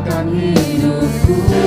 akan hidupku.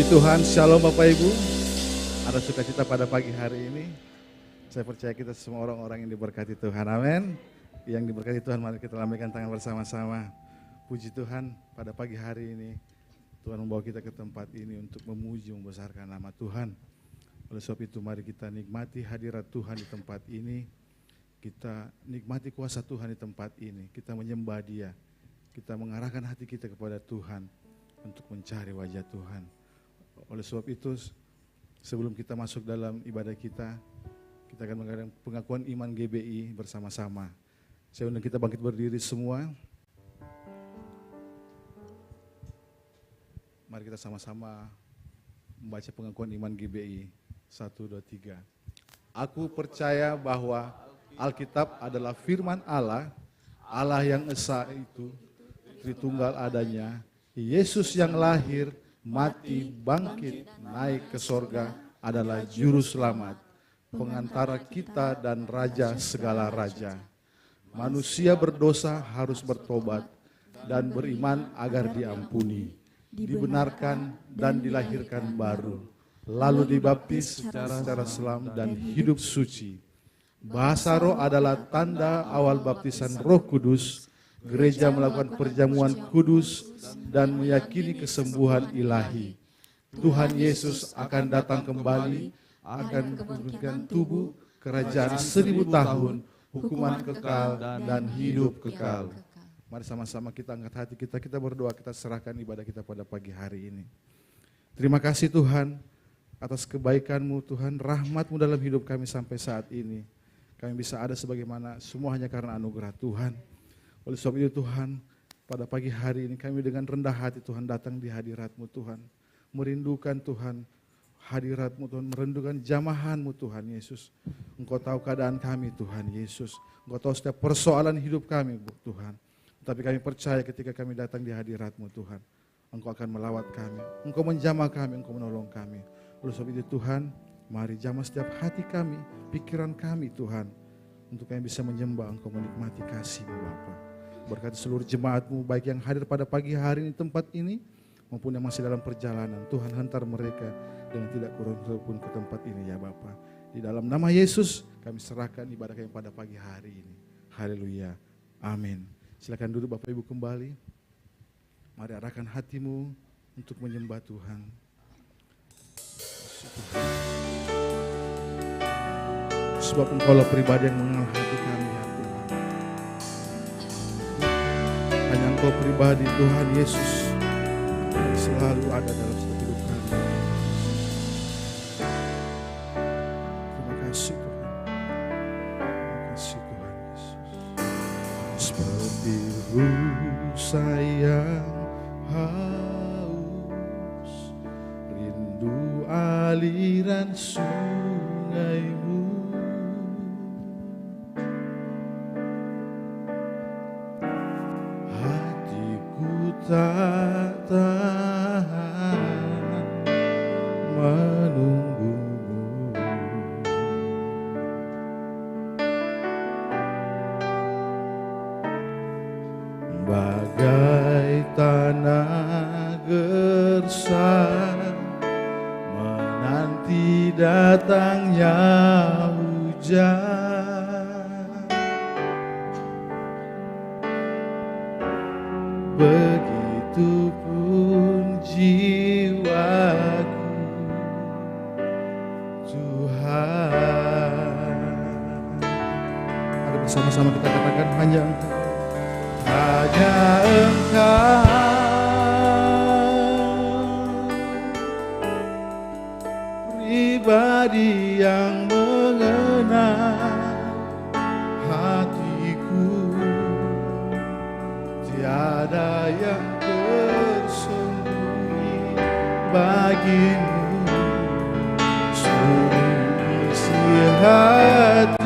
Tuhan, shalom Bapak Ibu. Ada sukacita pada pagi hari ini. Saya percaya kita semua orang-orang yang diberkati Tuhan, amin. Yang diberkati Tuhan, mari kita lambaikan tangan bersama-sama. Puji Tuhan, pada pagi hari ini Tuhan membawa kita ke tempat ini untuk memuji, membesarkan nama Tuhan. Oleh sebab itu mari kita nikmati hadirat Tuhan di tempat ini. Kita nikmati kuasa Tuhan di tempat ini. Kita menyembah Dia. Kita mengarahkan hati kita kepada Tuhan untuk mencari wajah Tuhan. Oleh sebab itu, sebelum kita masuk dalam ibadah kita akan mengadakan pengakuan iman GBI bersama-sama. Saya undang kita bangkit berdiri semua. Mari kita sama-sama membaca pengakuan iman GBI. 1, 2, 3. Aku percaya bahwa Alkitab adalah firman Allah, Allah yang esa itu, Tritunggal adanya, Yesus yang lahir, mati, bangkit, naik ke sorga adalah juru selamat, pengantara kita dan raja segala raja. Manusia berdosa harus bertobat dan beriman agar diampuni, dibenarkan dan dilahirkan baru, lalu dibaptis secara selam dan hidup suci. Bahasa roh adalah tanda awal baptisan Roh Kudus. Gereja melakukan perjamuan kudus dan meyakini kesembuhan ilahi. Tuhan Yesus akan datang kembali, akan memberikan tubuh, kerajaan 1000 tahun, hukuman kekal dan hidup kekal. Mari sama-sama kita angkat hati kita berdoa, kita serahkan ibadah kita pada pagi hari ini. Terima kasih Tuhan atas kebaikan-Mu Tuhan, rahmat-Mu dalam hidup kami sampai saat ini. Kami bisa ada sebagaimana semua hanya karena anugerah Tuhan. Oleh sebab itu Tuhan, pada pagi hari ini kami dengan rendah hati Tuhan datang di hadirat-Mu Tuhan. Merindukan Tuhan hadirat-Mu Tuhan, merindukan jamahan-Mu Tuhan Yesus. Engkau tahu keadaan kami Tuhan Yesus. Engkau tahu setiap persoalan hidup kami Tuhan. Tapi kami percaya ketika kami datang di hadirat-Mu Tuhan, Engkau akan melawat kami, Engkau menjamah kami, Engkau menolong kami. Oleh sebab itu Tuhan, mari jamah setiap hati kami, pikiran kami Tuhan, untuk kami bisa menyembah Engkau, menikmati kasih-Mu Bapa. Berkati seluruh jemaat-Mu, baik yang hadir pada pagi hari ini tempat ini, maupun yang masih dalam perjalanan. Tuhan hantar mereka dengan tidak kurang pun ke tempat ini ya Bapa. Di dalam nama Yesus kami serahkan ibadah kami pada pagi hari ini. Haleluya. Amin. Silakan duduk Bapak Ibu kembali. Mari arahkan hatimu untuk menyembah Tuhan. Sebab Engkaulah pribadi yang mengenal hati kami ya Tuhan. Hanya Engkau pribadi Tuhan Yesus yang selalu ada dalam setiap hidup kami. Terima kasih Tuhan. Terima kasih Tuhan Yesus. Seperti rusa yang haus, rindu aliran sungai-Mu. Hatiku tak tahan menunggu-Mu. Bagai tanah gersang menanti datangnya hujan, begitupun jiwaku Tuhan. Mari bersama-sama kita katakan hanya Engkau. Hanya Engkau pribadi yang mengenal hatiku, tiada yang tersembunyi bagi-Mu. Seluruh isi hatiku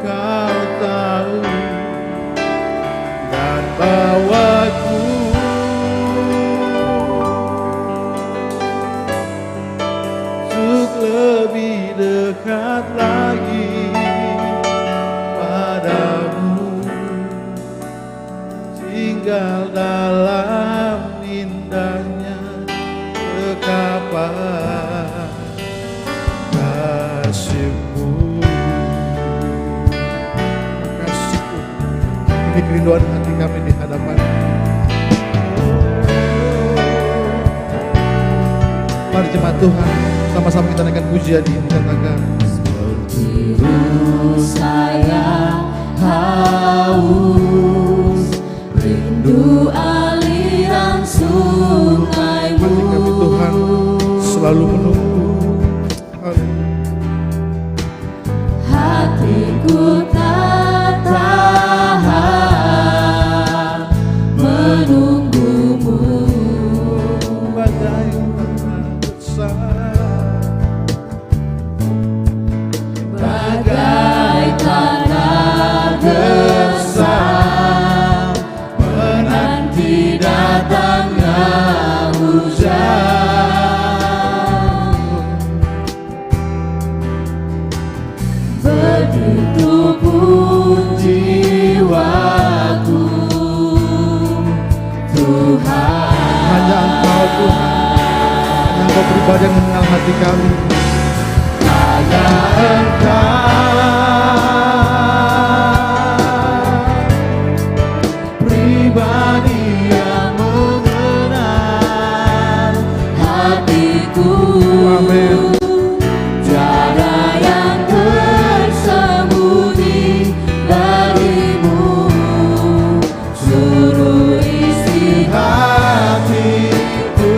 Kau tahu, dan bawaku untuk lebih dekat lagi padamu, tinggal dalam indahnya kekapan kasih-Mu. Kasih-Mu, ini kerinduan hati kami di hadapan. Mari jemaat Tuhan, sama-sama kita naikkan pujian ini, katakan seperti rusa yang haus, rindu aliran sungai-Mu. hati kami Tuhan selalu menunggu. Hatiku tak tahan menunggu-Mu. Bagai tanah gersang, Bagai tanah gersang menanti datangnya hujan, begitupun jiwaku Tuhan. hanya Engkau Tuhan, hanya Engkau pribadi yang mengenal hati kami. Hanya Engkau pribadi yang mengenal hatiku. Amin. Tiada yang tersembunyi dari-Mu. Seluruh isi hatiku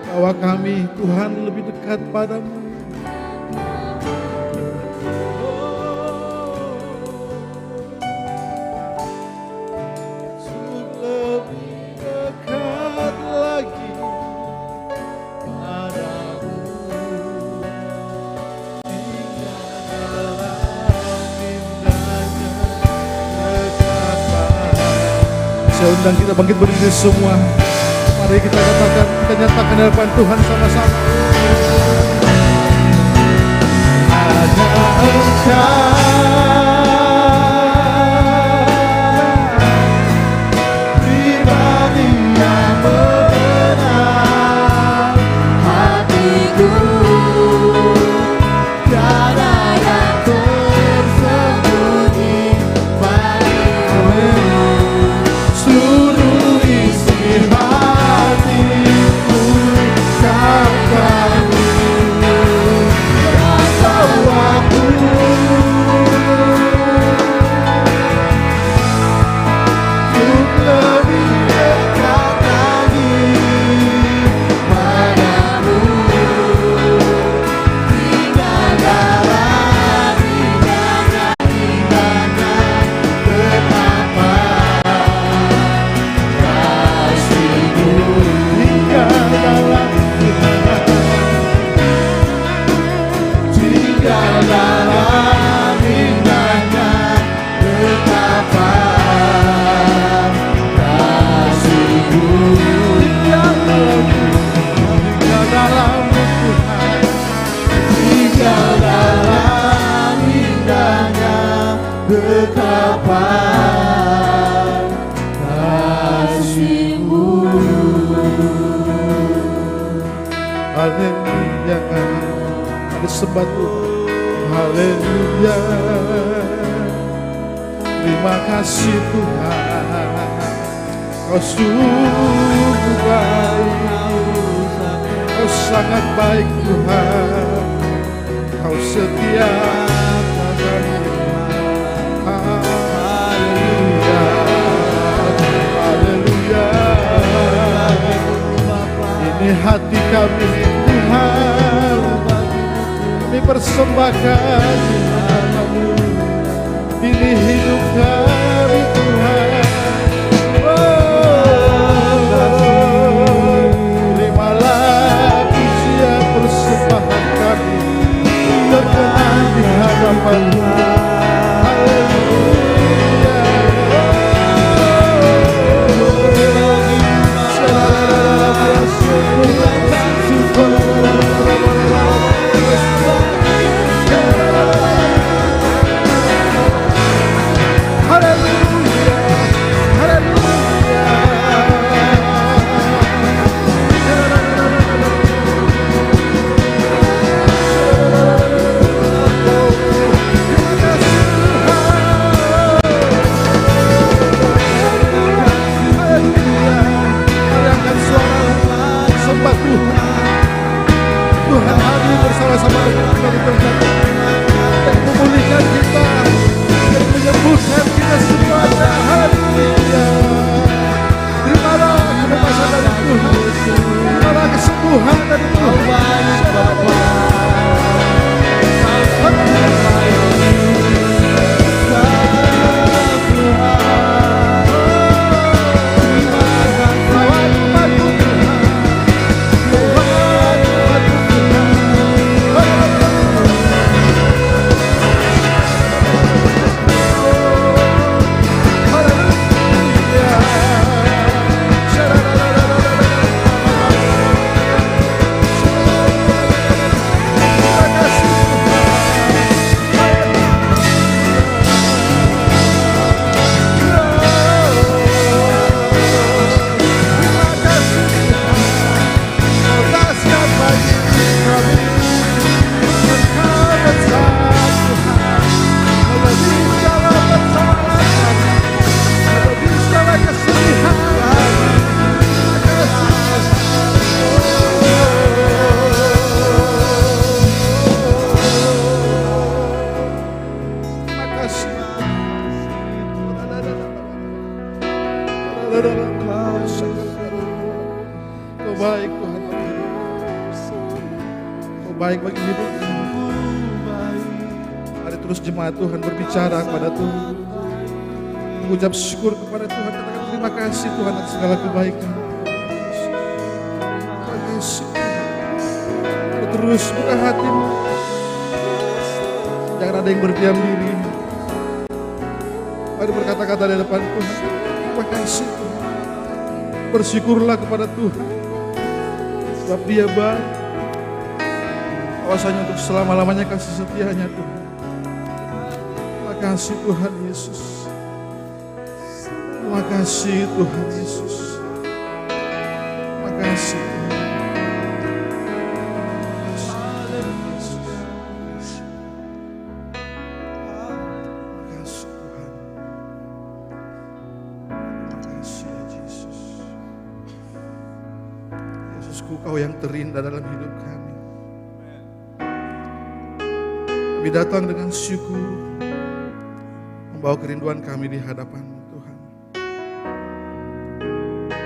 bahwa kami Tuhan lebih dekat padamu. Untuk lebih dekat lagi padamu. Saya undang kita bangkit berdiri semua. Mari kita katakan, kita nyatakan hadapan Tuhan sama-sama. Hanya Engkau pribadi yang benar hatiku, tiada yang tersembunyi bagimu. seluruh isi hatiku katakan bahwa untuk lebih dekat lagi Padamu tinggal dalam indahnya betapa kasih-Mu. tinggal dalam Tinggal dalam indahnya betapa kasih-Mu. tinggal dalam Tuhan. Tinggal dalam indahnya betapa kasih-Mu. Haleluya. Ada sembah Tuhan. Haleluya. Terima kasih Tuhan. Kau sungguh baik. Kau sangat baik Tuhan. Kau setia padaku. Haleluya. Haleluya. Ini hati kami Tuhan, kami persembahkan Tuhan. Ini hidup kami Tuhan. Terimalah pujian persembahan kami berkenan di hadapan Tuhan. Tuhan hadir bersama-sama dengan kita di perjalanan dan memulihkan kita dan menyembuhkan kita semuanya. Haleluya. Terimalah kebebasan dari Tuhan. Terimalah kesembuhan dari Tuhan. Kau baik Tuhan. baik bagi hidup kami. Mari terus jemaat Tuhan berbicara kepada Tuhan. Mengucap syukur kepada Tuhan. Katakan terima kasih Tuhan atas segala kebaikan. Terima kasih. Mari terus buka hatimu. Jangan ada yang berdiam diri. Mari berkata-kata di depan Tuhan. Terima kasih Tuhan. Bersyukurlah kepada Tuhan. Sebab Dia baik. Awasannya untuk selama-lamanya kasih setianya Tuhan. Terima kasih Tuhan Yesus. Terima kasih Tuhan Yesus. Terima kasih Tuhan. Kau yang terindah dalam hidup kami. Kami datang dengan syukur, membawa kerinduan kami di hadapan-Mu Tuhan.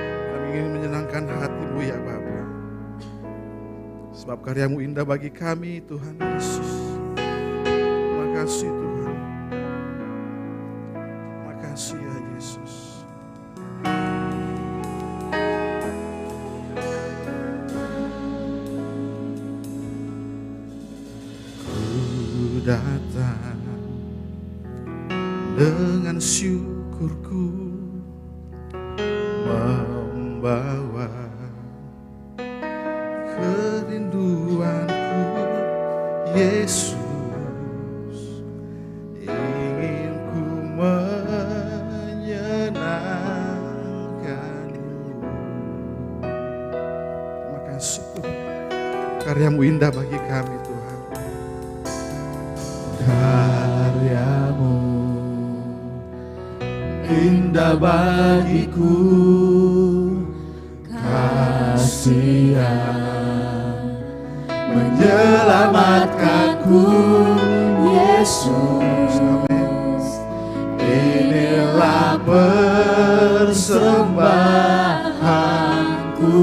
Kami ingin menyenangkan hati-Mu ya Bapa. Sebab karya-Mu indah bagi kami Tuhan Yesus. Terima kasih Tuhan. Terima kasih ya Yesus. Datang dengan syukurku, membawa kerinduanku, Yesus, ingin ku menyenangkan-Mu. Terima kasih Tuhan, karya-Mu indah bagi kami Tuhan. Karya-Mu indah bagiku, kasih yang menyelamatkanku, Yesus. Inilah persembahanku.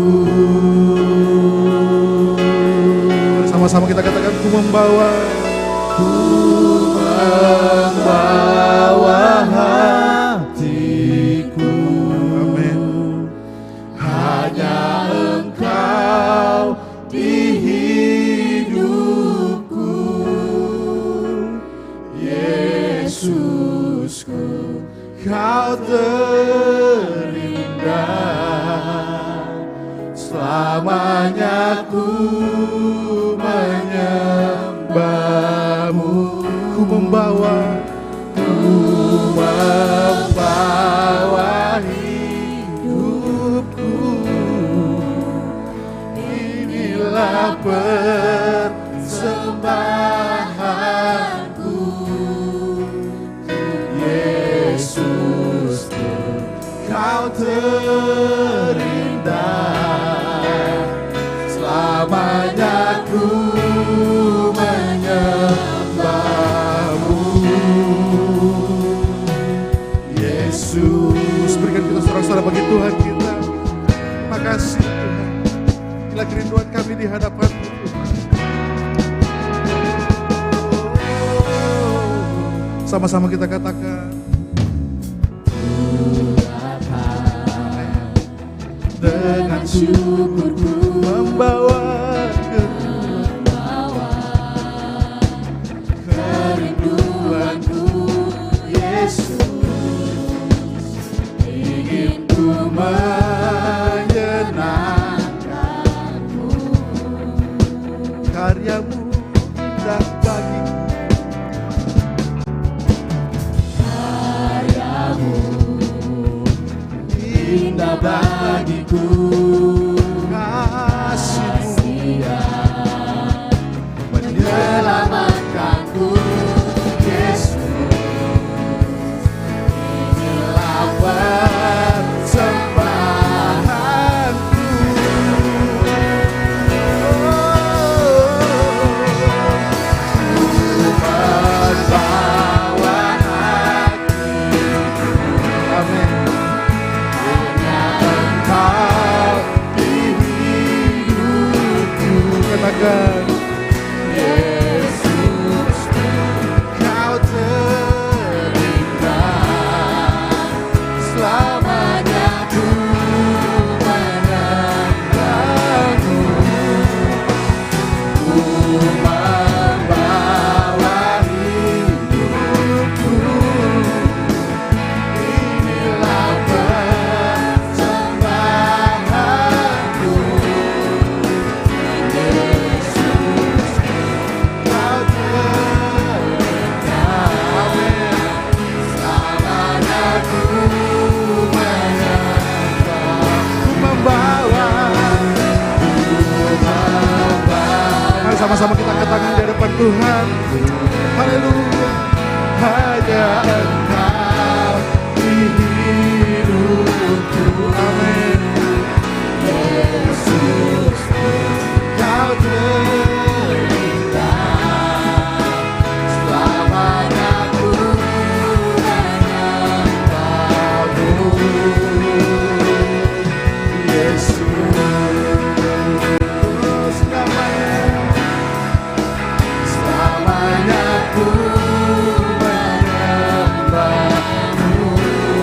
Bersama-sama kita katakan, ku membawa hatiku. Amin. Hanya Engkau di hidupku, Yesusku, Kau terindah. Selamanya ku menyembah-Mu. Ku membawa hidupku. Inilah persembahanku, Yesus, Kau terindah. Selamanya ku menyembah-Mu, Yesus. Berikan kita sorak-sorak bagi Tuhan kita. Terima kasih Tuhan. Inilah kerinduan kami di hadapan-Mu Tuhan. Sama-sama kita katakan, dengan syukurku, membawa kerinduanku, Yesus. Ingin ku menyenangkan-Mu. karya-Mu indah bagi Karya-Mu indah bagiku, kasih-Mu yang menyelamatkanku, Yesus. Inilah persembahanku. Membawa hatiku. Amin. Hanya Engkau Sama-sama kita angkat tangan di hadapan Tuhan. Haleluya. Hanya Engkau di hidupku. Amin. Yesus, Kau terindah. Selamanya ku menyembahmu. Yesus, selamanya ku menyembahmu.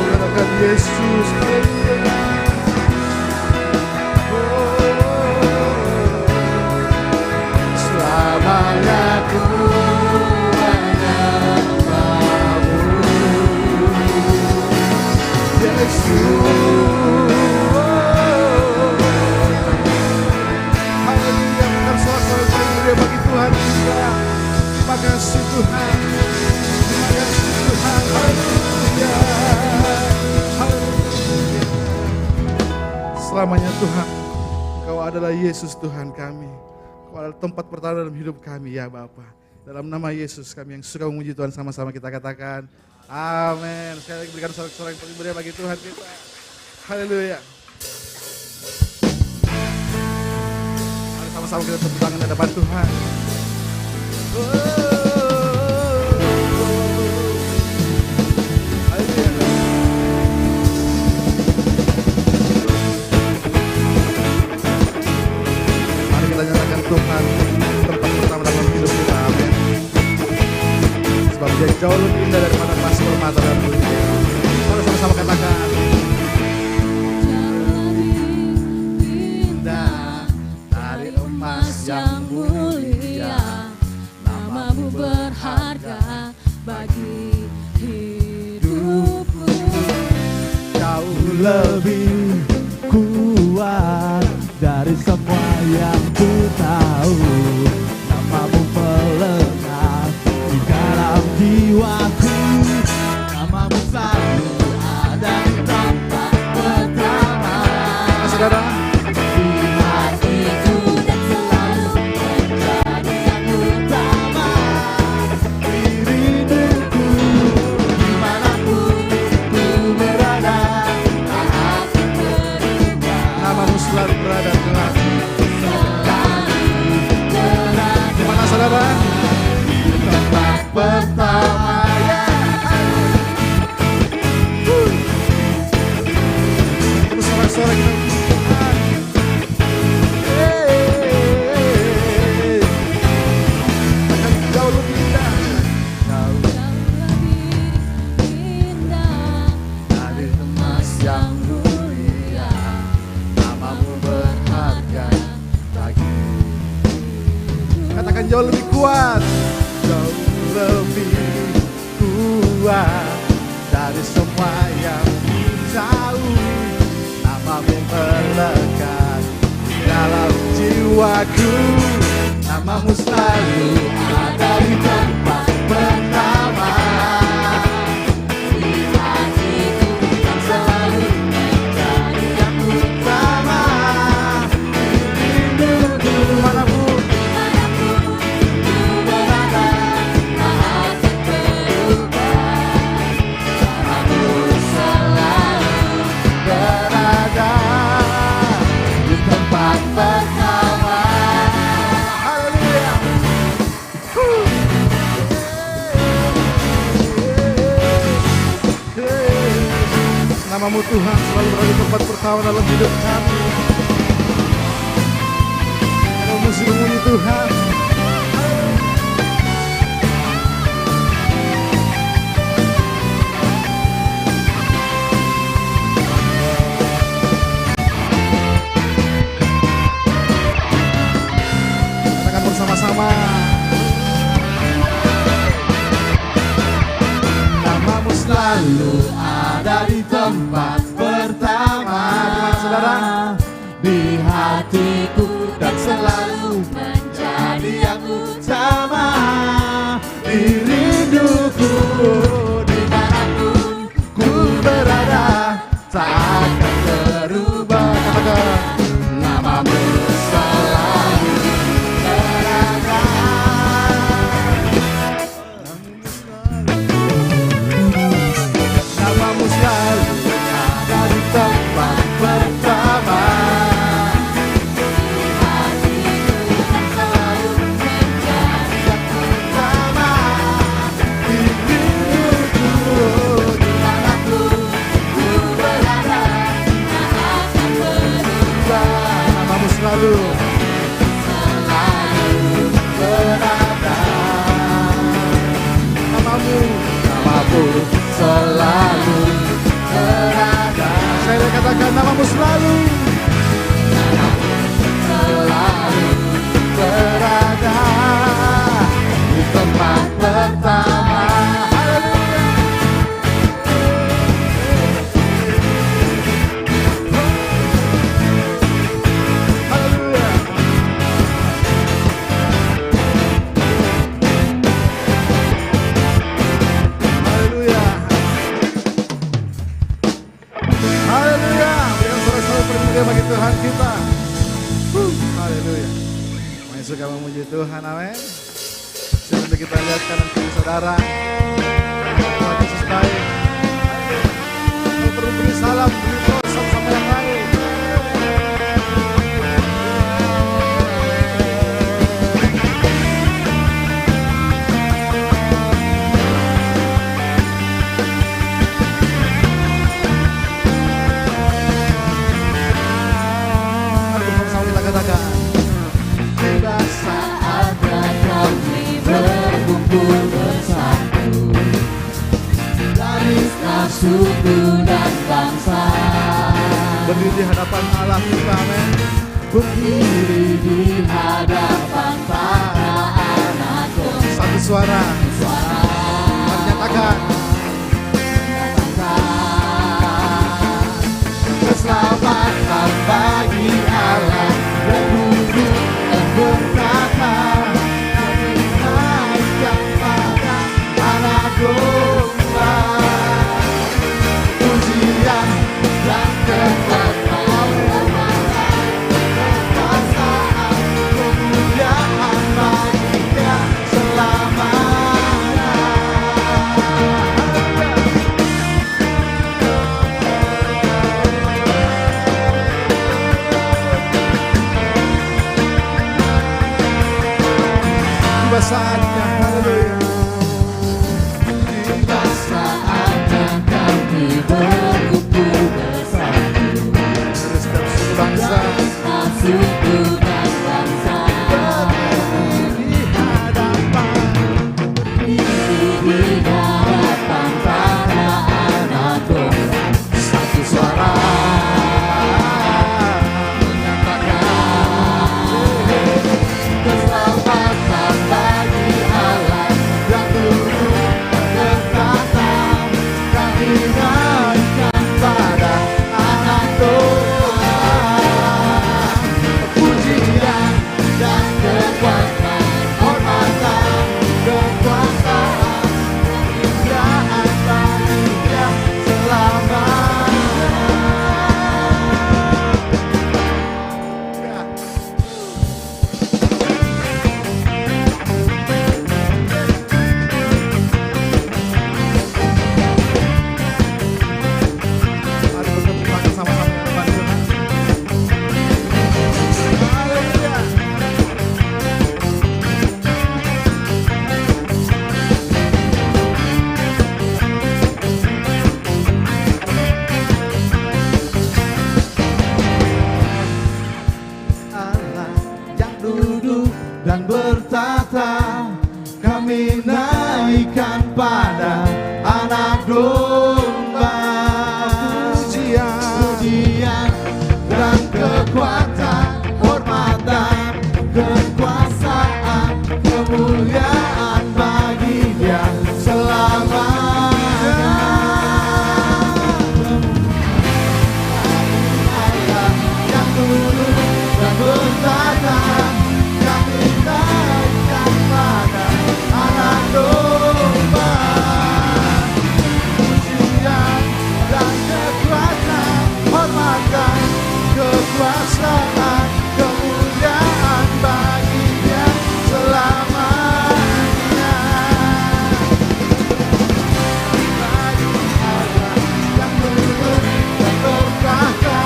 Katakan Yesus, haleluya. Selamanya ku menyembahmu. Yesus. Haleluya, bukan soal-soal yang bagi Tuhan kita. Terima kasih Tuhan. Terima kasih Tuhan. Haleluya. Haleluya. Selamanya Tuhan, Engkau adalah Yesus Tuhan kami. Engkau adalah tempat pertama dalam hidup kami ya Bapa. Dalam nama Yesus kami yang suka memuji Tuhan, sama-sama kita katakan amin. Sekali lagi berikan sorak-sorak yang paling meriah bagi Tuhan kita. Haleluya. Mari sama-sama kita tepuk tangan di hadapan Tuhan. Mari kita nyatakan Tuhan tempat pertama dalam hidup kita, amin. Sebab Dia jauh lebih indah daripada emas, permata dan dunia. Mari sama-sama katakan indah dari emas yang mulia. Namamu berharga bagi hidupku. Jauh lebih kuat dari semua yang ku tahu. Namamu melekat di dalam jiwaku. Namamu selalu ada di tempat pertama. Saudara, Di hatiku dan selalu menjadi yang utama. Di rinduku dimanapun ku berada. Hati berubah namamu selalu berada Tuhan. Di mana saudara? Tempat pertama ya. Terus sorak-sorak kita. Akan jauh lebih indah jauh lebih indah dari emas yang mulia. Namamu berharga bagi. Katakan jauh lebih kuat. Jauh lebih kuat dari semua yang ku tahu. Namamu melekat di dalam jiwaku. Namamu selalu ada di tempat pertama. Di hatiku kan selalu menjadi yang Utama rinduku dimanapun dimanapun ku berada. Hati berubah namamu selalu berada di tempat pertama. Haleluya. Namamu Tuhan selalu berada di tempat pertama dalam hidup kami. Kalau musik memuji Tuhan. Katakan bersama-sama. Namamu selalu ada di tempat pertama. Di mana, saudara? Di hatiku dan selalu menjadi Haleluya bagi Tuhan kita. Haleluya. Yang suka memuji Tuhan, amin. Sebelum kita lihat kanan kiri saudara, Tuhan Yesus baik. Kalau perlu beri salam, beri doa sama yang lain. Tiba saatnya kami berkumpul bersatu dari segala suku dan bangsa. Berdiri di hadapan Allah kita, amin. Berdiri di hadapan para anak domba. Satu suara, menyatakan keselamatan bagi Allah yang duduk dan berkata, kami naikkan pada anak domba. Pujian dan kekuatan, kekuasaan, kemuliaan bagi Dia selamanya. tiba saatnya, haleluya. Tiba saatnya kami berkumpul bersatu Dari setiap suku bangsa, suku dan bangsa. di hadapan Di hadapan para anak domba. Satu suara keselamatan bagi Allah yang duduk berkata, kami naikkan pada anak domba. Pujian dan kekuatan, hormatan, kekuasaan, kemuliaan bagi Dia selamanya. Mari bertepuk tangan sama-sama di depan Tuhan. Haleluya. Allah yang duduk dan bertata, kami naikkan pada anak domba. Pujian dan kekuatan, hormatan, kekuasaan, kemuliaan bagi Dia selamanya. Allah yang duduk dan bertata, kami naikkan pada anak domba. Pujian dan kekuatan, hormatan, kekuasaan, kemuliaan bagi Dia selamanya. Bagi Allah yang duduk dan berkata,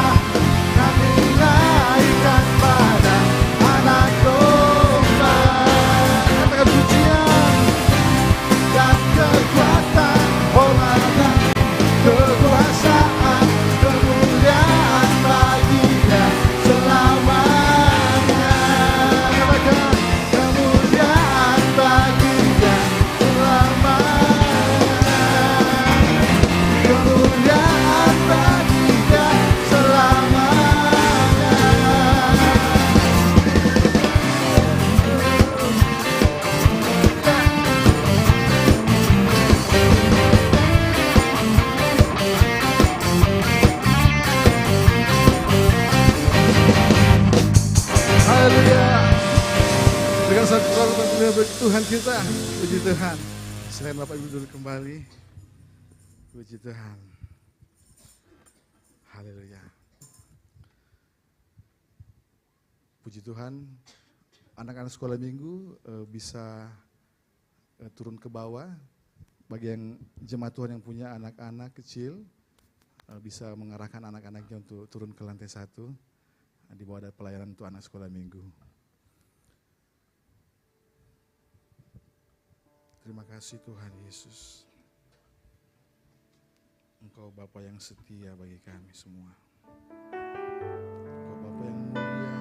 kami naikkan pada anak domba. Katakan pujian dan kekuatan, hormatan, kekuasaan, kemuliaan bagi Dia selamanya. Katakan kemuliaan bagi Dia selamanya. Kemuliaan bagi Dia selamanya. Haleluya. Dengan satu suara tentunya bagi Tuhan kita. Puji Tuhan. Selain Bapak Ibu duduk kembali. Puji Tuhan. Haleluya. Puji Tuhan, anak-anak sekolah minggu bisa turun ke bawah. Bagi yang jemaat Tuhan yang punya anak-anak kecil, bisa mengarahkan anak-anaknya untuk turun ke lantai 1. Di bawah ada pelayanan untuk anak sekolah minggu. Terima kasih Tuhan Yesus. Engkau Bapa yang setia bagi kami semua. Engkau Bapa yang mulia.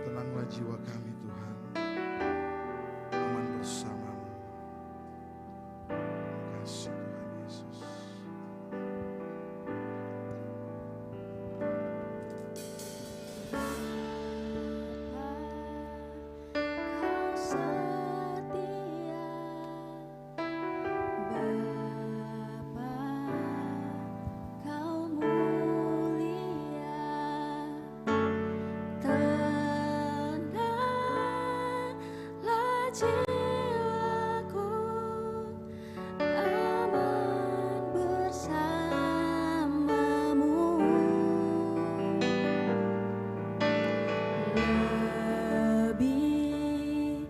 Tenanglah jiwa kami Tuhan. Aman bersamamu. Terima kasih Tuhan Yesus. Kau setia, Bapa, Kau mulia, tenanglah jiwaku, aman bersamamu. Lebih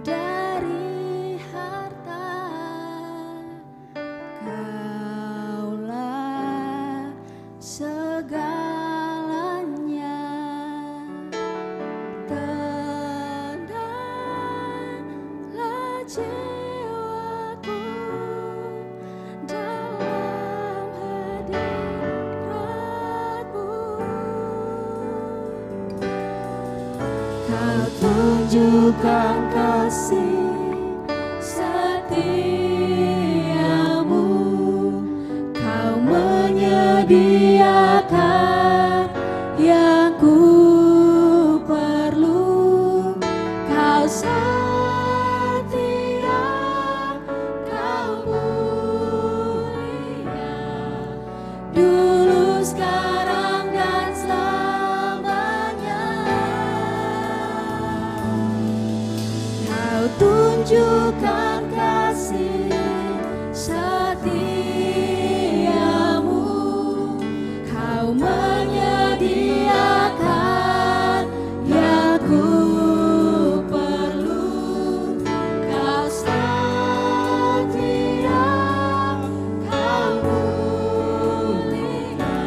dari harta, Kaulah segalanya. Tenanglah jiwaku dalam hadirat-Mu. Kau tunjukkan kasih setiamu, Kau menyediakan yang ku perlu. Kau setia, Kau mulia, dulu, sekarang, dan selamanya. Kau tunjukkan kasih setiamu, Kau menyediakan yang ku perlu. Kau setia, Kau mulia,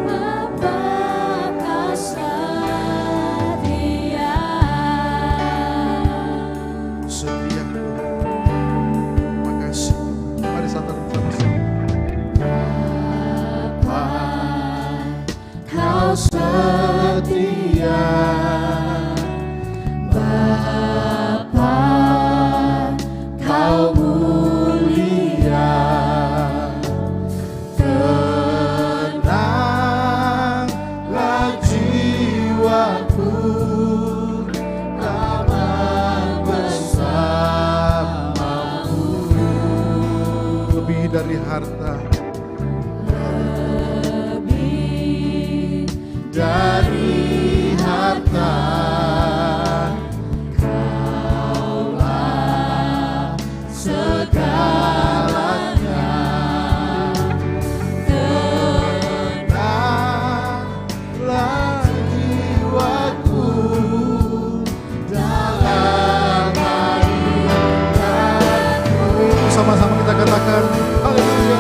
Bapa, Kau setia. Setia Tuhan. Terima kasih. Mari santap bersama-sama. Kau setia, Bapa, Kau mulia, Tenanglah jiwaku, aman bersamamu. Lebih dari harta, lebih dari harta, Kaulah segalanya. Tenanglah jiwaku dalam hadirat-Mu. Sama-sama kita katakan haleluya.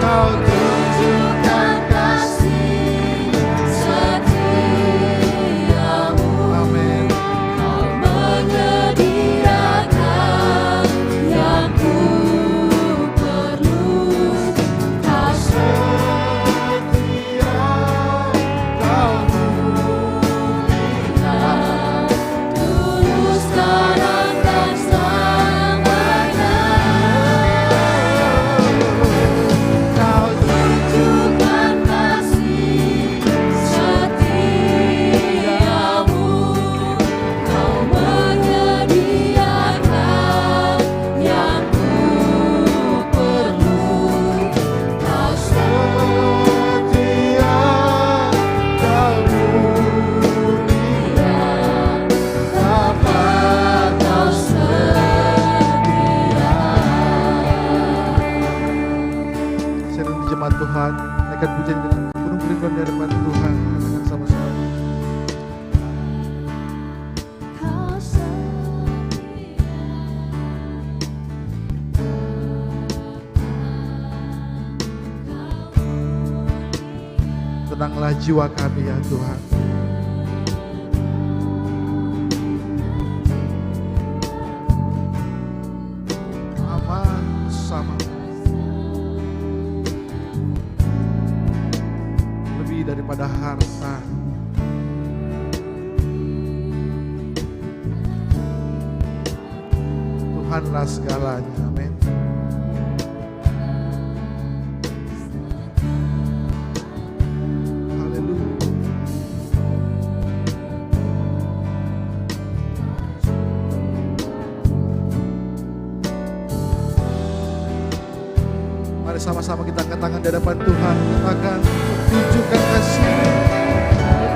Kau tunjukkan kasih setiamu, amin. Kau menyediakan yang ku perlu. Kau Setia, Kau mulia, dulu, sekarang, dan selamanya. Kau Tunjukkan kasih setiamu, Kau menyediakan yang ku perlu. Kau setia, Kau mulia, Bapa, Kau setia. Saya dan jemaat Tuhan naikkan pujian dengan penuh kerinduan di hadapan Tuhan. Katakan sama-sama. Kau setia, Tenanglah jiwa kami ya Tuhan. Aman bersama. Lebih daripada harta. Tuhanlah segalanya. Amin. Haleluya. Mari sama-sama kita angkat tangan di hadapan Tuhan. Katakan, tunjukkan kasih.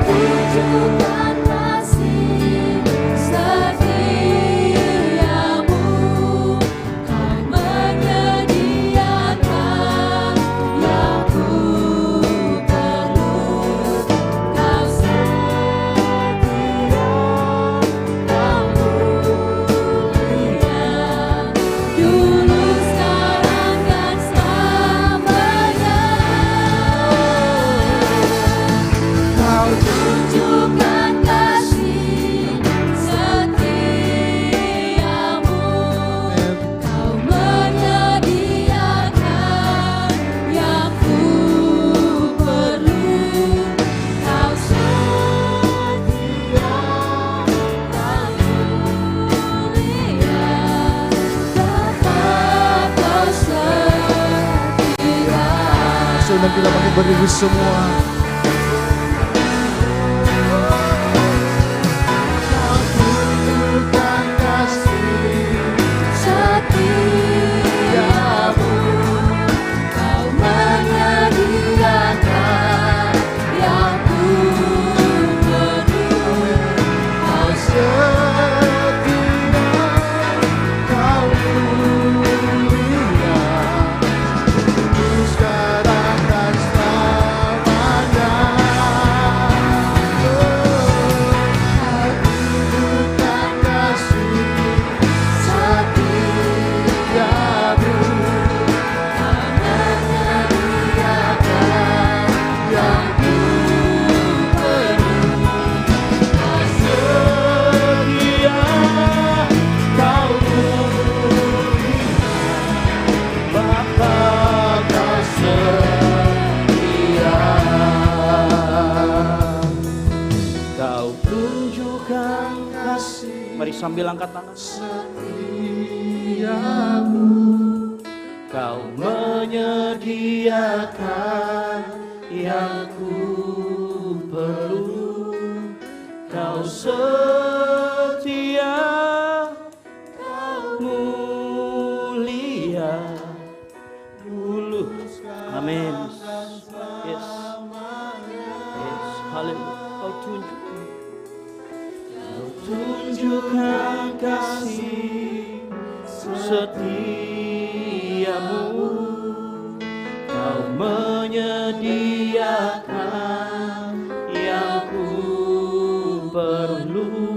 tunjukkan kasih setiamu. Kau menyediakan yang ku perlu. Kau setia, kau mulia, dulu sekarang dan selamanya. Kau Tunjukkan kasih setiamu. Kau menyediakan yang ku perlu. Kau setia, kau mulia, Bapa kau setia. Sudah kita pakai berdiri semua. Tunjukkan kasih Setiamu, kau menyediakan yang ku perlu. Kau setia, kau mulia, dulu sekarang dan selamanya. Tunjukkan kasih setiamu, kau menyediakan yang ku perlu. Kau setia, kau mulia, Bapa kau setia. Kau tunjukkan kasih Mari sambil angkat tangan. setiamu, kau menyediakan yang ku perlu. Kau setia, kau mulia, dulu. Amin. Yes. Yes. Haleluya. Kau tunjukkan. Tunjukkan kasih setiamu, kau menyediakan yang ku perlu.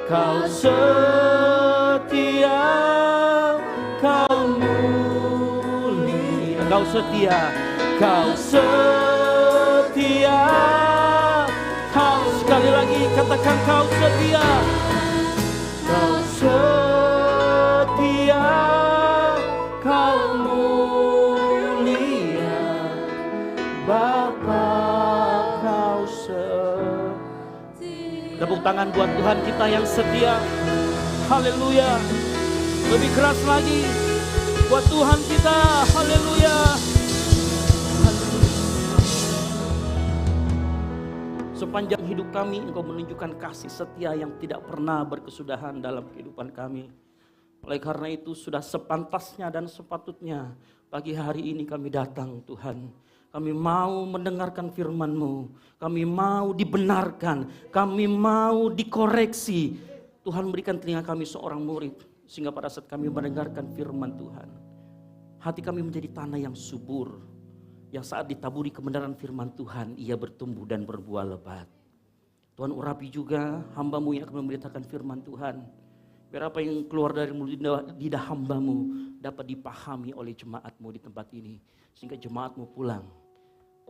Kau setia, kau mulia, Kau setia. kau setia. Kau sekali lagi katakan kau setia. Kau setia, kau mulia, Bapa kau setia. Tepuk tangan buat Tuhan kita yang setia. Haleluya. Lebih keras lagi buat Tuhan kita. Haleluya. Sepanjang hidup kami, Engkau menunjukkan kasih setia yang tidak pernah berkesudahan dalam kehidupan kami. Oleh karena itu sudah sepantasnya dan sepatutnya pagi hari ini kami datang Tuhan. Kami mau mendengarkan firman-Mu. Kami mau dibenarkan. Kami mau dikoreksi. Tuhan berikan telinga kami seorang murid. Sehingga pada saat kami mendengarkan firman Tuhan, hati kami menjadi tanah yang subur. yang saat ditaburi kebenaran firman Tuhan, ia bertumbuh dan berbuah lebat. Tuhan urapi juga hamba-Mu yang akan memberitakan firman Tuhan. Biar apa yang keluar dari lidah hamba-Mu dapat dipahami oleh jemaat-Mu di tempat ini. Sehingga jemaat-Mu pulang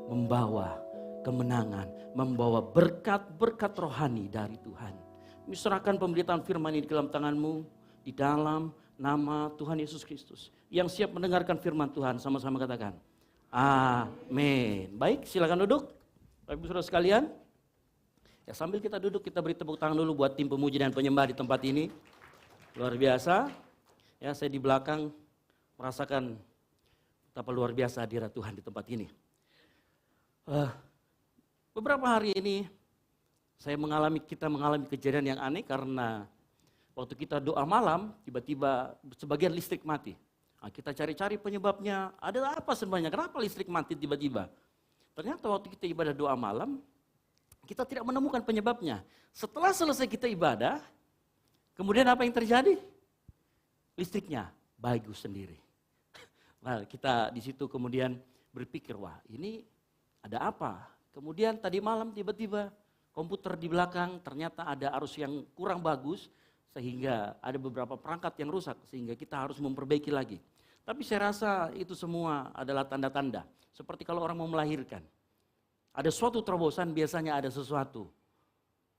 membawa kemenangan, membawa berkat-berkat rohani dari Tuhan. Kami serahkan pemberitaan firman ini di dalam tangan-Mu, di dalam nama Tuhan Yesus Kristus. Yang siap mendengarkan firman Tuhan, sama-sama katakan, amin. Baik, silakan duduk. Bapak Ibu Saudara sekalian, ya sambil kita duduk, kita beri tepuk tangan dulu buat tim pemuji dan penyembah di tempat ini. Luar biasa. Ya, saya di belakang merasakan betapa luar biasa hadirat Tuhan di tempat ini. Beberapa hari ini kita mengalami kejadian yang aneh karena waktu kita doa malam tiba-tiba sebagian listrik mati. Nah, kita cari-cari penyebabnya, ada apa sebenarnya, kenapa listrik mati tiba-tiba? Ternyata waktu kita ibadah doa malam, kita tidak menemukan penyebabnya. Setelah selesai kita ibadah, kemudian apa yang terjadi? Listriknya bagus sendiri. Nah, kita di situ kemudian berpikir, wah ini ada apa? Kemudian tadi malam tiba-tiba komputer di belakang ternyata ada arus yang kurang bagus, sehingga ada beberapa perangkat yang rusak, sehingga kita harus memperbaiki lagi. Tapi saya rasa itu semua adalah tanda-tanda. Seperti kalau orang mau melahirkan. Ada suatu terobosan, biasanya ada sesuatu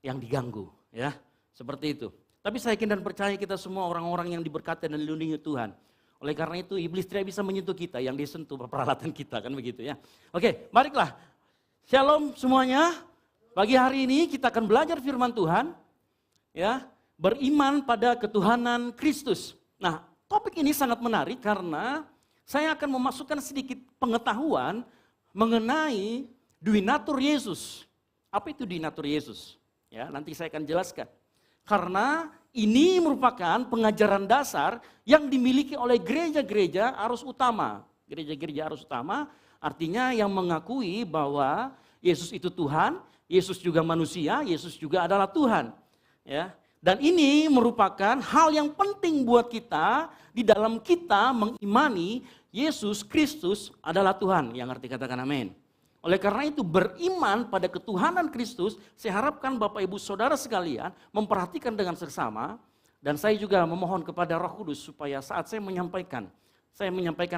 yang diganggu. Ya, seperti itu. Tapi saya yakin dan percaya kita semua orang-orang yang diberkati dan dilindungi Tuhan. Oleh karena itu iblis tidak bisa menyentuh kita, yang disentuh peralatan kita, kan begitu ya. Oke, marilah. Shalom semuanya. Pagi hari ini kita akan belajar firman Tuhan. Ya, beriman pada ketuhanan Kristus. Nah, topik ini sangat menarik karena saya akan memasukkan sedikit pengetahuan mengenai duinatur Yesus. Apa itu duinatur Yesus? Ya, nanti saya akan jelaskan. Karena ini merupakan pengajaran dasar yang dimiliki oleh gereja-gereja arus utama. Gereja-gereja arus utama artinya yang mengakui bahwa Yesus itu Tuhan, Yesus juga manusia, Yesus juga adalah Tuhan. Ya. Dan ini merupakan hal yang penting buat kita di dalam kita mengimani Yesus Kristus adalah Tuhan. Yang arti katakan amin. Oleh karena itu beriman pada ketuhanan Kristus, saya harapkan Bapak Ibu Saudara sekalian memperhatikan dengan seksama. Dan saya juga memohon kepada Roh Kudus supaya saat saya menyampaikan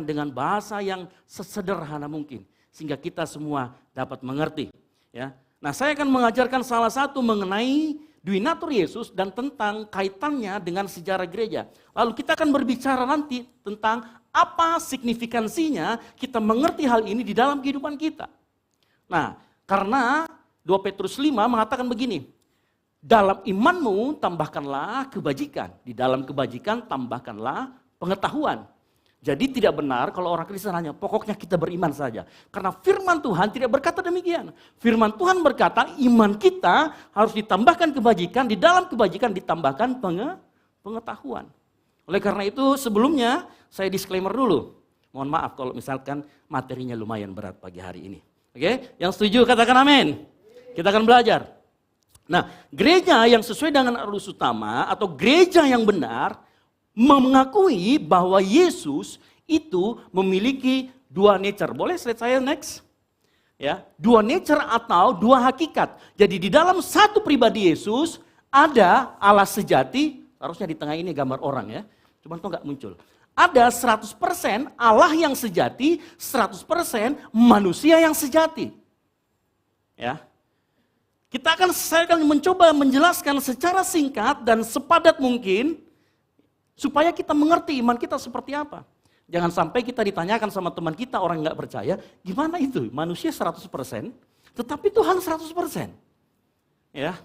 dengan bahasa yang sesederhana mungkin. Sehingga kita semua dapat mengerti. Ya. Nah, saya akan mengajarkan salah satu mengenai duinatur Yesus dan tentang kaitannya dengan sejarah gereja. Lalu kita akan berbicara nanti tentang apa signifikansinya kita mengerti hal ini di dalam kehidupan kita. Nah, karena 2 Petrus 5 mengatakan begini, dalam imanmu tambahkanlah kebajikan, di dalam kebajikan tambahkanlah pengetahuan. Jadi tidak benar kalau orang Kristen hanya pokoknya kita beriman saja. Karena firman Tuhan tidak berkata demikian. Firman Tuhan berkata iman kita harus ditambahkan kebajikan, di dalam kebajikan ditambahkan pengetahuan. Oleh karena itu sebelumnya saya disclaimer dulu. Mohon maaf kalau misalkan materinya lumayan berat pagi hari ini. Oke, yang setuju katakan amin. Kita akan belajar. Nah, gereja yang sesuai dengan arus utama atau gereja yang benar mengakui bahwa Yesus itu memiliki dua nature. Boleh slide saya next? Ya, dua nature atau dua hakikat. Jadi di dalam satu pribadi Yesus ada Allah sejati, harusnya di tengah ini gambar orang ya. Cuman kok nggak muncul. Ada 100% Allah yang sejati, 100% manusia yang sejati. Ya. Saya akan mencoba menjelaskan secara singkat dan sepadat mungkin supaya kita mengerti iman kita seperti apa. Jangan sampai kita ditanyakan sama teman kita orang nggak percaya, gimana itu manusia 100%, tetapi Tuhan 100%. Ya.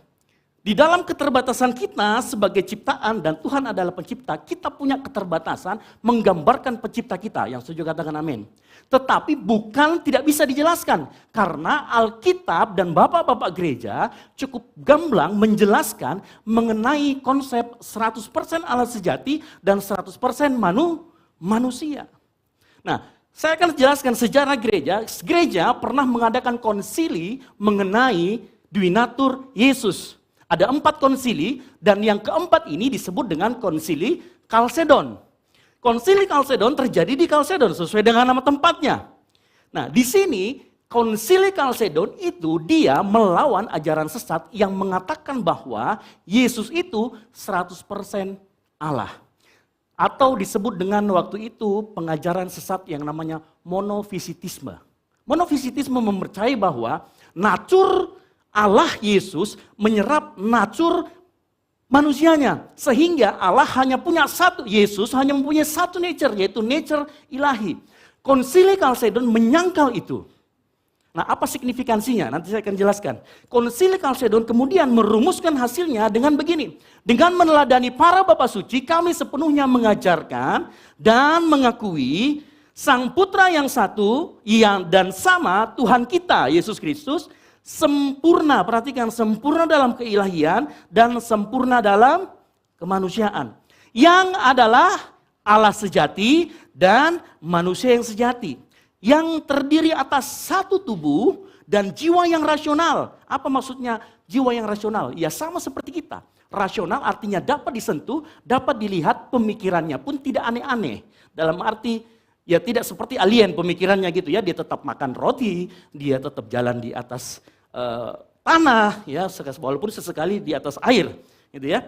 Di dalam keterbatasan kita sebagai ciptaan dan Tuhan adalah pencipta, kita punya keterbatasan menggambarkan pencipta kita. Yang setuju katakan amin. Tetapi bukan tidak bisa dijelaskan. Karena Alkitab dan bapak-bapak gereja cukup gamblang menjelaskan mengenai konsep 100% Allah sejati dan 100% manusia. Nah, saya akan jelaskan sejarah gereja. Gereja pernah mengadakan konsili mengenai duinatur Yesus. Ada 4 konsili dan yang keempat ini disebut dengan konsili Kalsedon. Konsili Kalsedon terjadi di Kalsedon sesuai dengan nama tempatnya. Nah, di sini Konsili Kalsedon itu dia melawan ajaran sesat yang mengatakan bahwa Yesus itu 100% Allah. Atau disebut dengan waktu itu pengajaran sesat yang namanya monofisitisme. Monofisitisme mempercayai bahwa natur Allah Yesus menyerap natur manusianya. Sehingga Allah hanya punya satu, Yesus hanya mempunyai satu nature, yaitu nature ilahi. Konsili Kalsedon menyangkal itu. Nah, apa signifikansinya? Nanti saya akan jelaskan. Konsili Kalsedon kemudian merumuskan hasilnya dengan begini. Dengan meneladani para bapa suci, kami sepenuhnya mengajarkan dan mengakui Sang Putra yang satu yang dan sama Tuhan kita, Yesus Kristus, sempurna. Perhatikan, sempurna dalam keilahian dan sempurna dalam kemanusiaan. Yang adalah Allah sejati dan manusia yang sejati. Yang terdiri atas satu tubuh dan jiwa yang rasional. Apa maksudnya jiwa yang rasional? Ya sama seperti kita. Rasional artinya dapat disentuh, dapat dilihat, pemikirannya pun tidak aneh-aneh. Dalam arti ya tidak seperti alien pemikirannya gitu ya. Dia tetap makan roti, dia tetap jalan di atas tanah, ya walaupun sesekali di atas air, gitu ya.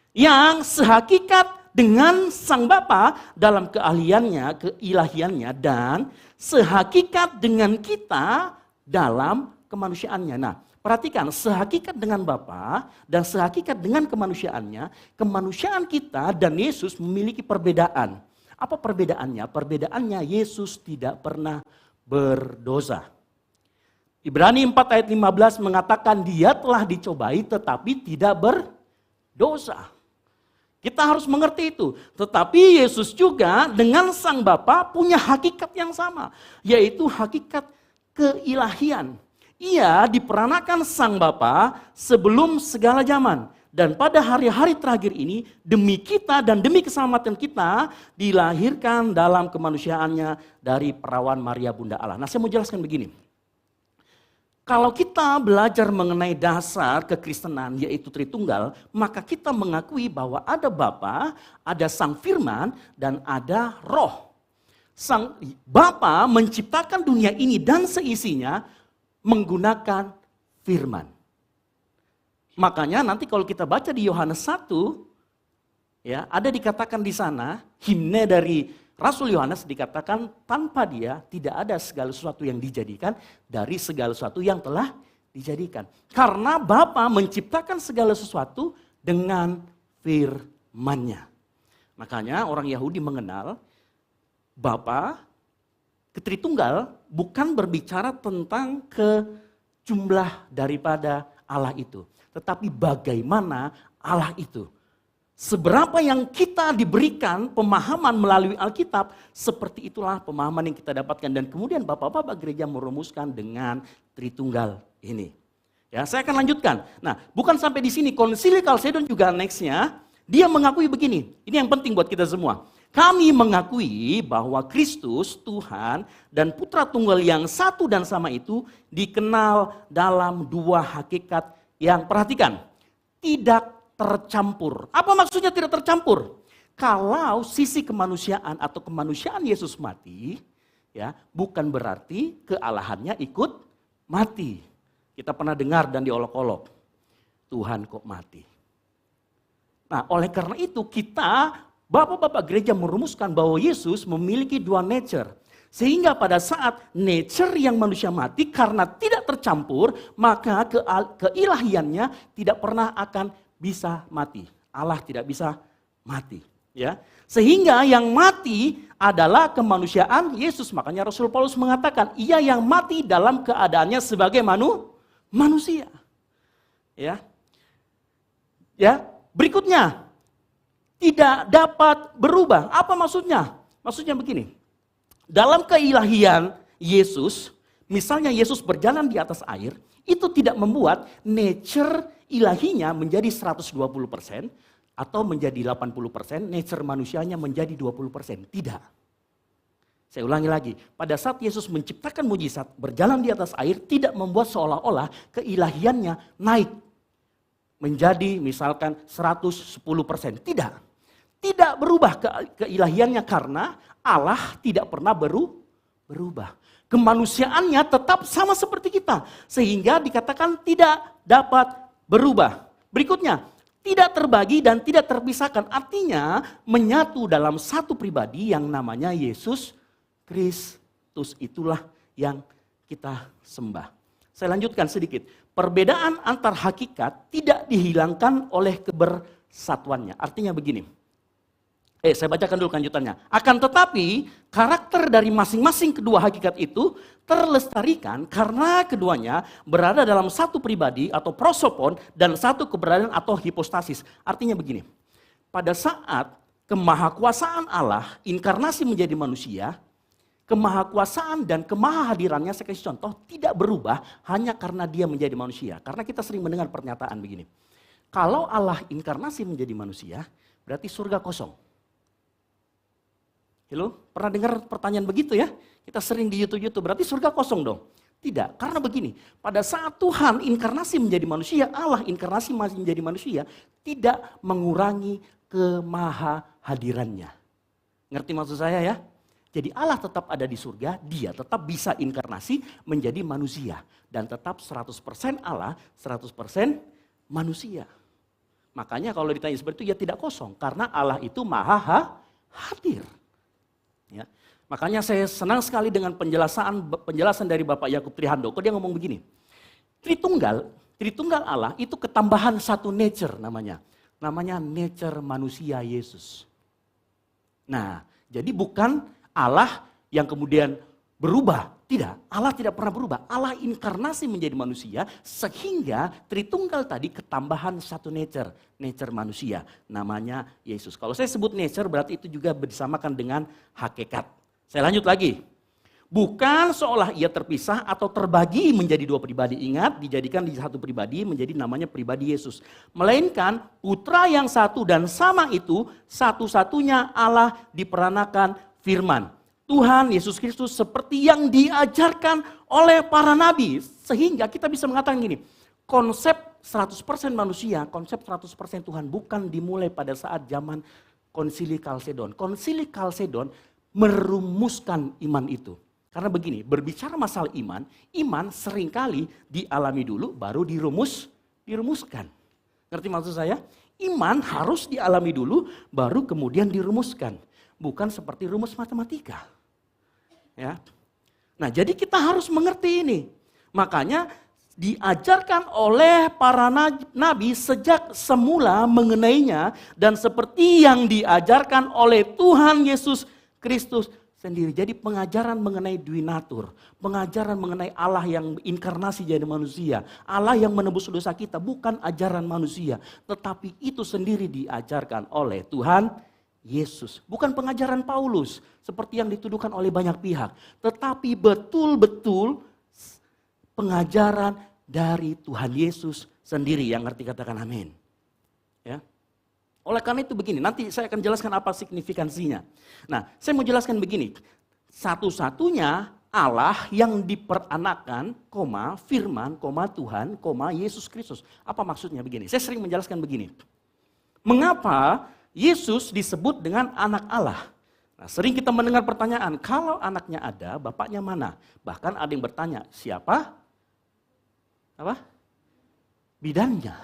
Yang sehakikat dengan Sang Bapa dalam keahliannya, keilahiannya, dan sehakikat dengan kita dalam kemanusiaannya. Nah, perhatikan, sehakikat dengan Bapa dan sehakikat dengan kemanusiaannya, kemanusiaan kita dan Yesus memiliki perbedaan. Apa perbedaannya? Perbedaannya Yesus tidak pernah berdosa. Ibrani 4 ayat 15 mengatakan dia telah dicobai tetapi tidak berdosa. Kita harus mengerti itu. Tetapi Yesus juga dengan Sang Bapa punya hakikat yang sama. Yaitu hakikat keilahian. Ia diperanakan Sang Bapa sebelum segala zaman. Dan pada hari-hari terakhir ini demi kita dan demi keselamatan kita dilahirkan dalam kemanusiaannya dari perawan Maria Bunda Allah. Nah, saya mau jelaskan begini. Kalau kita belajar mengenai dasar kekristenan yaitu Tritunggal, maka kita mengakui bahwa ada Bapa, ada Sang Firman, dan ada Roh. Sang Bapa menciptakan dunia ini dan seisinya menggunakan firman. Makanya nanti kalau kita baca di Yohanes 1, ya, ada dikatakan di sana, himne dari Rasul Yohanes dikatakan tanpa dia tidak ada segala sesuatu yang dijadikan dari segala sesuatu yang telah dijadikan. Karena Bapa menciptakan segala sesuatu dengan firman-Nya. Makanya orang Yahudi mengenal Bapa Tritunggal bukan berbicara tentang jumlah daripada Allah itu. Tetapi bagaimana Allah itu. Seberapa yang kita diberikan pemahaman melalui Alkitab, seperti itulah pemahaman yang kita dapatkan. Dan kemudian Bapak-Bapak gereja merumuskan dengan Tritunggal ini. Ya, saya akan lanjutkan. Nah, bukan sampai di sini, Konsili Kalsedon juga nextnya, dia mengakui begini. Ini yang penting buat kita semua. Kami mengakui bahwa Kristus, Tuhan, dan Putra Tunggal yang satu dan sama itu dikenal dalam dua hakikat yang, perhatikan, tidak tercampur. Apa maksudnya tidak tercampur? Kalau sisi kemanusiaan atau kemanusiaan Yesus mati, ya, bukan berarti kealahannya ikut mati. Kita pernah dengar dan diolok-olok, Tuhan kok mati. Nah, oleh karena itu kita, Bapak-Bapak gereja merumuskan bahwa Yesus memiliki dua nature. Sehingga pada saat nature yang manusia mati karena tidak tercampur, maka keilahiannya tidak pernah akan bisa mati. Allah tidak bisa mati, ya. Sehingga yang mati adalah kemanusiaan Yesus. Makanya Rasul Paulus mengatakan, ia yang mati dalam keadaannya sebagai manusia. Ya. Ya, berikutnya tidak dapat berubah. Apa maksudnya? Maksudnya begini. Dalam keilahian Yesus, misalnya Yesus berjalan di atas air, itu tidak membuat nature ilahinya menjadi 120% atau menjadi 80%, nature manusianya menjadi 20%. Tidak. Saya ulangi lagi, pada saat Yesus menciptakan mujizat, berjalan di atas air, tidak membuat seolah-olah keilahiannya naik menjadi misalkan 110%. Tidak. Tidak berubah keilahiannya karena Allah tidak pernah berubah. Kemanusiaannya tetap sama seperti kita. Sehingga dikatakan tidak dapat berubah. Berikutnya, tidak terbagi dan tidak terpisahkan. Artinya menyatu dalam satu pribadi yang namanya Yesus Kristus. Itulah yang kita sembah. Saya lanjutkan sedikit. Perbedaan antar hakikat tidak dihilangkan oleh kebersatuannya. Artinya begini. Saya bacakan dulu lanjutannya. Akan tetapi karakter dari masing-masing kedua hakikat itu terlestarikan karena keduanya berada dalam satu pribadi atau prosopon dan satu keberadaan atau hipostasis. Artinya begini. Pada saat kemahakuasaan Allah inkarnasi menjadi manusia, kemahakuasaan dan kemahahadirannya, saya kasih contoh, tidak berubah hanya karena dia menjadi manusia. Karena kita sering mendengar pernyataan begini. Kalau Allah inkarnasi menjadi manusia, berarti surga kosong. Halo, pernah dengar pertanyaan begitu ya? Kita sering di YouTube, berarti surga kosong dong? Tidak, karena begini, pada saat Tuhan inkarnasi menjadi manusia, Allah inkarnasi menjadi manusia, tidak mengurangi kemahahadirannya. Ngerti maksud saya ya? Jadi Allah tetap ada di surga, dia tetap bisa inkarnasi menjadi manusia. Dan tetap 100% Allah, 100% manusia. Makanya kalau ditanya seperti itu, ya tidak kosong. Karena Allah itu maha hadir. Ya. Makanya saya senang sekali dengan penjelasan dari Bapak Yakub Trihandoko. Dia ngomong begini, Tritunggal Allah itu ketambahan satu nature namanya. Namanya nature manusia Yesus. Nah, jadi bukan Allah yang kemudian berubah. Tidak, Allah tidak pernah berubah. Allah inkarnasi menjadi manusia sehingga Tritunggal tadi ketambahan satu nature manusia. Namanya Yesus. Kalau saya sebut nature berarti itu juga bersamakan dengan hakikat. Saya lanjut lagi. Bukan seolah ia terpisah atau terbagi menjadi dua pribadi. Ingat, dijadikan di satu pribadi menjadi namanya pribadi Yesus. Melainkan putra yang satu dan sama itu satu-satunya Allah diperanakan firman. Tuhan Yesus Kristus seperti yang diajarkan oleh para nabi. Sehingga kita bisa mengatakan gini, konsep 100% manusia, konsep 100% Tuhan bukan dimulai pada saat zaman Konsili Kalsedon. Konsili Kalsedon merumuskan iman itu. Karena begini, berbicara masalah iman seringkali dialami dulu baru dirumuskan. Ngerti maksud saya? Iman harus dialami dulu baru kemudian dirumuskan. Bukan seperti rumus matematika. Ya. Nah, jadi kita harus mengerti ini. Makanya diajarkan oleh para nabi sejak semula mengenainya dan seperti yang diajarkan oleh Tuhan Yesus Kristus sendiri. Jadi pengajaran mengenai Dwinatur, pengajaran mengenai Allah yang inkarnasi jadi manusia, Allah yang menebus dosa kita bukan ajaran manusia, tetapi itu sendiri diajarkan oleh Tuhan Yesus. Bukan pengajaran Paulus seperti yang dituduhkan oleh banyak pihak, tetapi betul-betul pengajaran dari Tuhan Yesus sendiri. Yang ngerti katakan amin. Ya. Oleh karena itu begini, nanti saya akan jelaskan apa signifikansinya. Nah, saya mau jelaskan begini. Satu-satunya Allah yang diperanakan, firman, Tuhan, Yesus Kristus. Apa maksudnya begini? Saya sering menjelaskan begini. Mengapa Yesus disebut dengan anak Allah? Nah, sering kita mendengar pertanyaan, kalau anaknya ada, bapaknya mana? Bahkan ada yang bertanya, siapa? Apa? Bidannya.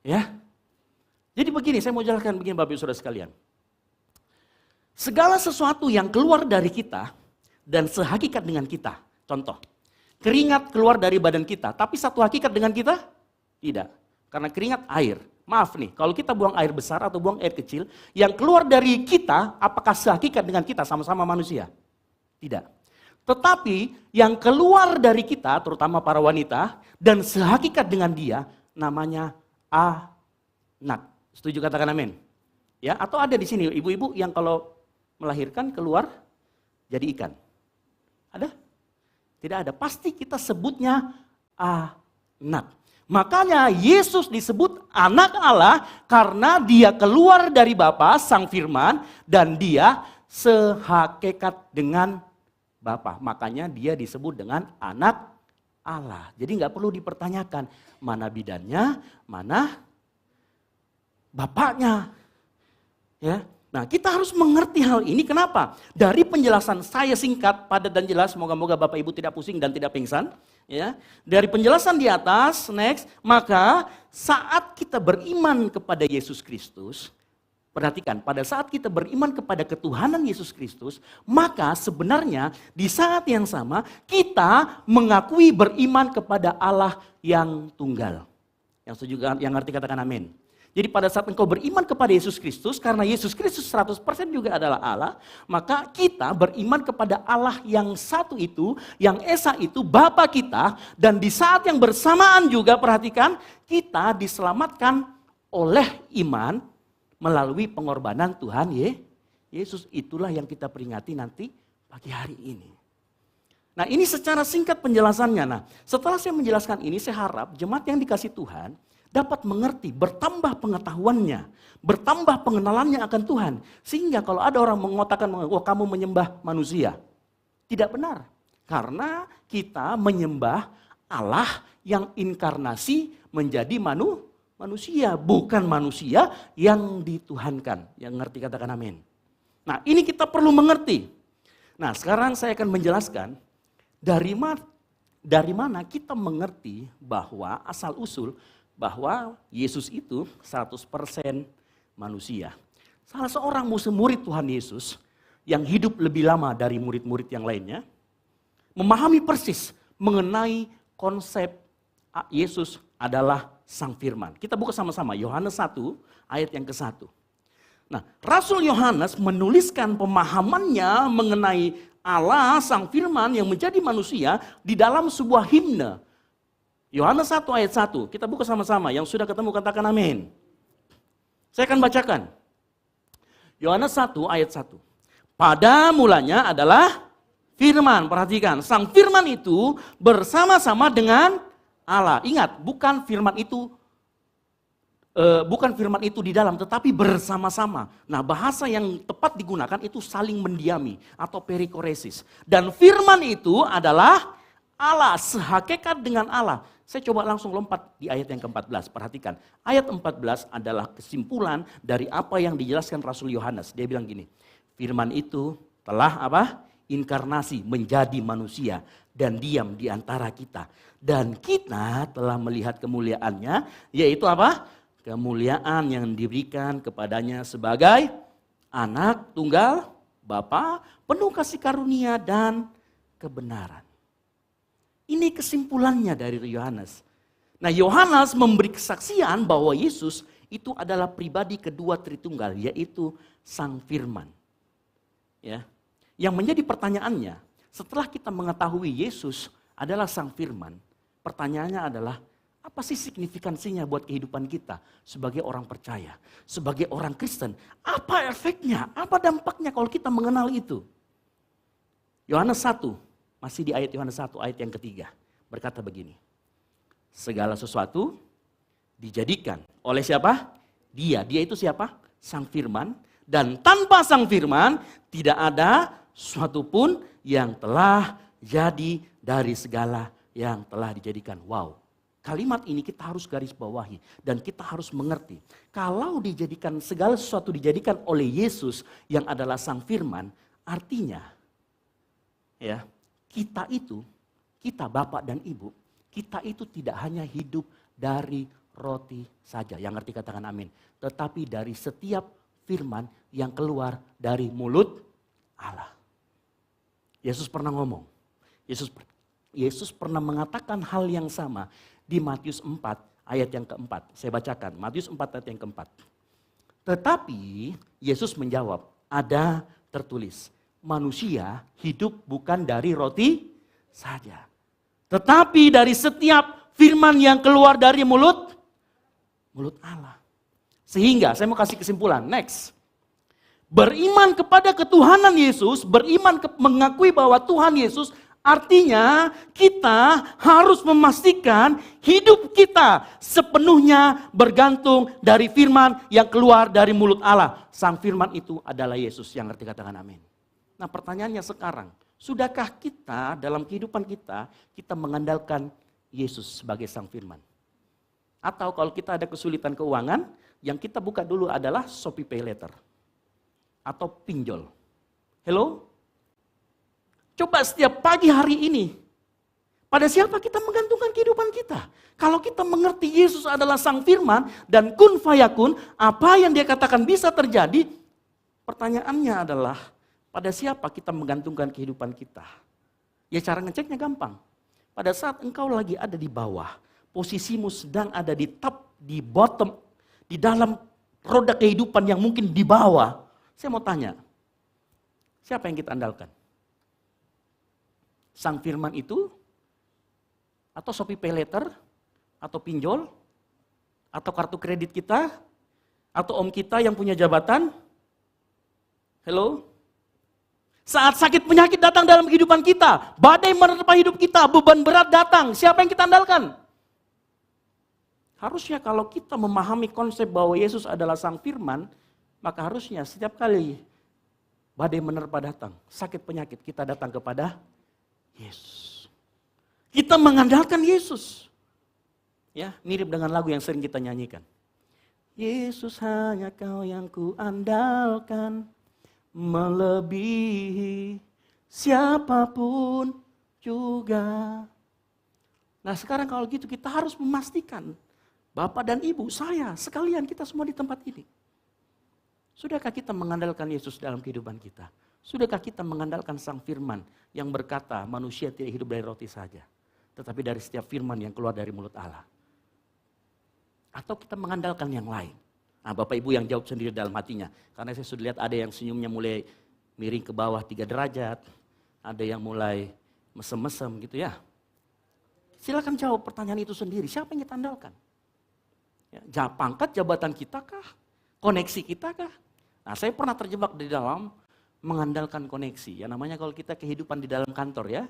Ya. Jadi begini, saya mau jelaskan begini Bapak Ibu Saudara sekalian. Segala sesuatu yang keluar dari kita dan sehakikat dengan kita. Contoh, keringat keluar dari badan kita, tapi satu hakikat dengan kita? Tidak. Karena keringat air. Maaf nih, kalau kita buang air besar atau buang air kecil, yang keluar dari kita, apakah sehakikat dengan kita sama-sama manusia? Tidak. Tetapi yang keluar dari kita, terutama para wanita, dan sehakikat dengan dia, namanya anak. Setuju katakan amin? Ya, atau ada di sini ibu-ibu yang kalau melahirkan keluar jadi ikan. Ada? Tidak ada. Pasti kita sebutnya anak. Makanya Yesus disebut anak Allah karena dia keluar dari Bapa Sang Firman dan dia sehakikat dengan Bapa. Makanya dia disebut dengan anak Allah. Jadi nggak perlu dipertanyakan mana bidannya, mana bapaknya. Ya. Nah, kita harus mengerti hal ini. Kenapa? Dari penjelasan saya singkat, padat dan jelas, moga-moga Bapak Ibu tidak pusing dan tidak pingsan. Ya, dari penjelasan di atas, next, maka saat kita beriman kepada Yesus Kristus, perhatikan, pada saat kita beriman kepada ketuhanan Yesus Kristus, maka sebenarnya di saat yang sama kita mengakui beriman kepada Allah yang tunggal. Yang setuju, yang ngerti katakan amin. Jadi pada saat engkau beriman kepada Yesus Kristus, karena Yesus Kristus 100% juga adalah Allah, maka kita beriman kepada Allah yang satu itu, yang Esa itu, Bapa kita, dan di saat yang bersamaan juga perhatikan, kita diselamatkan oleh iman melalui pengorbanan Tuhan Yesus. Itulah yang kita peringati nanti pagi hari ini. Nah, ini secara singkat penjelasannya. Nah, setelah saya menjelaskan ini, saya harap jemaat yang dikasih Tuhan dapat mengerti, bertambah pengetahuannya, bertambah pengenalannya akan Tuhan. Sehingga kalau ada orang mengatakan, oh kamu menyembah manusia. Tidak benar. Karena kita menyembah Allah yang inkarnasi menjadi manusia. Bukan manusia yang dituhankan. Yang ngerti katakan amin. Nah, ini kita perlu mengerti. Nah, sekarang saya akan menjelaskan dari mana kita mengerti bahwa asal-usul bahwa Yesus itu 100% manusia. Salah seorang murid Tuhan Yesus yang hidup lebih lama dari murid-murid yang lainnya, memahami persis mengenai konsep Yesus adalah Sang Firman. Kita buka sama-sama Yohanes 1 ayat yang ke-1. Nah, Rasul Yohanes menuliskan pemahamannya mengenai Allah Sang Firman yang menjadi manusia di dalam sebuah himne. Yohanes 1 ayat 1, kita buka sama-sama, yang sudah ketemu katakan amin. Saya akan bacakan. Yohanes 1 ayat 1. Pada mulanya adalah firman, perhatikan. Sang firman itu bersama-sama dengan Allah. Ingat, bukan firman itu di dalam, tetapi bersama-sama. Nah, bahasa yang tepat digunakan itu saling mendiami atau perikoresis. Dan firman itu adalah Allah, sehakikat dengan Allah. Saya coba langsung lompat di ayat yang ke-14. Perhatikan, ayat 14 adalah kesimpulan dari apa yang dijelaskan Rasul Yohanes. Dia bilang gini, firman itu telah inkarnasi menjadi manusia dan diam di antara kita. Dan kita telah melihat kemuliaannya, yaitu kemuliaan yang diberikan kepadanya sebagai anak tunggal Bapa, penuh kasih karunia dan kebenaran. Ini kesimpulannya dari Yohanes. Nah, Yohanes memberi kesaksian bahwa Yesus itu adalah pribadi kedua Tritunggal, yaitu Sang Firman. Ya. Yang menjadi pertanyaannya, setelah kita mengetahui Yesus adalah Sang Firman, pertanyaannya adalah, apa sih signifikansinya buat kehidupan kita sebagai orang percaya, sebagai orang Kristen? Apa efeknya, apa dampaknya kalau kita mengenal itu? Yohanes 1. Masih di ayat Yohanes 1 ayat yang ketiga. Berkata begini. Segala sesuatu dijadikan oleh siapa? Dia. Dia itu siapa? Sang Firman. Dan tanpa Sang Firman tidak ada suatu pun yang telah jadi dari segala yang telah dijadikan. Wow. Kalimat ini kita harus garis bawahi. Dan kita harus mengerti. Kalau dijadikan segala sesuatu dijadikan oleh Yesus yang adalah Sang Firman. Artinya ya, kita Bapak dan Ibu, kita itu tidak hanya hidup dari roti saja, yang ngerti katakan amin. Tetapi dari setiap firman yang keluar dari mulut Allah. Yesus pernah ngomong, Yesus pernah mengatakan hal yang sama di Matius 4 ayat yang keempat. Saya bacakan, Matius 4 ayat yang keempat. Tetapi Yesus menjawab, ada tertulis, manusia hidup bukan dari roti saja, tetapi dari setiap firman yang keluar dari mulut Allah. Sehingga saya mau kasih kesimpulan, next. Beriman kepada ketuhanan Yesus, mengakui bahwa Tuhan Yesus, artinya kita harus memastikan hidup kita sepenuhnya bergantung dari firman yang keluar dari mulut Allah. Sang firman itu adalah Yesus, yang ngerti katakan amin. Nah, pertanyaannya sekarang, sudahkah kita dalam kehidupan kita mengandalkan Yesus sebagai Sang Firman? Atau kalau kita ada kesulitan keuangan, yang kita buka dulu adalah Shopee Pay Later. atau pinjol? Hello? Coba setiap pagi hari ini, pada siapa kita menggantungkan kehidupan kita? Kalau kita mengerti Yesus adalah Sang Firman dan kun fayakun, apa yang Dia katakan bisa terjadi, pertanyaannya adalah, pada siapa kita menggantungkan kehidupan kita? Ya cara ngeceknya gampang. Pada saat engkau lagi ada di bawah, posisimu sedang ada di top, di bottom, di dalam roda kehidupan yang mungkin di bawah. Saya mau tanya, siapa yang kita andalkan? Sang Firman itu? Atau Shopee Pay Later? Atau pinjol? Atau kartu kredit kita? Atau om kita yang punya jabatan? Hello? Saat sakit penyakit datang dalam kehidupan kita, badai menerpa hidup kita, beban berat datang, siapa yang kita andalkan? Harusnya kalau kita memahami konsep bahwa Yesus adalah Sang Firman, maka harusnya setiap kali badai menerpa datang, sakit penyakit, kita datang kepada Yesus. Kita mengandalkan Yesus. Ya, mirip dengan lagu yang sering kita nyanyikan. Yesus hanya Kau yang ku andalkan, melebihi siapapun juga. Nah sekarang kalau gitu kita harus memastikan, Bapak dan Ibu, saya, sekalian kita semua di tempat ini. Sudahkah kita mengandalkan Yesus dalam kehidupan kita? Sudahkah kita mengandalkan Sang Firman yang berkata manusia tidak hidup dari roti saja, tetapi dari setiap firman yang keluar dari mulut Allah? Atau kita mengandalkan yang lain? Nah, Bapak Ibu yang jawab sendiri dalam hatinya. Karena saya sudah lihat ada yang senyumnya mulai miring ke bawah 3 derajat. Ada yang mulai mesem-mesem gitu ya. Silakan jawab pertanyaan itu sendiri. Siapa yang kita andalkan? Ya, pangkat jabatan kita kah? Koneksi kita kah? Nah, saya pernah terjebak di dalam mengandalkan koneksi. Ya namanya kalau kita kehidupan di dalam kantor ya.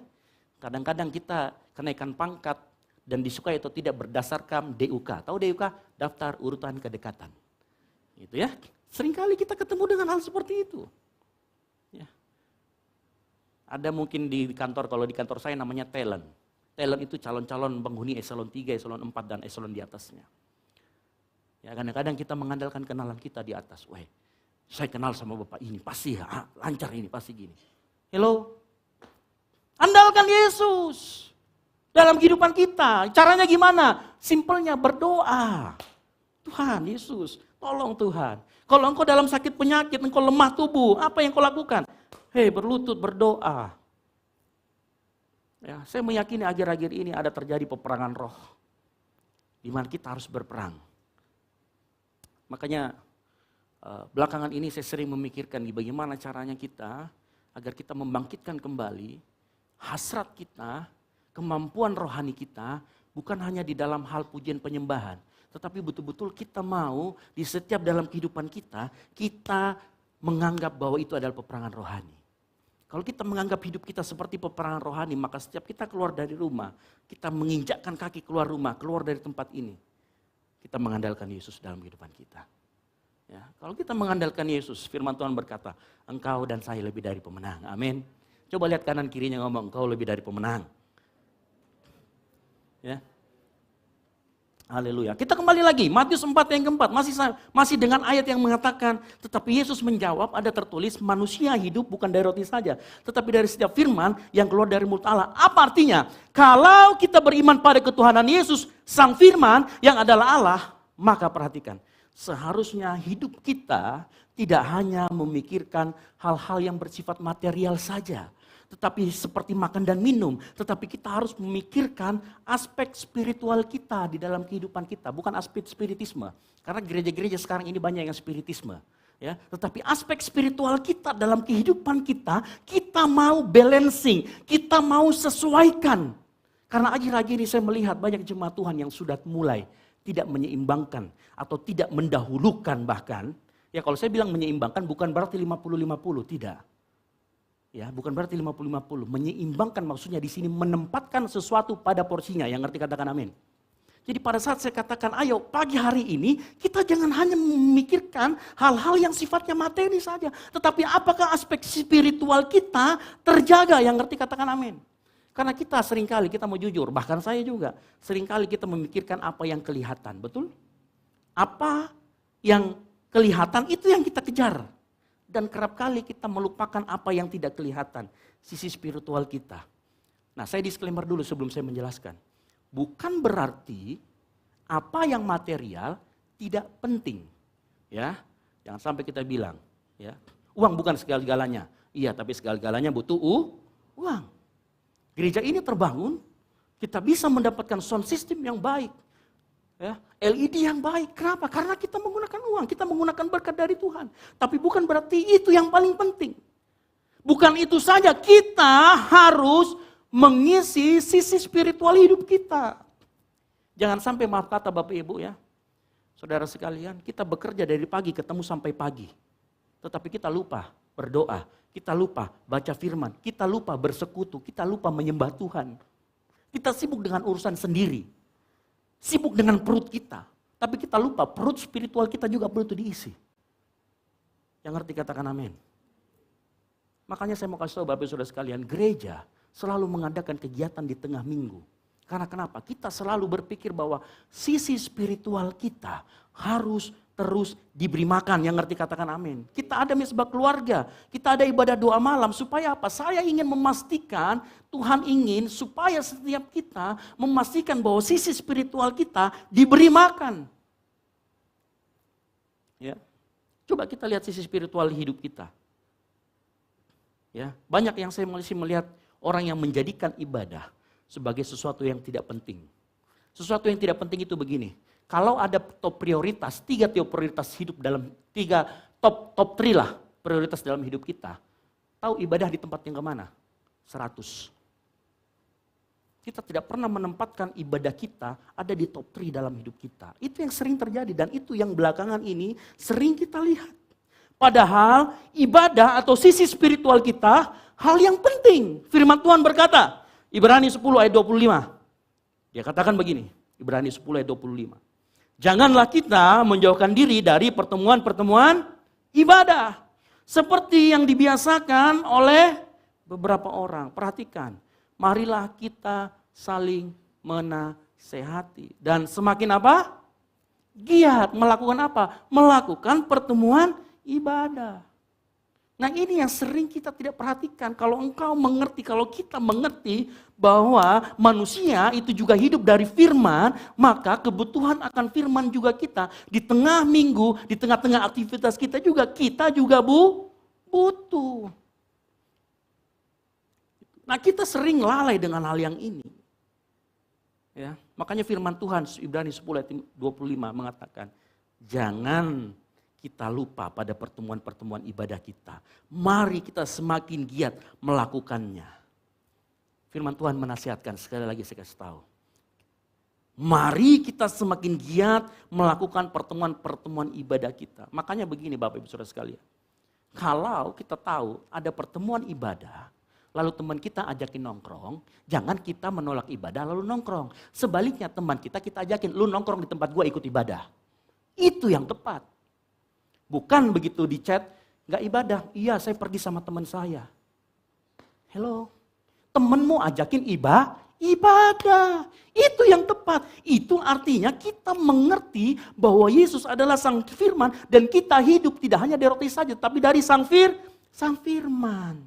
Kadang-kadang kita kenaikan pangkat dan disukai atau tidak berdasarkan DUK. Tahu DUK? Daftar Urutan Kedekatan. Gitu ya. Seringkali kita ketemu dengan hal seperti itu. Ya. Ada mungkin di kantor, kalau di kantor saya namanya talent. Talent itu calon-calon penghuni eselon 3, eselon 4 dan eselon di atasnya. Ya kadang-kadang kita mengandalkan kenalan kita di atas. Wah, saya kenal sama Bapak ini, pasti ya, lancar ini, pasti gini. Hello? Andalkan Yesus dalam kehidupan kita. Caranya gimana? Simpelnya berdoa. Tuhan Yesus, tolong Tuhan. Kalau engkau dalam sakit penyakit, engkau lemah tubuh, apa yang kau lakukan? Hei, berlutut berdoa. Ya, saya meyakini akhir-akhir ini ada terjadi peperangan roh. Di mana kita harus berperang. Makanya belakangan ini saya sering memikirkan bagaimana caranya kita agar kita membangkitkan kembali hasrat kita, kemampuan rohani kita, bukan hanya di dalam hal pujian penyembahan, tetapi betul-betul kita mau di setiap dalam kehidupan kita, kita menganggap bahwa itu adalah peperangan rohani. Kalau kita menganggap hidup kita seperti peperangan rohani, maka setiap kita keluar dari rumah, kita menginjakkan kaki keluar rumah, keluar dari tempat ini, kita mengandalkan Yesus dalam kehidupan kita. Ya, kalau kita mengandalkan Yesus, firman Tuhan berkata, engkau dan saya lebih dari pemenang. Amin. Coba lihat kanan kirinya ngomong, engkau lebih dari pemenang. Ya. Haleluya. Kita kembali lagi, Matius 4 yang keempat, masih dengan ayat yang mengatakan, tetapi Yesus menjawab, ada tertulis, manusia hidup bukan dari roti saja, tetapi dari setiap firman yang keluar dari mulut Allah. Apa artinya? Kalau kita beriman pada ketuhanan Yesus, Sang Firman yang adalah Allah, maka perhatikan, seharusnya hidup kita tidak hanya memikirkan hal-hal yang bersifat material saja, tetapi seperti makan dan minum, tetapi kita harus memikirkan aspek spiritual kita di dalam kehidupan kita, bukan aspek spiritisme. Karena gereja-gereja sekarang ini banyak yang spiritisme, ya. Tetapi aspek spiritual kita dalam kehidupan kita, kita mau balancing, kita mau sesuaikan. Karena akhir-akhir ini saya melihat banyak jemaat Tuhan yang sudah mulai tidak menyeimbangkan atau tidak mendahulukan bahkan. Ya kalau saya bilang menyeimbangkan bukan berarti 50-50, tidak. Ya, bukan berarti 50-50. Menyeimbangkan maksudnya di sini menempatkan sesuatu pada porsinya. Yang ngerti katakan amin. Jadi pada saat saya katakan, ayo pagi hari ini kita jangan hanya memikirkan hal-hal yang sifatnya materi saja. Tetapi apakah aspek spiritual kita terjaga, yang ngerti katakan amin. Karena kita seringkali, kita mau jujur, bahkan saya juga, seringkali kita memikirkan apa yang kelihatan, betul? Apa yang kelihatan itu yang kita kejar. Dan kerap kali kita melupakan apa yang tidak kelihatan, sisi spiritual kita. Nah, saya disclaimer dulu sebelum saya menjelaskan. Bukan berarti apa yang material tidak penting. Ya, jangan sampai kita bilang, ya, uang bukan segala-galanya. Iya, tapi segala-galanya butuh uang. Gereja ini terbangun, kita bisa mendapatkan sound system yang baik. Ya, LED yang baik. Kenapa? Karena kita menggunakan uang, kita menggunakan berkat dari Tuhan. Tapi bukan berarti itu yang paling penting. Bukan itu saja, kita harus mengisi sisi spiritual hidup kita. Jangan sampai, maaf kata Bapak Ibu ya, saudara sekalian, kita bekerja dari pagi ketemu sampai pagi. Tetapi kita lupa berdoa, kita lupa baca firman, kita lupa bersekutu, kita lupa menyembah Tuhan. Kita sibuk dengan urusan sendiri, sibuk dengan perut kita. Tapi kita lupa perut spiritual kita juga perlu diisi. Yang ngerti katakan amin. Makanya saya mau kasih tahu Bapak Saudara sekalian, gereja selalu mengadakan kegiatan di tengah minggu. Karena kenapa? Kita selalu berpikir bahwa sisi spiritual kita harus terus diberi makan. Yang ngerti katakan amin. Kita ada mesbah keluarga, kita ada ibadah doa malam. Supaya apa? Saya ingin memastikan, Tuhan ingin supaya setiap kita memastikan bahwa sisi spiritual kita diberi makan. Ya. Coba kita lihat sisi spiritual hidup kita. Ya, banyak yang saya masih melihat orang yang menjadikan ibadah sebagai sesuatu yang tidak penting. Sesuatu yang tidak penting itu begini. Kalau ada top prioritas, 3 prioritas hidup dalam 3 top 3 lah prioritas dalam hidup kita. Tahu ibadah di tempat yang kemana? 100. Kita tidak pernah menempatkan ibadah kita ada di top 3 dalam hidup kita. Itu yang sering terjadi dan itu yang belakangan ini sering kita lihat. Padahal ibadah atau sisi spiritual kita hal yang penting. Firman Tuhan berkata, Ibrani 10 ayat 25. Dia katakan begini, Ibrani 10 ayat 25. Janganlah kita menjauhkan diri dari pertemuan-pertemuan ibadah. Seperti yang dibiasakan oleh beberapa orang. Perhatikan, marilah kita saling menasehati. Dan semakin apa? Giat. Melakukan apa? Melakukan pertemuan ibadah. Nah ini yang sering kita tidak perhatikan. Kalau engkau mengerti, kalau kita mengerti bahwa manusia itu juga hidup dari firman, maka kebutuhan akan firman juga kita. Di tengah minggu, di tengah-tengah aktivitas kita juga butuh. Nah kita sering lalai dengan hal yang ini. Ya, makanya firman Tuhan Ibrani 10 ayat 25 mengatakan, jangan kita lupa pada pertemuan-pertemuan ibadah kita. Mari kita semakin giat melakukannya. Firman Tuhan menasihatkan, sekali lagi saya kasih tahu. Mari kita semakin giat melakukan pertemuan-pertemuan ibadah kita. Makanya begini Bapak Ibu Saudara sekalian. Kalau kita tahu ada pertemuan ibadah, lalu teman kita ajakin nongkrong, jangan kita menolak ibadah lalu nongkrong. Sebaliknya teman kita ajakin, lu nongkrong di tempat gua ikut ibadah. Itu yang tepat. Bukan begitu di chat, gak ibadah. Iya, saya pergi sama teman saya. Hello, temenmu ajakin ibadah. Itu yang tepat. Itu artinya kita mengerti bahwa Yesus adalah Sang Firman dan kita hidup tidak hanya dari roti saja, tapi dari Sang Firman.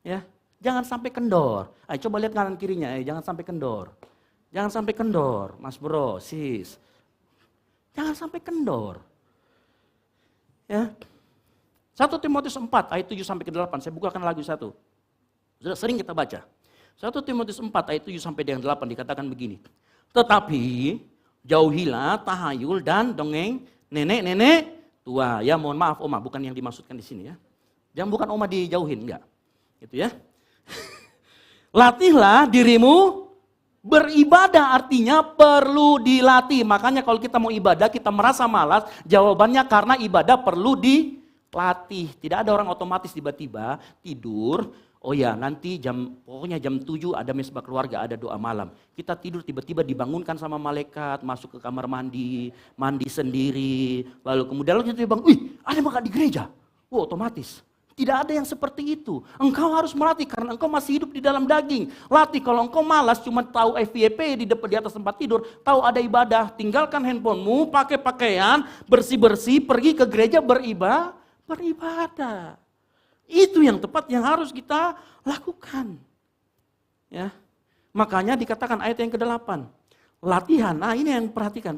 Ya, jangan sampai kendor. Ayo coba lihat kanan kirinya, jangan sampai kendor. Jangan sampai kendor, Mas Bro, sis. Jangan sampai kendor. Ya. 1 Timotius 4 ayat 7 sampai ke 8. Saya bukakan lagi satu. Sudah sering kita baca. 1 Timotius 4 ayat 7 sampai dengan 8 dikatakan begini. Tetapi jauhilah tahayul dan dongeng nenek-nenek tua. Ya mohon maaf Oma, bukan yang dimaksudkan di sini ya. Jangan bukan Oma dijauhin, enggak. Gitu ya. Latihlah dirimu beribadah, artinya perlu dilatih. Makanya kalau kita mau ibadah, kita merasa malas, jawabannya karena ibadah perlu dilatih. Tidak ada orang otomatis tiba-tiba tidur, oh ya nanti pokoknya jam 7 ada mesbah keluarga, ada doa malam. Kita tidur tiba-tiba dibangunkan sama malaikat, masuk ke kamar mandi sendiri. Lalu kemudian kita bangun, ada makan di gereja. Oh otomatis. Tidak ada yang seperti itu. Engkau harus melatih karena engkau masih hidup di dalam daging. Latih kalau engkau malas cuma tahu FYP di atas tempat tidur, tahu ada ibadah, tinggalkan handphonemu, pakai pakaian, bersih-bersih, pergi ke gereja beribadah. Itu yang tepat yang harus kita lakukan. Ya. Makanya dikatakan ayat yang ke-8. Latihan, nah ini yang perhatikan.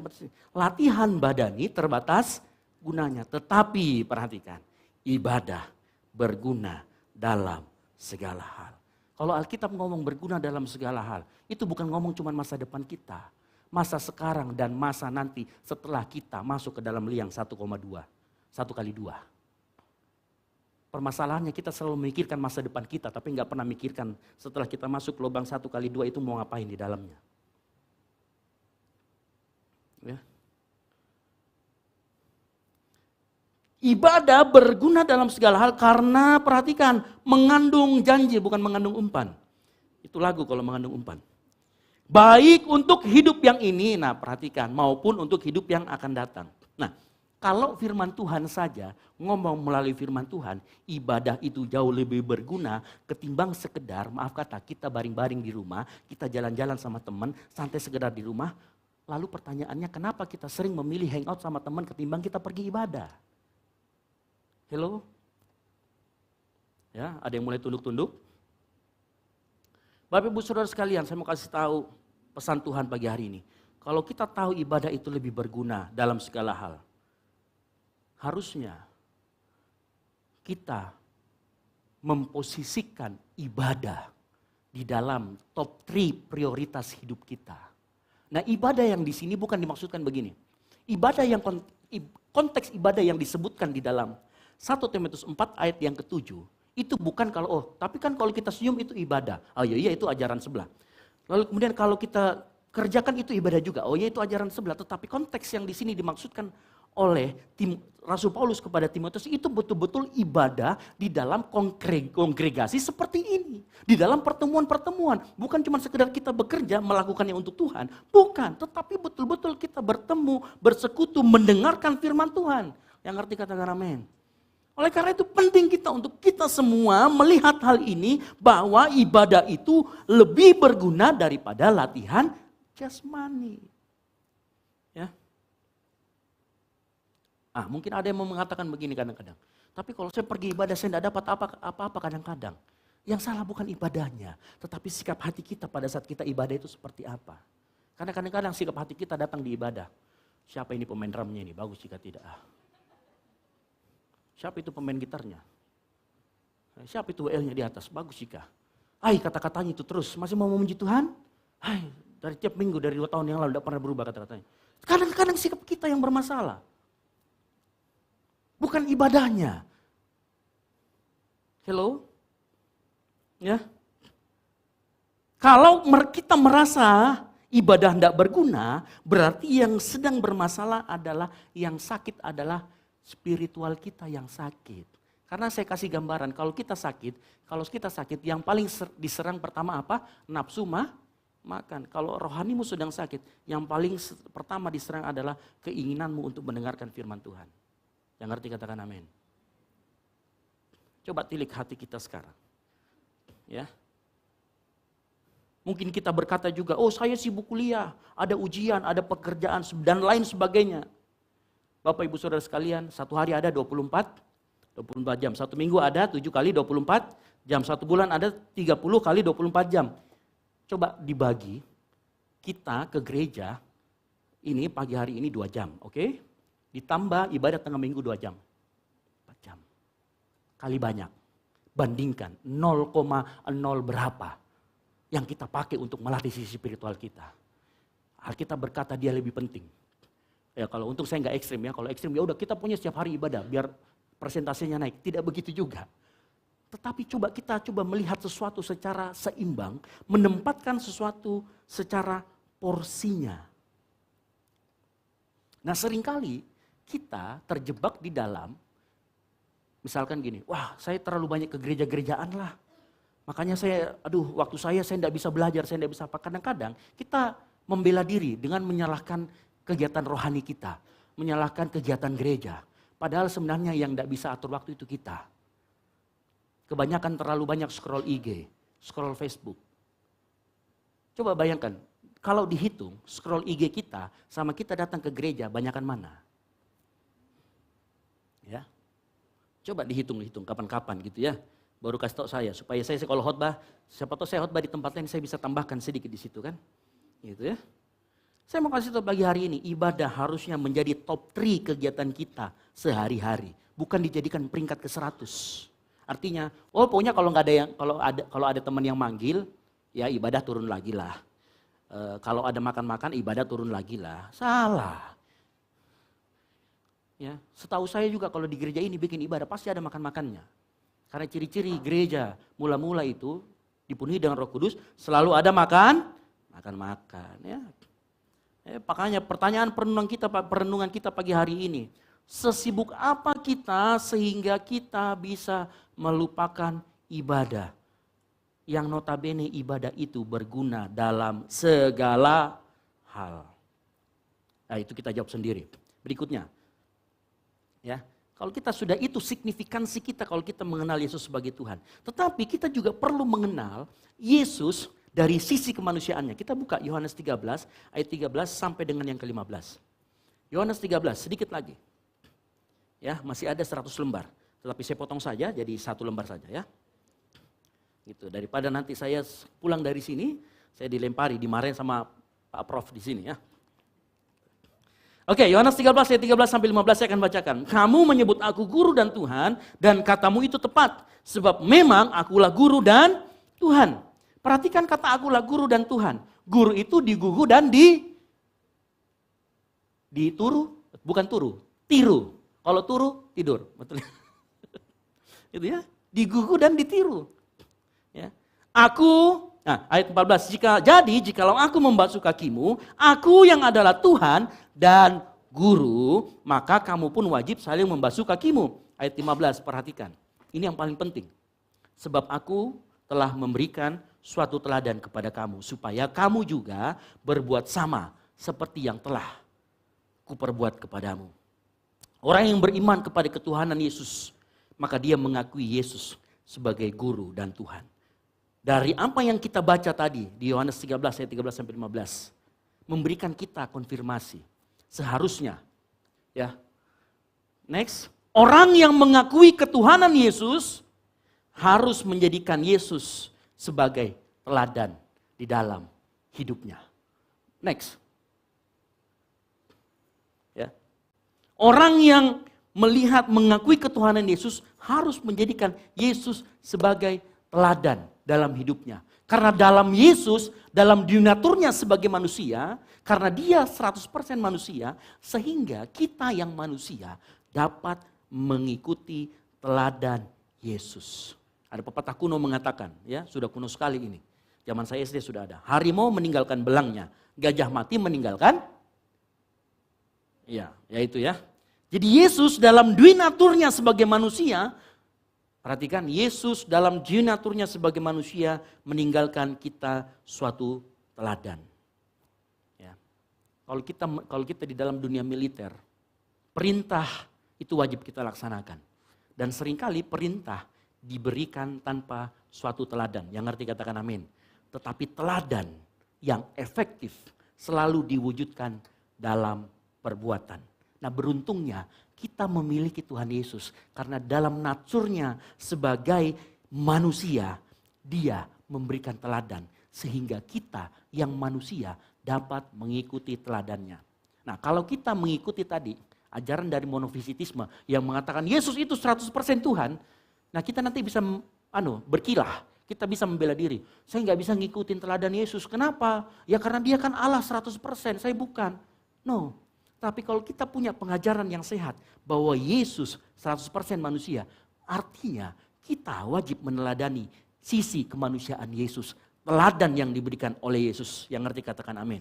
Latihan badani terbatas gunanya. Tetapi perhatikan, ibadah berguna dalam segala hal. Kalau Alkitab ngomong berguna dalam segala hal, itu bukan ngomong cuma masa depan kita. Masa sekarang dan masa nanti setelah kita masuk ke dalam liang 1,2. 1 kali 2. Permasalahannya kita selalu memikirkan masa depan kita, tapi nggak pernah mikirkan setelah kita masuk lubang 1 kali 2 itu mau ngapain di dalamnya. Ya. Ibadah berguna dalam segala hal karena perhatikan mengandung janji bukan mengandung umpan. Itu lagu kalau mengandung umpan. Baik untuk hidup yang ini, nah perhatikan, maupun untuk hidup yang akan datang. Nah, kalau firman Tuhan saja ngomong melalui firman Tuhan, ibadah itu jauh lebih berguna ketimbang sekedar, maaf kata, kita baring-baring di rumah, kita jalan-jalan sama teman, santai sekedar di rumah. Lalu pertanyaannya kenapa kita sering memilih hangout sama teman ketimbang kita pergi ibadah? Hello? Ya, ada yang mulai tunduk-tunduk? Bapak Ibu Saudara sekalian, saya mau kasih tahu pesan Tuhan pagi hari ini. Kalau kita tahu ibadah itu lebih berguna dalam segala hal, harusnya kita memposisikan ibadah di dalam top 3 prioritas hidup kita. Nah, ibadah yang di sini bukan dimaksudkan begini. Ibadah yang konteks ibadah yang disebutkan di dalam 1 Timotius 4 ayat yang ke-7 itu bukan kalau tapi kan kalau kita senyum itu ibadah. Oh iya itu ajaran sebelah. Lalu kemudian kalau kita kerjakan itu ibadah juga. Oh iya itu ajaran sebelah. Tetapi konteks yang di sini dimaksudkan oleh Rasul Paulus kepada Timotius itu betul-betul ibadah di dalam kongregasi seperti ini. Di dalam pertemuan-pertemuan. Bukan cuma sekedar kita bekerja melakukannya untuk Tuhan. Bukan, tetapi betul-betul kita bertemu, bersekutu, mendengarkan firman Tuhan. Yang ngerti katakan amin. Oleh karena itu penting kita untuk kita semua melihat hal ini bahwa ibadah itu lebih berguna daripada latihan jasmani. Ya. Mungkin ada yang mau mengatakan begini kadang-kadang. Tapi kalau saya pergi ibadah saya tidak dapat apa-apa kadang-kadang. Yang salah bukan ibadahnya, tetapi sikap hati kita pada saat kita ibadah itu seperti apa. Karena kadang-kadang sikap hati kita datang di ibadah. Siapa ini pemain drumnya ini? Bagus jika tidak. Siapa itu pemain gitarnya? Siapa itu WL-nya di atas? Bagus jika. Kata-katanya itu terus. Masih mau memuji Tuhan? Dari tiap minggu, dari 2 tahun yang lalu tidak pernah berubah kata-katanya. Kadang-kadang sikap kita yang bermasalah. Bukan ibadahnya. Hello? Ya. Kalau kita merasa ibadah tidak berguna, berarti yang sedang bermasalah adalah yang sakit adalah spiritual kita yang sakit. Karena saya kasih gambaran, kalau kita sakit, yang paling diserang pertama apa? Nafsu makan. Kalau rohanimu sedang sakit, yang paling pertama diserang adalah keinginanmu untuk mendengarkan firman Tuhan. Yang ngerti katakan amin. Coba tilik hati kita sekarang. Ya. Mungkin kita berkata juga, saya sibuk kuliah, ada ujian, ada pekerjaan, dan lain sebagainya. Bapak Ibu Saudara sekalian, satu hari ada 24 jam. Satu minggu ada 7 kali 24 jam. Satu bulan ada 30 kali 24 jam. Coba dibagi, kita ke gereja, ini pagi hari ini 2 jam, oke? Ditambah ibadah tengah minggu 2 jam. 4 jam. Kali banyak. Bandingkan 0,0 berapa yang kita pakai untuk melatih sisi spiritual kita. Alkitab berkata dia lebih penting. Ya kalau untuk saya nggak ekstrim ya, kalau ekstrim ya udah kita punya setiap hari ibadah biar persentasenya naik. Tidak begitu juga. Tetapi kita coba melihat sesuatu secara seimbang, menempatkan sesuatu secara porsinya. Nah seringkali kita terjebak di dalam, misalkan gini, saya terlalu banyak ke gereja-gerejaan lah. Makanya waktu saya tidak bisa belajar, saya tidak bisa apa. Kadang-kadang kita membela diri dengan menyalahkan kegiatan rohani kita, menyalahkan kegiatan gereja. Padahal sebenarnya yang tidak bisa atur waktu itu kita. Kebanyakan terlalu banyak scroll IG, scroll Facebook. Coba bayangkan, kalau dihitung scroll IG kita sama kita datang ke gereja, banyakan mana? Ya. Coba dihitung-hitung kapan-kapan gitu ya. Baru kasih tahu saya supaya saya kalau khotbah, siapa tahu saya khotbah di tempat lain saya bisa tambahkan sedikit di situ kan. Gitu ya. Saya mau kasih tahu pagi hari ini, ibadah harusnya menjadi top 3 kegiatan kita sehari-hari, bukan dijadikan peringkat ke-100. Artinya, pokoknya kalau nggak ada yang kalau ada teman yang manggil, ya ibadah turun lagi lah. Kalau ada makan-makan, ibadah turun lagi lah. Salah. Ya, setahu saya juga kalau di gereja ini bikin ibadah pasti ada makan-makannya. Karena ciri-ciri gereja mula-mula itu dipenuhi dengan Roh Kudus, selalu ada makan. Ya. Makanya pertanyaan perenungan kita pagi hari ini, sesibuk apa kita sehingga kita bisa melupakan ibadah? Yang notabene ibadah itu berguna dalam segala hal. Nah, itu kita jawab sendiri. Berikutnya, ya, kalau kita sudah itu signifikansi kita kalau kita mengenal Yesus sebagai Tuhan. Tetapi kita juga perlu mengenal Yesus dari sisi kemanusiaannya. Kita buka Yohanes 13 ayat 13 sampai dengan yang ke-15. Yohanes 13 sedikit lagi. Ya, masih ada 100 lembar. Tetapi saya potong saja jadi 1 lembar saja ya. Gitu, daripada nanti saya pulang dari sini, saya dilempari, dimarahin sama Pak Prof di sini ya. Oke, Yohanes 13 ayat 13 sampai 15 saya akan bacakan. Kamu menyebut aku guru dan Tuhan, dan katamu itu tepat, sebab memang akulah guru dan Tuhan. Perhatikan kata akulah guru dan Tuhan. Guru itu digugu dan dituru, bukan turu, tiru. Kalau turu, tidur. Betul. Itu ya, digugu dan ditiru. Ya. Ayat 14, jikalau aku membasuh kakimu, aku yang adalah Tuhan dan guru, maka kamu pun wajib saling membasuh kakimu. Ayat 15, perhatikan. Ini yang paling penting. Sebab aku telah memberikan suatu teladan kepada kamu, supaya kamu juga berbuat sama seperti yang telah kuperbuat kepadamu. Orang yang beriman kepada ketuhanan Yesus, maka dia mengakui Yesus sebagai guru dan Tuhan. Dari apa yang kita baca tadi di Yohanes 13 ayat 13 sampai 15 memberikan kita konfirmasi. Seharusnya ya. Next, orang yang mengakui ketuhanan Yesus harus menjadikan Yesus sebagai teladan di dalam hidupnya. Next. Ya. Orang yang mengakui ketuhanan Yesus harus menjadikan Yesus sebagai teladan dalam hidupnya. Karena dalam Yesus, dalam dinaturnya sebagai manusia, karena dia 100% manusia, sehingga kita yang manusia dapat mengikuti teladan Yesus. Ada pepatah kuno mengatakan, ya sudah kuno sekali ini. Zaman saya SD sudah ada. Harimau meninggalkan belangnya, gajah mati meninggalkan. Ya itu ya. Jadi Yesus dalam dinaturnya sebagai manusia, perhatikan, Yesus dalam dinaturnya sebagai manusia meninggalkan kita suatu teladan. Ya. Kalau kita di dalam dunia militer, perintah itu wajib kita laksanakan. Dan seringkali perintah diberikan tanpa suatu teladan. Yang ngerti katakan amin. Tetapi teladan yang efektif selalu diwujudkan dalam perbuatan. Nah, beruntungnya kita memiliki Tuhan Yesus karena dalam naturnya sebagai manusia dia memberikan teladan sehingga kita yang manusia dapat mengikuti teladannya. Nah, kalau kita mengikuti tadi ajaran dari monofisitisme yang mengatakan Yesus itu 100% Tuhan, nah kita nanti bisa berkilah, kita bisa membela diri. Saya nggak bisa ngikutin teladan Yesus. Kenapa? Ya karena dia kan Allah 100%, saya bukan. No. Tapi kalau kita punya pengajaran yang sehat bahwa Yesus 100% manusia, artinya kita wajib meneladani sisi kemanusiaan Yesus. Teladan yang diberikan oleh Yesus. Yang ngerti katakan amin.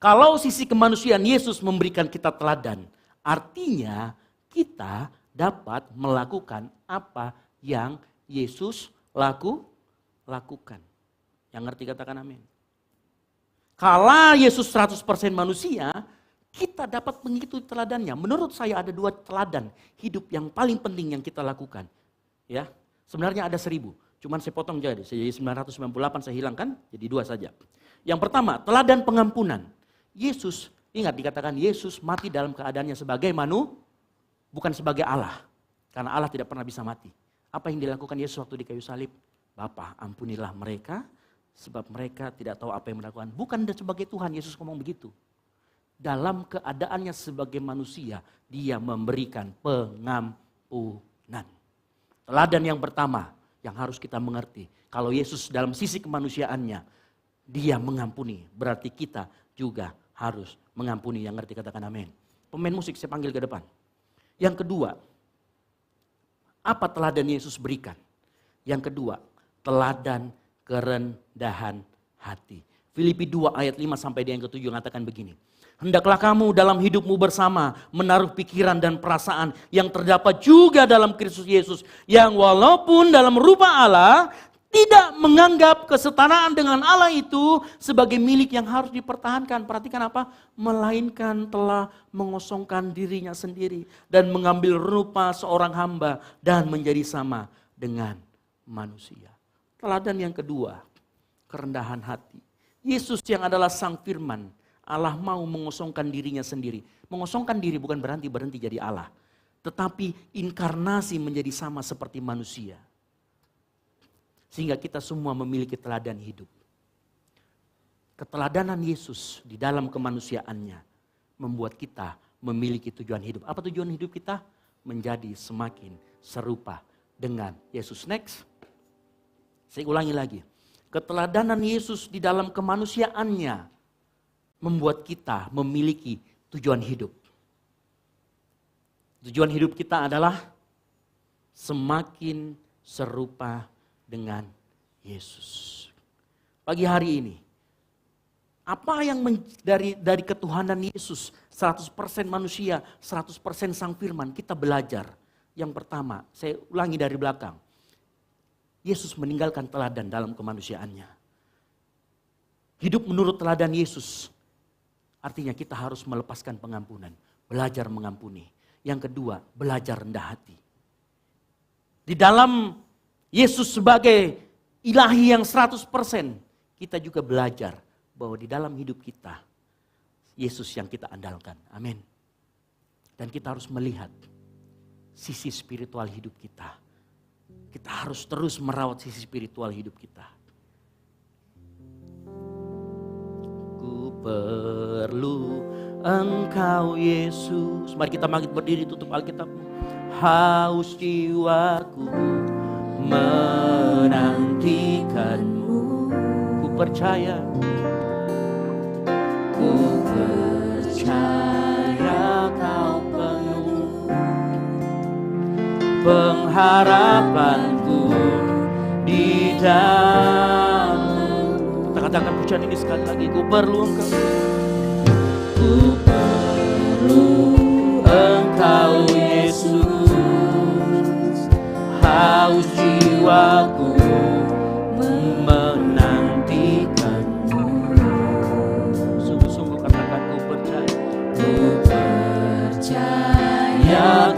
Kalau sisi kemanusiaan Yesus memberikan kita teladan, artinya kita dapat melakukan apa yang Yesus lakukan. Yang ngerti katakan amin. Kalau Yesus 100% manusia, kita dapat mengikuti teladannya. Menurut saya ada 2 teladan hidup yang paling penting yang kita lakukan. Ya, sebenarnya ada 1000. Cuman saya potong jadi 998 saya hilangkan, jadi 2 saja. Yang pertama, teladan pengampunan. Yesus, ingat dikatakan Yesus mati dalam keadaannya sebagai bukan sebagai Allah. Karena Allah tidak pernah bisa mati. Apa yang dilakukan Yesus waktu di kayu salib? Bapa, ampunilah mereka, sebab mereka tidak tahu apa yang melakukan. Bukan sebagai Tuhan, Yesus ngomong begitu. Dalam keadaannya sebagai manusia, dia memberikan pengampunan. Teladan yang pertama yang harus kita mengerti. Kalau Yesus dalam sisi kemanusiaannya, dia mengampuni. Berarti kita juga harus mengampuni. Yang ngerti katakan amin. Pemain musik saya panggil ke depan. Yang kedua, apa teladan Yesus berikan? Yang kedua, teladan kerendahan hati. Filipi 2 ayat 5 sampai yang ke-7 mengatakan begini. Hendaklah kamu dalam hidupmu bersama menaruh pikiran dan perasaan yang terdapat juga dalam Kristus Yesus. Yang walaupun dalam rupa Allah tidak menganggap kesetaraan dengan Allah itu sebagai milik yang harus dipertahankan. Perhatikan apa? Melainkan telah mengosongkan dirinya sendiri dan mengambil rupa seorang hamba dan menjadi sama dengan manusia. Teladan yang kedua, kerendahan hati. Yesus yang adalah Sang Firman, Allah mau mengosongkan dirinya sendiri. Mengosongkan diri bukan berhenti jadi Allah. Tetapi inkarnasi menjadi sama seperti manusia. Sehingga kita semua memiliki teladan hidup. Keteladanan Yesus di dalam kemanusiaannya membuat kita memiliki tujuan hidup. Apa tujuan hidup kita? Menjadi semakin serupa dengan Yesus. Next. Saya ulangi lagi. Keteladanan Yesus di dalam kemanusiaannya membuat kita memiliki tujuan hidup. Tujuan hidup kita adalah semakin serupa dengan Yesus. Pagi hari ini, apa yang dari ketuhanan Yesus, 100% manusia, 100% Sang Firman, kita belajar. Yang pertama, saya ulangi dari belakang. Yesus meninggalkan teladan dalam kemanusiaannya. Hidup menurut teladan Yesus. Artinya kita harus melepaskan pengampunan. Belajar mengampuni. Yang kedua, belajar rendah hati. Di dalam Yesus sebagai ilahi yang 100%. Kita juga belajar bahwa di dalam hidup kita, Yesus yang kita andalkan. Amin. Dan kita harus melihat sisi spiritual hidup kita. Kita harus terus merawat sisi spiritual hidup kita. Ku perlu Engkau Yesus. Mari kita bangkit berdiri, tutup Alkitabmu. Haus jiwaku menantikanmu. Ku percaya. Ku percaya Kau penuh pengharapanku di dalam. Katakan pujian ini sekali lagi. Ku perlu Engkau. Ku perlu Engkau Yesus. Haus jiwaku menantikanmu. Sungguh-sungguh katakan ku percaya. Ku percaya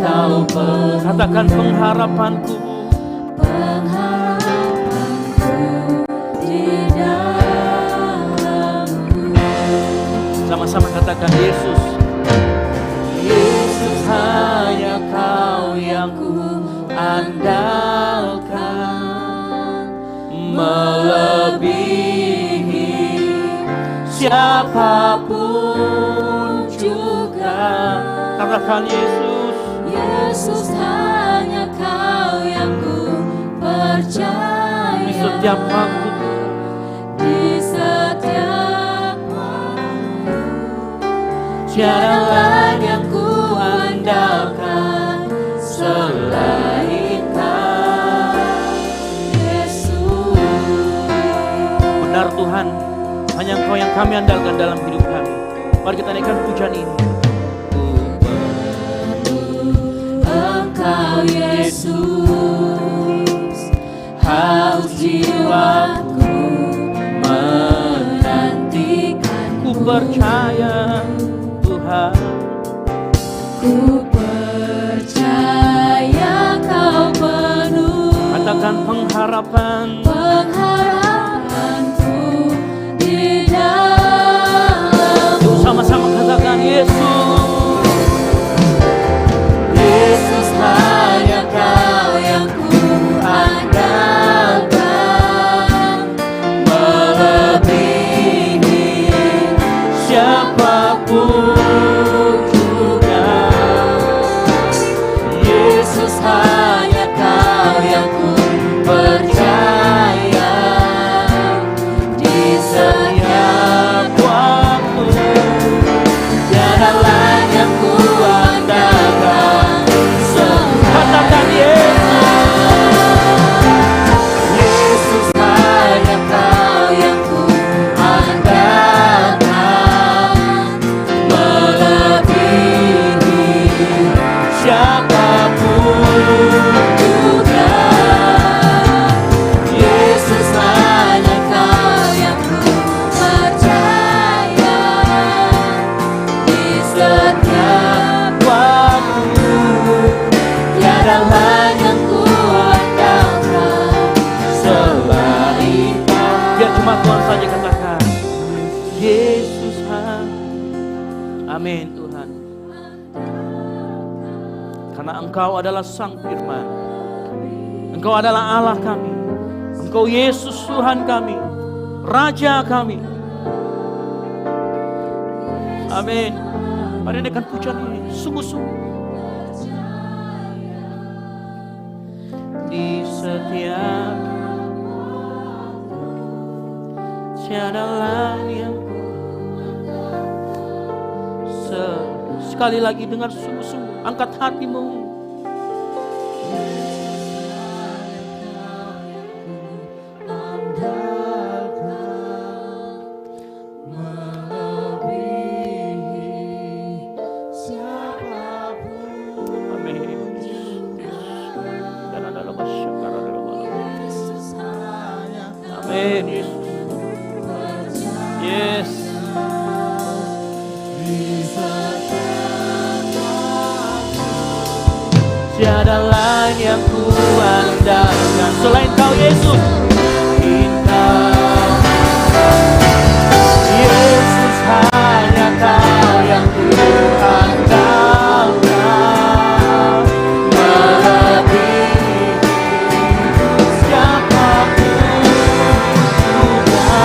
Kau penuh. Katakan pengharapanku. Sama-sama katakan Yesus. Yesus hanya Kau yang ku andalkan, melebihi siapapun juga. Katakan Yesus. Yesus hanya Kau yang ku percaya. Di setiap waktu. Di setiap waktu. Tiada lain yang ku andalkan selain Kau, Yesus. Benar Tuhan, hanya Engkau yang kami andalkan dalam hidup kami. Mari kita naikkan pujian ini. Engkau Yesus, haus jiwaku menantikan. Ku percaya Tuhan. Ku percaya Kau penuh Katakan pengharapan. Pengharapanku di dalam. Yuk sama-sama katakan Yesus. Yesus hanya Kau yang ku andalkan, melebihi Siapapun juga. Yesus hanya Kau yang ku percaya di setiap waktu. tiada lain yang ku andalkan Katakan Yesus hanya Kau yang ku andalkan, melebihi siapapun juga. Yesus hanya Kau yang ku percaya di setiap waktu. tiada lain yang ku andalkan selain Kau. Biar cuma Tuhan saja katakan Yesus. Amin Tuhan. Karena Engkau adalah Sang Firman, Engkau adalah Allah kami, Engkau Yesus Tuhan kami, Raja kami. Amin. Mari naikkan pujian ini sungguh-sungguh. Di setiap tiada lain yang sekali lagi dengan sungguh-sungguh angkat hatimu. Amin. Yes. Tiada lain yang ku andalkan selain Kau Yesus. Yesus hanya Kau yang ku andalkan, melebihi siapapun juga.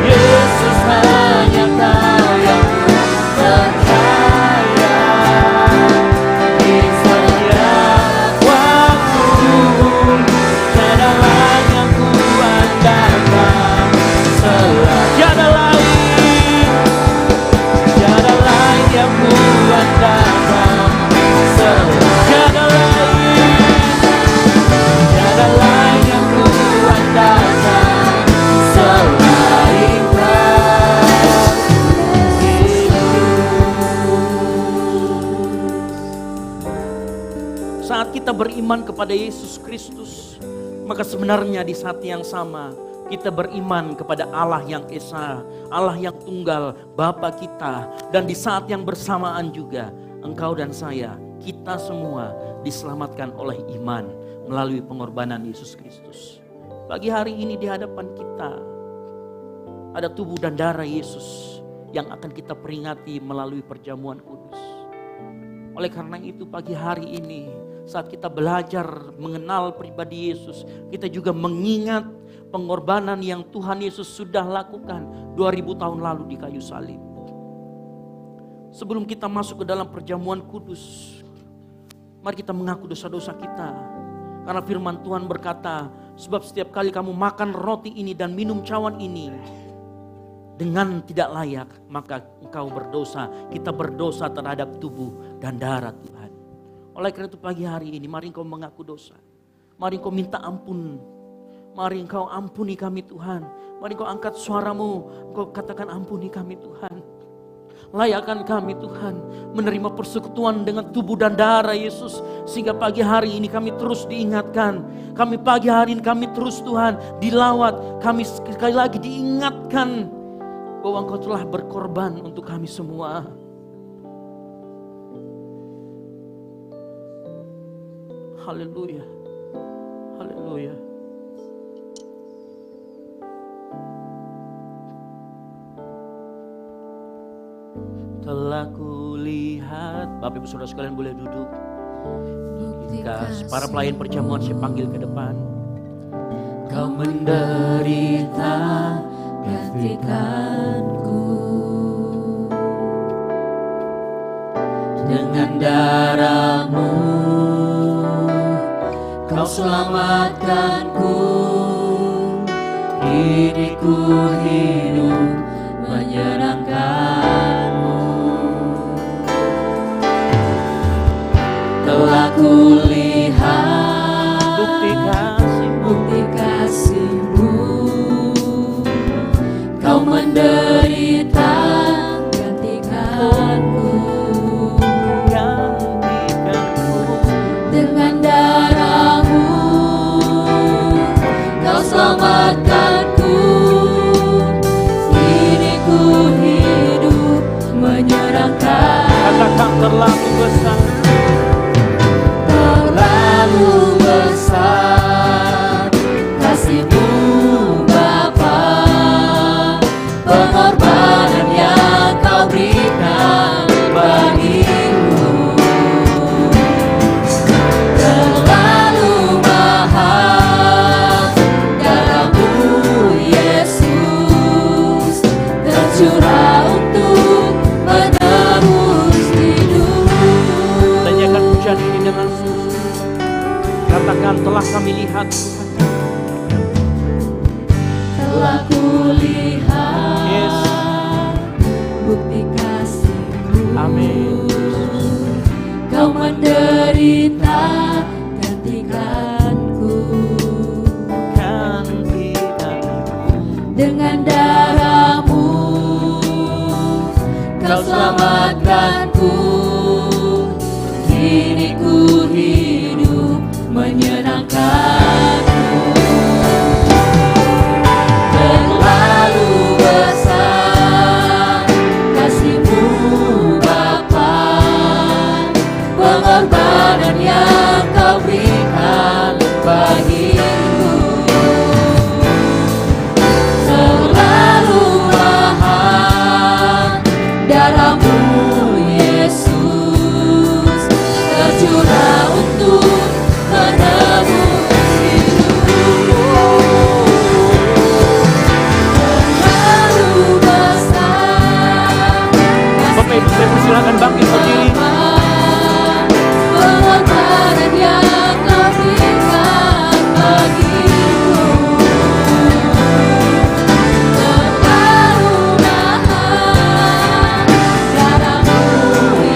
Yesus hanya Kau yang ku percaya di setiap waktu. Tiada lain yang ku andalkan selain. Tiada lain yang ku andalkan selain. Tiada lain yang ku andalkan selain Kau. Saat kita beriman kepada Yesus Kristus, maka sebenarnya di saat yang sama kita beriman kepada Allah yang Esa, Allah yang tunggal, Bapa kita. Dan di saat yang bersamaan juga engkau dan saya, kita semua diselamatkan oleh iman melalui pengorbanan Yesus Kristus. Pagi hari ini di hadapan kita ada tubuh dan darah Yesus yang akan kita peringati melalui perjamuan kudus. Oleh karena itu pagi hari ini saat kita belajar mengenal pribadi Yesus, kita juga mengingat pengorbanan yang Tuhan Yesus sudah lakukan 2000 tahun lalu di kayu salib. Sebelum kita masuk ke dalam perjamuan kudus, mari kita mengaku dosa-dosa kita. Karena firman Tuhan berkata, sebab setiap kali kamu makan roti ini dan minum cawan ini dengan tidak layak, maka engkau berdosa. Kita berdosa terhadap tubuh dan darah Tuhan. Oleh karena itu pagi hari ini, mari engkau mengaku dosa. Mari engkau minta ampun. Mari engkau ampuni kami Tuhan. Mari engkau angkat suaramu, engkau katakan ampuni kami Tuhan. Layakkan kami Tuhan menerima persekutuan dengan tubuh dan darah Yesus. Sehingga pagi hari ini kami terus diingatkan. Kami pagi hari ini kami terus Tuhan dilawat. Kami sekali lagi diingatkan bahwa Engkau telah berkorban untuk kami semua. Haleluya. Haleluya. Telah kulihat, Bapak Ibu Saudara sekalian boleh duduk. Jika para pelayan perjamuan saya panggil ke depan. Kau menderita gantikanku, dengan darahmu kau selamatkanku. Kini ku hidup menyenangkanmu. Telah kulihat Bukti kasih-Mu, kau menderita gantikanku. Dengan darahmu kau selamatkanku. Kini ku hidup menyenangkan. Katakan terlalu besar. Terlalu besar kasih-Mu Bapa, pengorbanan yang kau berikan bagiku. Terlalu mahal darah-Mu Yesus, tercurah untuk menebus hidup. Tanyakan pujian ini dengan sungguh. Katakan telah kami lihat Tuhan. Telah kulihat Yes. bukti kasih-Mu. Amin. Kau menderita gantikanku. Dengan darah-Mu kau selamatkanku. Kini ku hidup menyenangkanmu. Terlalu besar kasih-Mu Bapa, pengorbanan yang kau berikan bagiku. Terlalu mahal darah-Mu Yesus, tercurah untuk menebus hidup. Terlalu besar Bapak Ibu saya persilakan bangkit berdiri. pengorbanan yang kau berikan bagiku. Terlalu mahal darah-Mu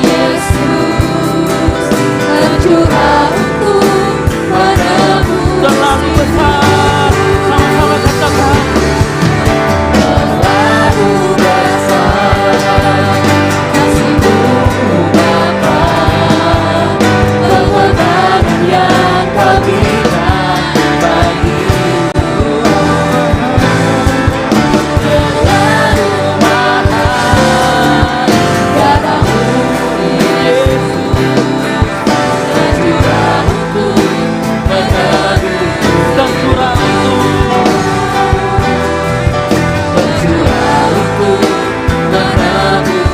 Yesus, tercurah untuk menebus. Terlalu besar. Sama-sama katakan. Terlalu besar kasih-Mu Bapa, pengorbanan yang kau berikan bagiku. Terlalu mahal darah-Mu Yesus, tercurah untuk menebus. Tercurah untuk. Tercurah untuk menebus.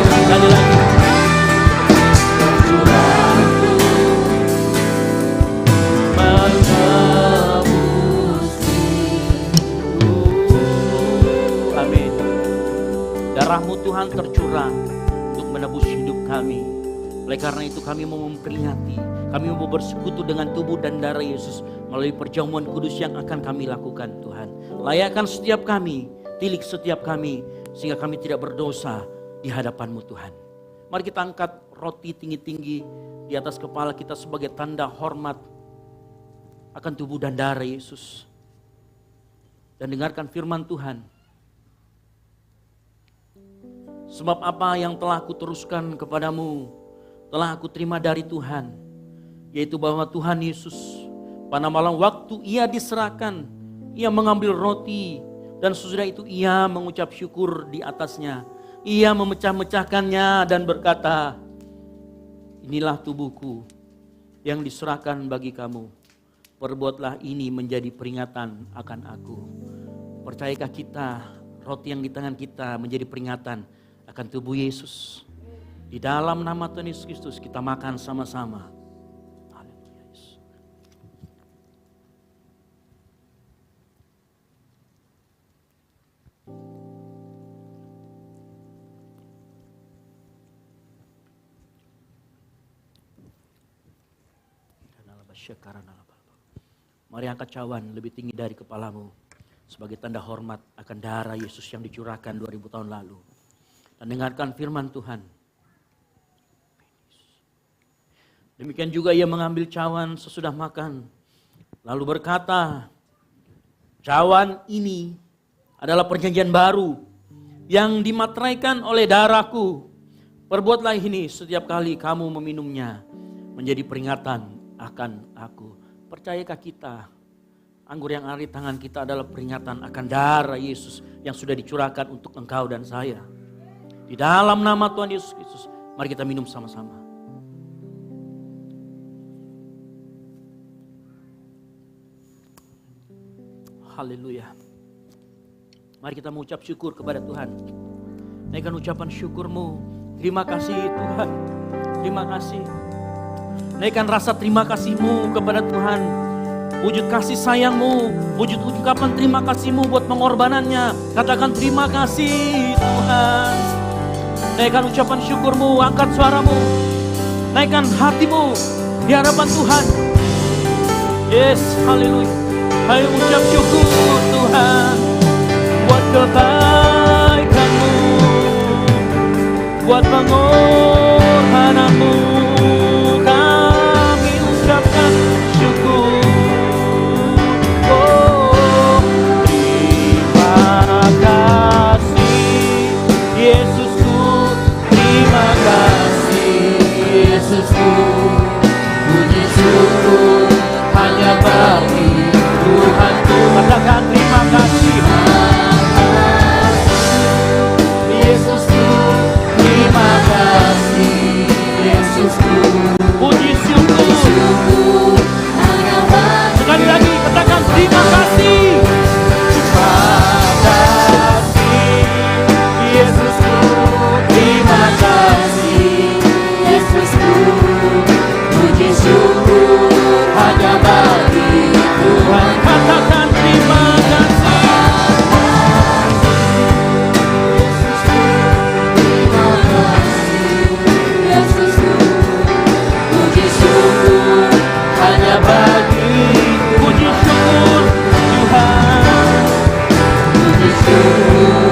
Sekali lagi. Tercurah untuk menebus. Amin. Darah-Mu Tuhan tercurah untuk menebus hidup kami. Oleh karena itu kami mau memperingati, kami mau bersekutu dengan tubuh dan darah Yesus melalui perjamuan kudus yang akan kami lakukan Tuhan. Layakkan setiap kami, tilik setiap kami, sehingga kami tidak berdosa di hadapan-Mu Tuhan. Mari kita angkat roti tinggi-tinggi di atas kepala kita sebagai tanda hormat akan tubuh dan darah Yesus. Dan dengarkan firman Tuhan. Sebab apa yang telah aku teruskan kepadamu, telah aku terima dari Tuhan, yaitu bahwa Tuhan Yesus pada malam waktu ia diserahkan, ia mengambil roti dan sesudah itu ia mengucap syukur di atasnya. Ia memecah-mecahkannya dan berkata, inilah tubuhku yang diserahkan bagi kamu. Perbuatlah ini menjadi peringatan akan aku. Percayakah kita, roti yang di tangan kita menjadi peringatan akan tubuh Yesus. Di dalam nama Tuhan Yesus Kristus kita makan sama-sama. Haleluya, Yesus. Mari angkat cawan lebih tinggi dari kepalamu sebagai tanda hormat akan darah Yesus yang dicurahkan 2000 tahun lalu. Dan dengarkan firman Tuhan. Demikian juga ia mengambil cawan sesudah makan, lalu berkata, cawan ini adalah perjanjian baru yang dimateraikan oleh darahku. Perbuatlah ini setiap kali kamu meminumnya menjadi peringatan akan aku. Percayakah kita, anggur yang ada di tangan kita adalah peringatan akan darah Yesus yang sudah dicurahkan untuk engkau dan saya. Di dalam nama Tuhan Yesus Kristus, mari kita minum sama-sama. Haleluya. Mari kita mengucap syukur kepada Tuhan. Naikkan ucapan syukurmu. Terima kasih Tuhan. Terima kasih. Naikkan rasa terima kasihmu kepada Tuhan. Wujud kasih sayangmu, wujud ungkapan terima kasihmu buat pengorbanannya. Katakan terima kasih Tuhan. Naikkan ucapan syukurmu, angkat suaramu. Naikkan hatimu di hadapan Tuhan. Yes, haleluya. Ayo ucap syukur Tuhan buat kebaikan-Mu, buat pengorbananmu. Kami ucapkan syukur. Oh, terima kasih Yesusku, terima kasih Yesusku. Puji syukur hanya bagi Tuhanku. Katakan terima kasih Yesusku, terima kasih Yesusku. Puji syukur sekali lagi, katakan terima kasih. Terima kasih Yesusku, terima kasih Yesusku. Puji syukur hanya bagi Tuhan. Katakan terima kasih Yesusku, terima kasih Yesusku. Puji syukur hanya bagi. Puji syukur Tuhan. Puji syukur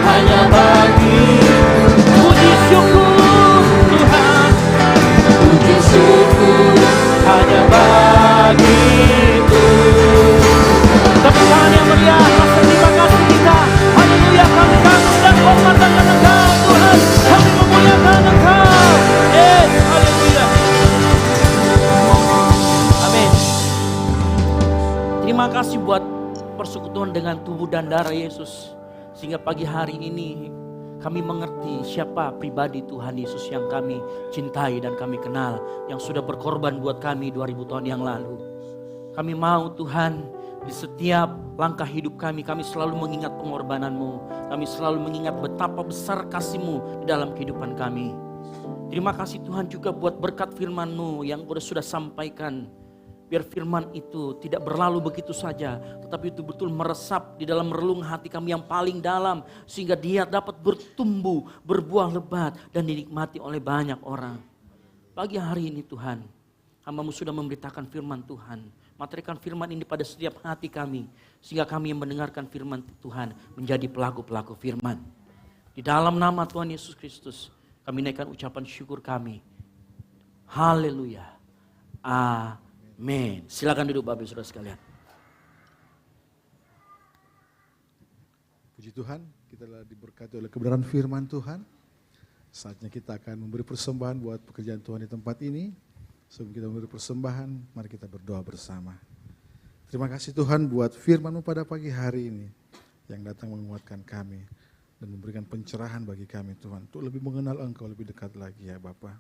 hanya bagi. Puji syukur Tuhan. Puji syukur hanya bagi. Tepuk tangan yang meriah, rasa terima kasih kita. Haleluya, kami kagum dan hormat akan Engkau Tuhan. Kami memuliakan Engkau. Yes, haleluya. Amin. Terima kasih buat persekutuan dengan tubuh dan darah Yesus. Sehingga pagi hari ini kami mengerti siapa pribadi Tuhan Yesus yang kami cintai dan kami kenal. Yang sudah berkorban buat kami 2000 tahun yang lalu. Kami mau Tuhan, di setiap langkah hidup kami selalu mengingat pengorbanan-Mu. Kami selalu mengingat betapa besar kasih-Mu di dalam kehidupan kami. Terima kasih Tuhan juga buat berkat firman-Mu yang sudah sampaikan. Biar firman itu tidak berlalu begitu saja, tetapi itu betul meresap di dalam relung hati kami yang paling dalam. Sehingga dia dapat bertumbuh, berbuah lebat dan dinikmati oleh banyak orang. Pagi hari ini Tuhan, hamba-Mu sudah memberitakan firman Tuhan. Materikan firman ini pada setiap hati kami. Sehingga kami yang mendengarkan firman Tuhan menjadi pelaku-pelaku firman. Di dalam nama Tuhan Yesus Kristus, kami naikkan ucapan syukur kami. Haleluya. Amin. Silakan duduk Bapak Saudara sekalian. Puji Tuhan, kita telah diberkati oleh kebenaran firman Tuhan. Saatnya kita akan memberi persembahan buat pekerjaan Tuhan di tempat ini. Sebelum kita memberi persembahan, mari kita berdoa bersama. Terima kasih Tuhan buat firman-Mu pada pagi hari ini yang datang menguatkan kami dan memberikan pencerahan bagi kami Tuhan untuk lebih mengenal Engkau lebih dekat lagi ya Bapa.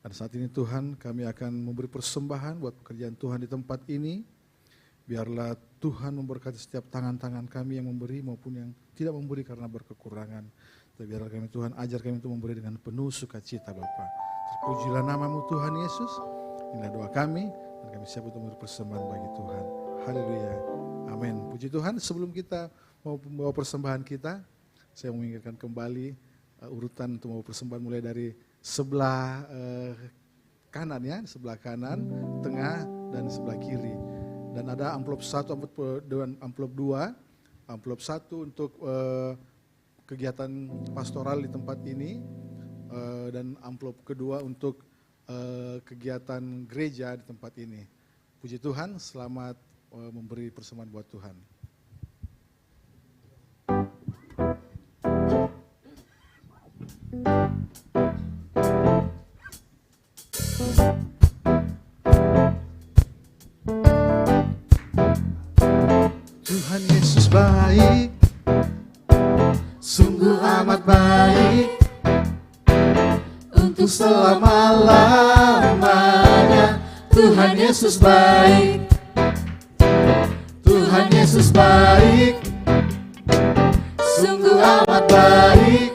Dan saat ini Tuhan, kami akan memberi persembahan buat pekerjaan Tuhan di tempat ini. Biarlah Tuhan memberkati setiap tangan-tangan kami yang memberi maupun yang tidak memberi karena berkekurangan. Tapi biarlah kami Tuhan, ajar kami untuk memberi dengan penuh sukacita Bapa. Terpujilah namamu Tuhan Yesus. Inilah doa kami dan kami siap untuk memberi persembahan bagi Tuhan. Haleluya. Amin. Puji Tuhan, sebelum kita mau membawa persembahan kita, saya mengingatkan kembali urutan untuk membawa persembahan mulai dari sebelah kanan ya, sebelah kanan, tengah, dan sebelah kiri. Dan ada amplop 1, amplop 2, amplop 1 untuk kegiatan pastoral di tempat ini, dan amplop kedua untuk kegiatan gereja di tempat ini. Puji Tuhan, selamat memberi persembahan buat Tuhan. Tuhan Yesus baik, sungguh amat baik, untuk selama-lamanya. Tuhan Yesus baik, Tuhan Yesus baik, sungguh amat baik,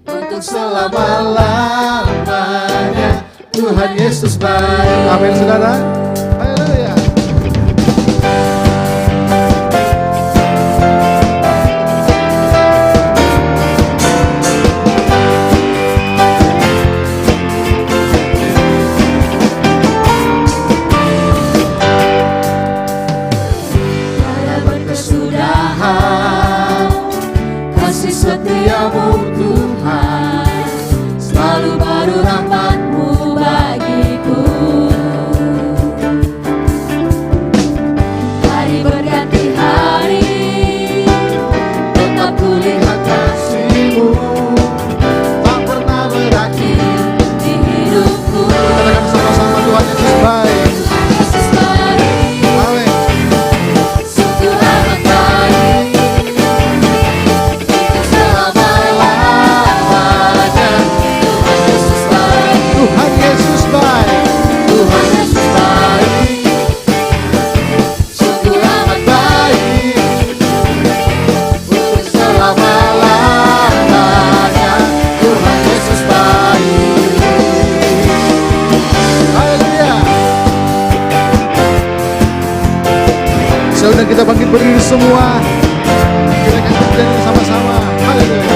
untuk selama-lamanya. Tuhan Yesus baik. Amin saudara. Haleluya. Kasih setiamu Tuhan, selalu baru rahmat-Mu bagiku. Hari berganti hari, tetap kulihat kasih-Mu, tak pernah berakhir di hidupku. Katakan sama-sama, Tuhan Yesus baik. Yesus baik. Amin. Sungguh amat baik. Tuhan Yesus baik, Tuhan Yesus baik, sungguh amat baik, untuk selama-lamanya. Tuhan Yesus baik. Haleluya. Saudara, kita bangkit berdiri semua. Kita akan bernyanyi sama-sama. Haleluya.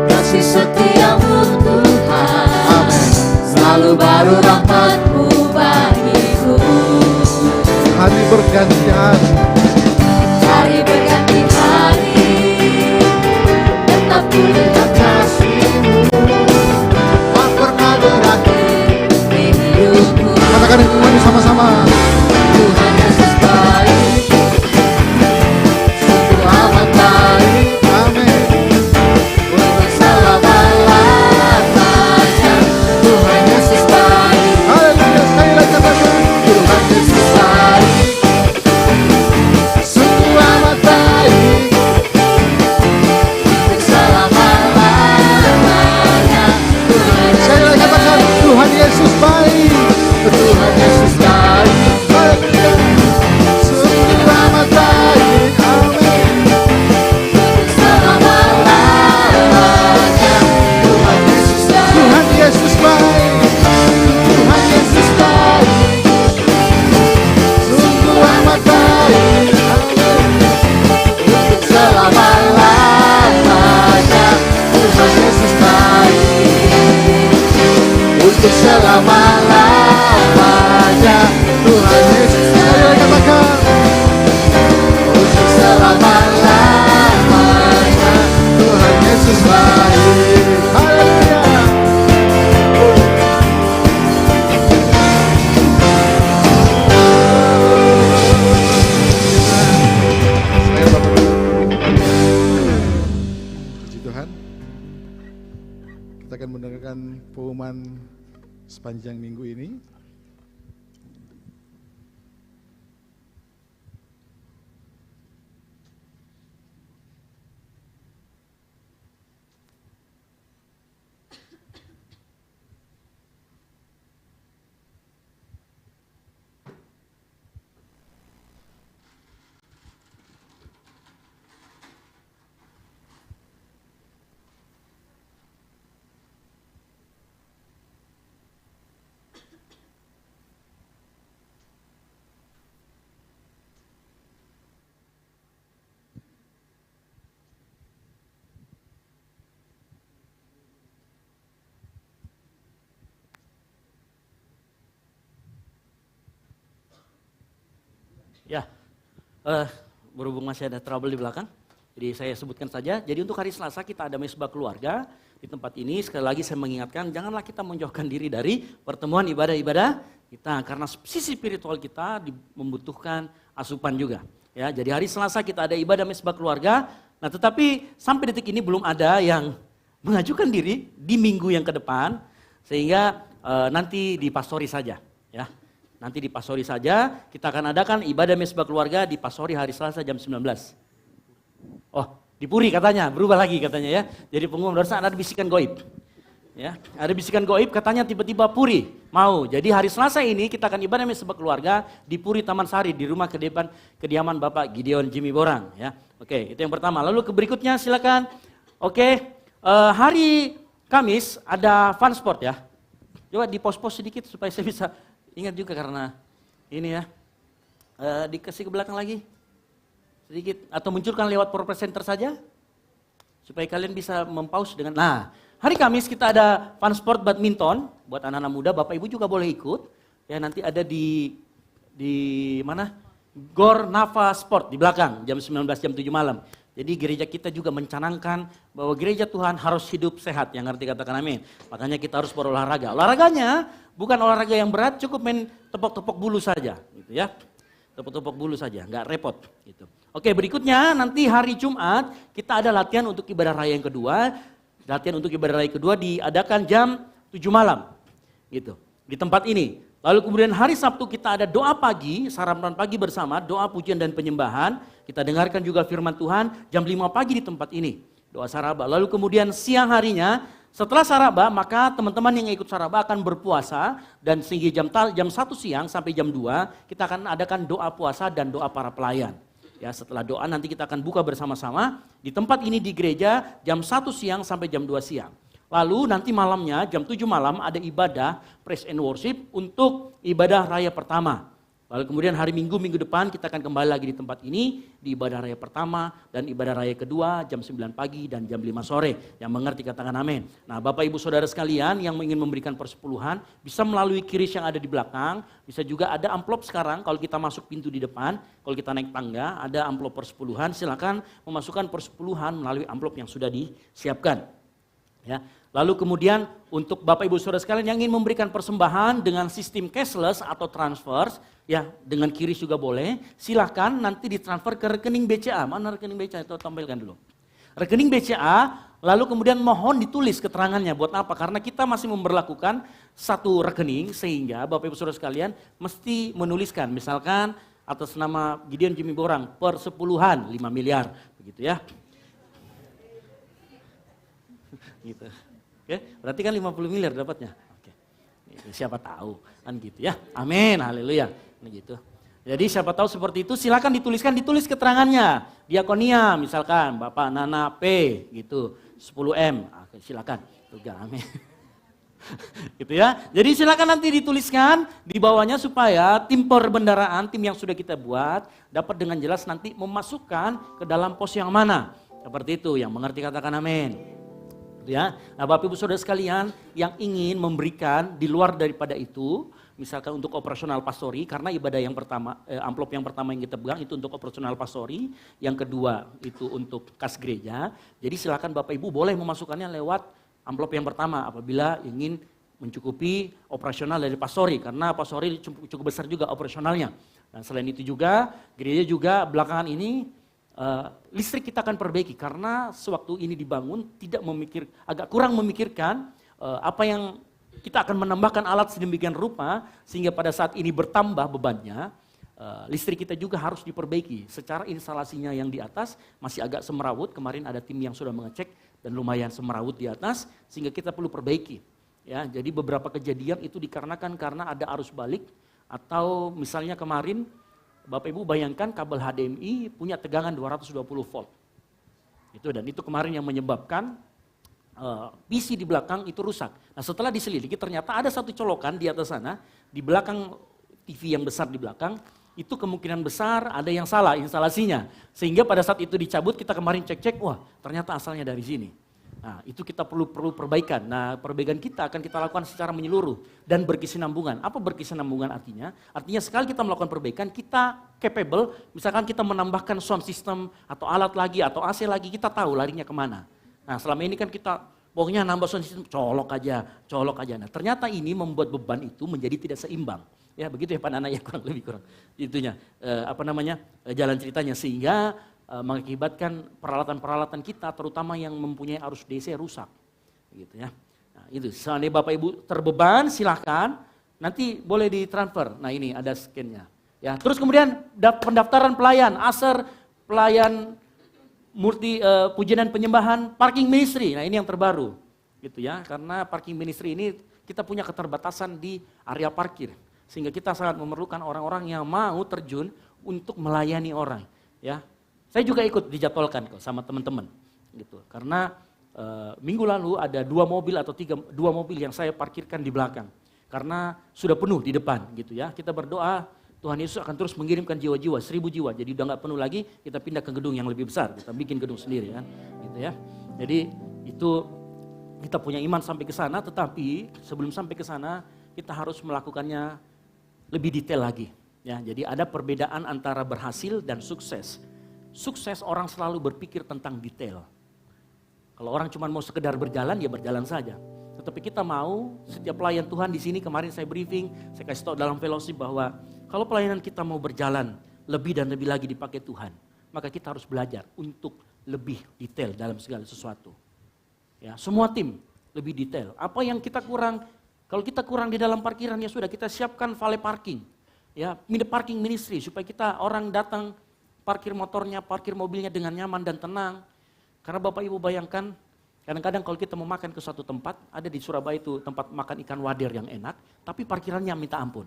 Kasih setiamu Tuhan, selalu baru rahmat-Mu bagiku. Hari berganti hari, hari berganti hari, tetap kulihat kasih-Mu, tak pernah berakhir di hidupku. Katakan semuanya sama-sama. Tuhan Yesus baik, sungguh amat baik. Amin. Untuk selama-lamanya. Tuhan Yesus baik. Haleluya. Sekali lagi katakan. Tuhan Yesus baik, sungguh amat baik, untuk selama-lamanya. Sekali lagi katakan. Tuhan Yesus baik. Tuhan Yesus baik. Haleluya. Sungguh amat baik. Amin. Untuk selama-lamanya. Tuhan Yesus baik. Tuhan Yesus baik. Tuhan Yesus baik. Sungguh amat baik. Amin. Untuk selama-lamanya. Tuhan Yesus baik. Untuk selama-lamanya. Tuhan Yesus baik. Katakan. Untuk selama-lamanya. Tuhan Yesus baik. Haleluya. Puji Tuhan. Kita akan mendengarkan pengumuman sepanjang minggu ini. Berhubung masih ada trouble di belakang, jadi saya sebutkan saja. Jadi untuk hari Selasa kita ada mesbah keluarga di tempat ini. Sekali lagi saya mengingatkan, janganlah kita menjauhkan diri dari pertemuan ibadah-ibadah kita, karena sisi spiritual kita membutuhkan asupan juga. Ya, jadi hari Selasa kita ada ibadah mesbah keluarga. Nah, tetapi sampai detik ini belum ada yang mengajukan diri di minggu yang ke depan, sehingga nanti dipastori saja. Ya. Nanti di Pasori saja, kita akan adakan ibadah mesbah keluarga di Pasori hari Selasa jam 19. Oh, di Puri katanya, berubah lagi katanya ya. Jadi pengumuman dosa ada bisikan goib. Ya, ada bisikan goib katanya tiba-tiba Puri mau. Jadi hari Selasa ini kita akan ibadah mesbah keluarga di Puri Taman Sari di rumah kediaman Bapak Gideon Jimmy Borang ya. Oke, itu yang pertama. Lalu ke berikutnya silakan. Oke, hari Kamis ada fun sport ya. Coba di-pause sedikit supaya saya bisa ingat juga karena ini ya, dikasih ke belakang lagi sedikit atau munculkan lewat power presenter saja supaya kalian bisa mempause dengan. Nah, hari Kamis kita ada fun sport badminton buat anak-anak muda, Bapak Ibu juga boleh ikut. Ya nanti ada di mana? Gor Nava Sport di belakang jam 19 jam 7 malam. Jadi gereja kita juga mencanangkan bahwa gereja Tuhan harus hidup sehat, yang ngerti katakan amin. Makanya kita harus berolahraga. Olahraganya bukan olahraga yang berat, cukup main tepok-tepok bulu saja, gitu ya. Tepok-tepok bulu saja, nggak repot. Gitu. Oke, berikutnya nanti hari Jumat kita ada latihan untuk ibadah raya yang kedua. Latihan untuk ibadah raya kedua diadakan jam 7 malam, gitu. Di tempat ini. Lalu kemudian hari Sabtu kita ada doa pagi, sarapan pagi bersama, doa pujian dan penyembahan. Kita dengarkan juga firman Tuhan jam 5 pagi di tempat ini, doa saraba. Lalu kemudian siang harinya, setelah saraba maka teman-teman yang ikut saraba akan berpuasa. Dan sehingga jam 1 siang sampai jam 2 kita akan adakan doa puasa dan doa para pelayan. Ya, setelah doa nanti kita akan buka bersama-sama di tempat ini di gereja jam 1 siang sampai jam 2 siang. Lalu nanti malamnya jam 7 malam ada ibadah praise and worship untuk ibadah raya pertama. Lalu kemudian hari Minggu depan kita akan kembali lagi di tempat ini di ibadah raya pertama dan ibadah raya kedua jam 9 pagi dan jam 5 sore. Yang mengerti katakan amin. Nah, Bapak Ibu Saudara sekalian yang ingin memberikan persepuluhan bisa melalui kiris yang ada di belakang, bisa juga ada amplop sekarang kalau kita masuk pintu di depan, kalau kita naik tangga ada amplop persepuluhan, silakan memasukkan persepuluhan melalui amplop yang sudah disiapkan. Ya. Lalu kemudian untuk Bapak Ibu Saudara sekalian yang ingin memberikan persembahan dengan sistem cashless atau transfer, ya dengan kiris juga boleh, silahkan nanti ditransfer ke rekening BCA. Mana rekening BCA itu tampilkan dulu. Rekening BCA, lalu kemudian mohon ditulis keterangannya buat apa? Karena kita masih memberlakukan satu rekening sehingga Bapak Ibu Saudara sekalian mesti menuliskan misalkan atas nama Gideon Jimmy Borang persepuluhan 5 miliar begitu ya. Gitu. Oke, berarti kan 50 miliar dapatnya. Oke. Siapa tahu kan gitu ya. Amin, haleluya. Nah gitu. Jadi siapa tahu seperti itu silakan ditulis keterangannya. Diakonia misalkan Bapak Nana P gitu 10M. Oke, silakan. Tugas amin. Gitu ya. Jadi silakan nanti dituliskan di bawahnya supaya tim perbendaraan, tim yang sudah kita buat dapat dengan jelas nanti memasukkan ke dalam pos yang mana. Seperti itu, yang mengerti katakan amin. Ya, nah Bapak Ibu Saudara sekalian yang ingin memberikan di luar daripada itu, misalkan untuk operasional pastori, karena ibadah yang pertama, amplop yang pertama yang kita pegang itu untuk operasional pastori, yang kedua itu untuk kas gereja. Jadi silakan Bapak Ibu boleh memasukkannya lewat amplop yang pertama apabila ingin mencukupi operasional dari pastori, karena pastori cukup besar juga operasionalnya. Dan selain itu juga gereja juga belakangan ini listrik kita akan perbaiki karena sewaktu ini dibangun agak kurang memikirkan apa yang kita akan menambahkan alat sedemikian rupa sehingga pada saat ini bertambah bebannya, listrik kita juga harus diperbaiki. Secara instalasinya yang di atas masih agak semerawut, kemarin ada tim yang sudah mengecek dan lumayan semerawut di atas sehingga kita perlu perbaiki. Ya, jadi beberapa kejadian itu dikarenakan karena ada arus balik atau misalnya kemarin Bapak Ibu bayangkan kabel HDMI punya tegangan 220 volt. Itu kemarin yang menyebabkan PC di belakang itu rusak. Nah setelah diselidiki ternyata ada satu colokan di atas sana, di belakang TV yang besar di belakang, itu kemungkinan besar ada yang salah instalasinya. Sehingga pada saat itu dicabut kita kemarin cek-cek, wah ternyata asalnya dari sini. Nah, itu kita perlu perbaikan. Nah, perbaikan kita akan kita lakukan secara menyeluruh dan berkesinambungan. Apa berkesinambungan artinya? Artinya sekali kita melakukan perbaikan, kita capable, misalkan kita menambahkan sound system atau alat lagi atau AC lagi, kita tahu larinya kemana. Nah, selama ini kan kita pokoknya nambah sound system, colok aja. Nah, ternyata ini membuat beban itu menjadi tidak seimbang. Ya, begitu ya Pak Nana, ya kurang itunya. Jalan ceritanya sehingga mengakibatkan peralatan-peralatan kita terutama yang mempunyai arus DC rusak. Gitu ya. Nah, itu seandainya Bapak Ibu terbeban silahkan nanti boleh ditransfer. Nah, ini ada scan-nya. Ya, terus kemudian pendaftaran pelayan, ASER, pelayan multi pujian dan penyembahan, parking ministry. Nah, ini yang terbaru. Gitu ya. Karena parking ministry ini kita punya keterbatasan di area parkir sehingga kita sangat memerlukan orang-orang yang mau terjun untuk melayani orang, ya. Saya juga ikut dijadwalkan kok sama teman-teman gitu. Karena minggu lalu ada 2 mobil atau 2 mobil yang saya parkirkan di belakang. Karena sudah penuh di depan gitu ya. Kita berdoa Tuhan Yesus akan terus mengirimkan jiwa-jiwa, 1000 jiwa. Jadi udah gak penuh lagi, kita pindah ke gedung yang lebih besar. Kita bikin gedung sendiri kan gitu ya. Jadi itu kita punya iman sampai ke sana, tetapi sebelum sampai ke sana kita harus melakukannya lebih detail lagi. Ya, jadi ada perbedaan antara berhasil dan sukses. Sukses orang selalu berpikir tentang detail. Kalau orang cuma mau sekedar berjalan, ya berjalan saja. Tetapi kita mau, setiap pelayan Tuhan di sini kemarin saya briefing, saya kasih tahu dalam fellowship bahwa kalau pelayanan kita mau berjalan lebih dan lebih lagi dipakai Tuhan, maka kita harus belajar untuk lebih detail dalam segala sesuatu. Ya, semua tim lebih detail. Apa yang kita kurang, kalau kita kurang di dalam parkiran ya sudah kita siapkan valet parking. Ya, parking ministry supaya kita orang datang parkir motornya, parkir mobilnya dengan nyaman dan tenang. Karena Bapak Ibu bayangkan, kadang-kadang kalau kita mau makan ke suatu tempat, ada di Surabaya itu tempat makan ikan wader yang enak, tapi parkirannya minta ampun.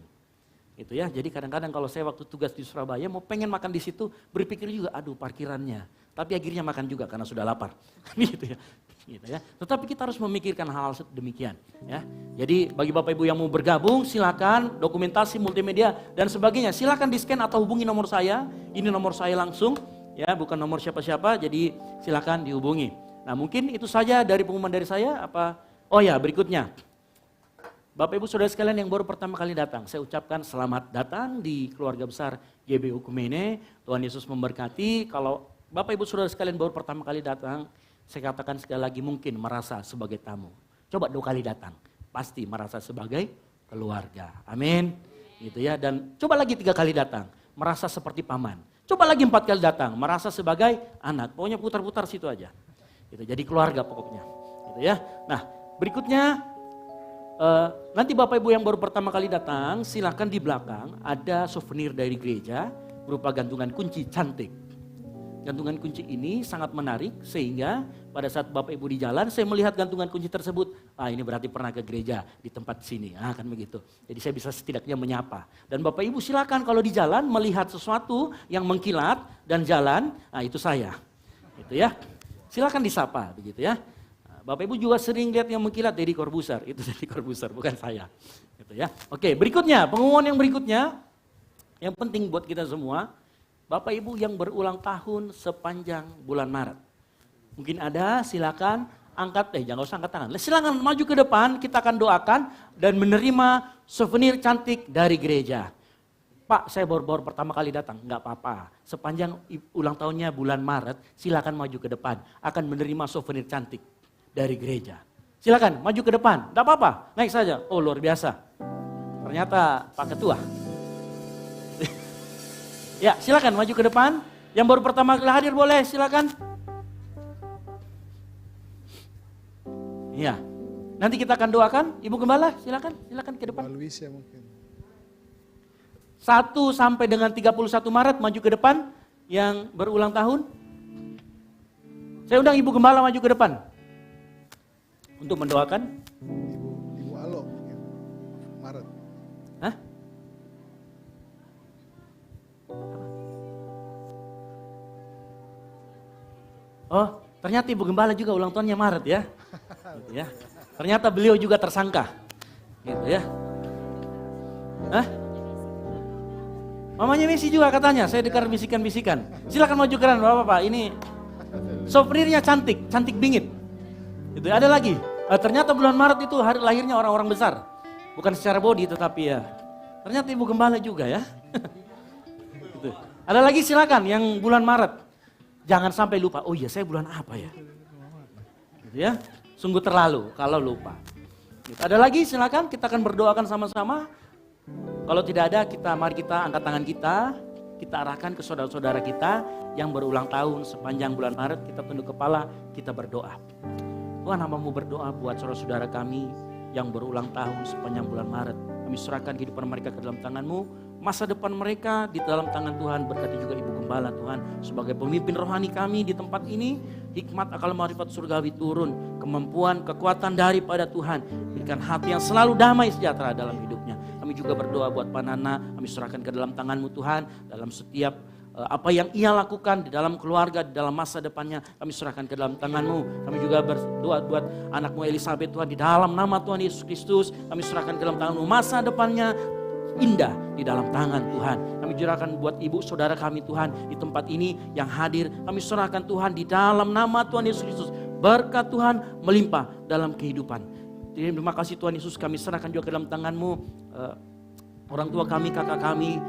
Gitu ya. Jadi kadang-kadang kalau saya waktu tugas di Surabaya mau pengen makan di situ, berpikir juga, aduh parkirannya. Tapi akhirnya makan juga karena sudah lapar. Gitu ya. Gitu ya. Tetapi kita harus memikirkan hal-hal demikian. Ya. Jadi bagi Bapak Ibu yang mau bergabung, silakan dokumentasi multimedia dan sebagainya. Silakan di-scan atau hubungi nomor saya. Ini nomor saya langsung, ya bukan nomor siapa-siapa. Jadi silakan dihubungi. Nah mungkin itu saja dari pengumuman dari saya. Oh ya berikutnya. Bapak Ibu Saudara sekalian yang baru pertama kali datang, saya ucapkan selamat datang di keluarga besar GBI Ukumene. Tuhan Yesus memberkati. Kalau Bapak Ibu Saudara sekalian baru pertama kali datang, saya katakan sekali lagi mungkin merasa sebagai tamu. Coba 2 kali datang, pasti merasa sebagai keluarga. Amin. Gitu ya. Dan coba lagi 3 kali datang, merasa seperti paman. Coba lagi 4 kali datang, merasa sebagai anak. Pokoknya putar-putar situ aja. Gitu. Jadi keluarga pokoknya. Gitu ya. Nah berikutnya nanti Bapak Ibu yang baru pertama kali datang, silakan di belakang ada souvenir dari gereja berupa gantungan kunci cantik. Gantungan kunci ini sangat menarik sehingga pada saat Bapak Ibu di jalan saya melihat gantungan kunci tersebut, ini berarti pernah ke gereja di tempat sini, kan begitu. Jadi saya bisa setidaknya menyapa. Dan Bapak Ibu silakan kalau di jalan melihat sesuatu yang mengkilat dan jalan, itu saya. Gitu ya. Silakan disapa begitu ya. Bapak Ibu juga sering lihat yang mengkilat Deddy Corbuzier, itu Deddy Corbuzier bukan saya. Gitu ya. Oke, berikutnya, pengumuman yang berikutnya yang penting buat kita semua. Bapak Ibu yang berulang tahun sepanjang bulan Maret. Mungkin ada, silakan angkat, jangan usah angkat tangan. Silakan maju ke depan, kita akan doakan dan menerima souvenir cantik dari gereja. Pak, saya baru pertama kali datang, enggak apa-apa. Sepanjang ulang tahunnya bulan Maret, silakan maju ke depan, akan menerima souvenir cantik dari gereja. Silakan maju ke depan, enggak apa-apa, naik saja. Oh luar biasa, ternyata Pak Ketua. Ya, silakan maju ke depan. Yang baru pertama kali hadir boleh, silakan. Iya. Nanti kita akan doakan. Ibu Gembala, silakan ke depan. Luis ya mungkin. 1 sampai dengan 31 Maret maju ke depan yang berulang tahun. Saya undang Ibu Gembala maju ke depan. Untuk mendoakan. Ibu Alo mungkin. Maret. Hah? Oh, ternyata Ibu Gembala juga ulang tahunnya Maret ya. Gitu ya. Ternyata beliau juga tersangka. Gitu ya. Hah? Mamanya Messi juga katanya, saya dengar bisikan-bisikan. Silakan maju ke depan Bapak-bapak, ini souvenirnya cantik, cantik bingit. Itu ada lagi. Ternyata bulan Maret itu hari lahirnya orang-orang besar. Bukan secara body tetapi ya. Ternyata ibu gembala juga ya. Gitu. Ada lagi silakan yang bulan Maret. Jangan sampai lupa. Oh iya saya bulan apa ya? Gitu ya. Sungguh terlalu kalau lupa. Gitu. Ada lagi silakan kita akan berdoakan sama-sama. Kalau tidak ada mari kita angkat tangan kita arahkan ke saudara-saudara kita yang berulang tahun sepanjang bulan Maret. Kita tunduk kepala, kita berdoa. Tuhan, hamba-Mu berdoa buat saudara-saudara kami yang berulang tahun sepanjang bulan Maret. Kami serahkan kehidupan mereka ke dalam tangan-Mu. Masa depan mereka di dalam tangan Tuhan. Berkati juga Ibu Gembala Tuhan. Sebagai pemimpin rohani kami di tempat ini. Hikmat, akal, marifat surgawi turun. Kemampuan, kekuatan daripada Tuhan. Berikan hati yang selalu damai sejahtera dalam hidupnya. Kami juga berdoa buat Pak Nana. Kami serahkan ke dalam tangan-Mu Tuhan. Dalam setiap apa yang ia lakukan di dalam keluarga, di dalam masa depannya, kami serahkan ke dalam tangan-Mu. Kami juga berdoa buat anak-Mu Elizabeth Tuhan, di dalam nama Tuhan Yesus Kristus, kami serahkan ke dalam tangan-Mu. Masa depannya indah di dalam tangan Tuhan. Kami serahkan buat ibu saudara kami Tuhan di tempat ini yang hadir. Kami serahkan Tuhan di dalam nama Tuhan Yesus Kristus. Berkat Tuhan melimpah dalam kehidupan. Terima kasih Tuhan Yesus, kami serahkan juga ke dalam tangan-Mu. Orang tua kami, kakak kami,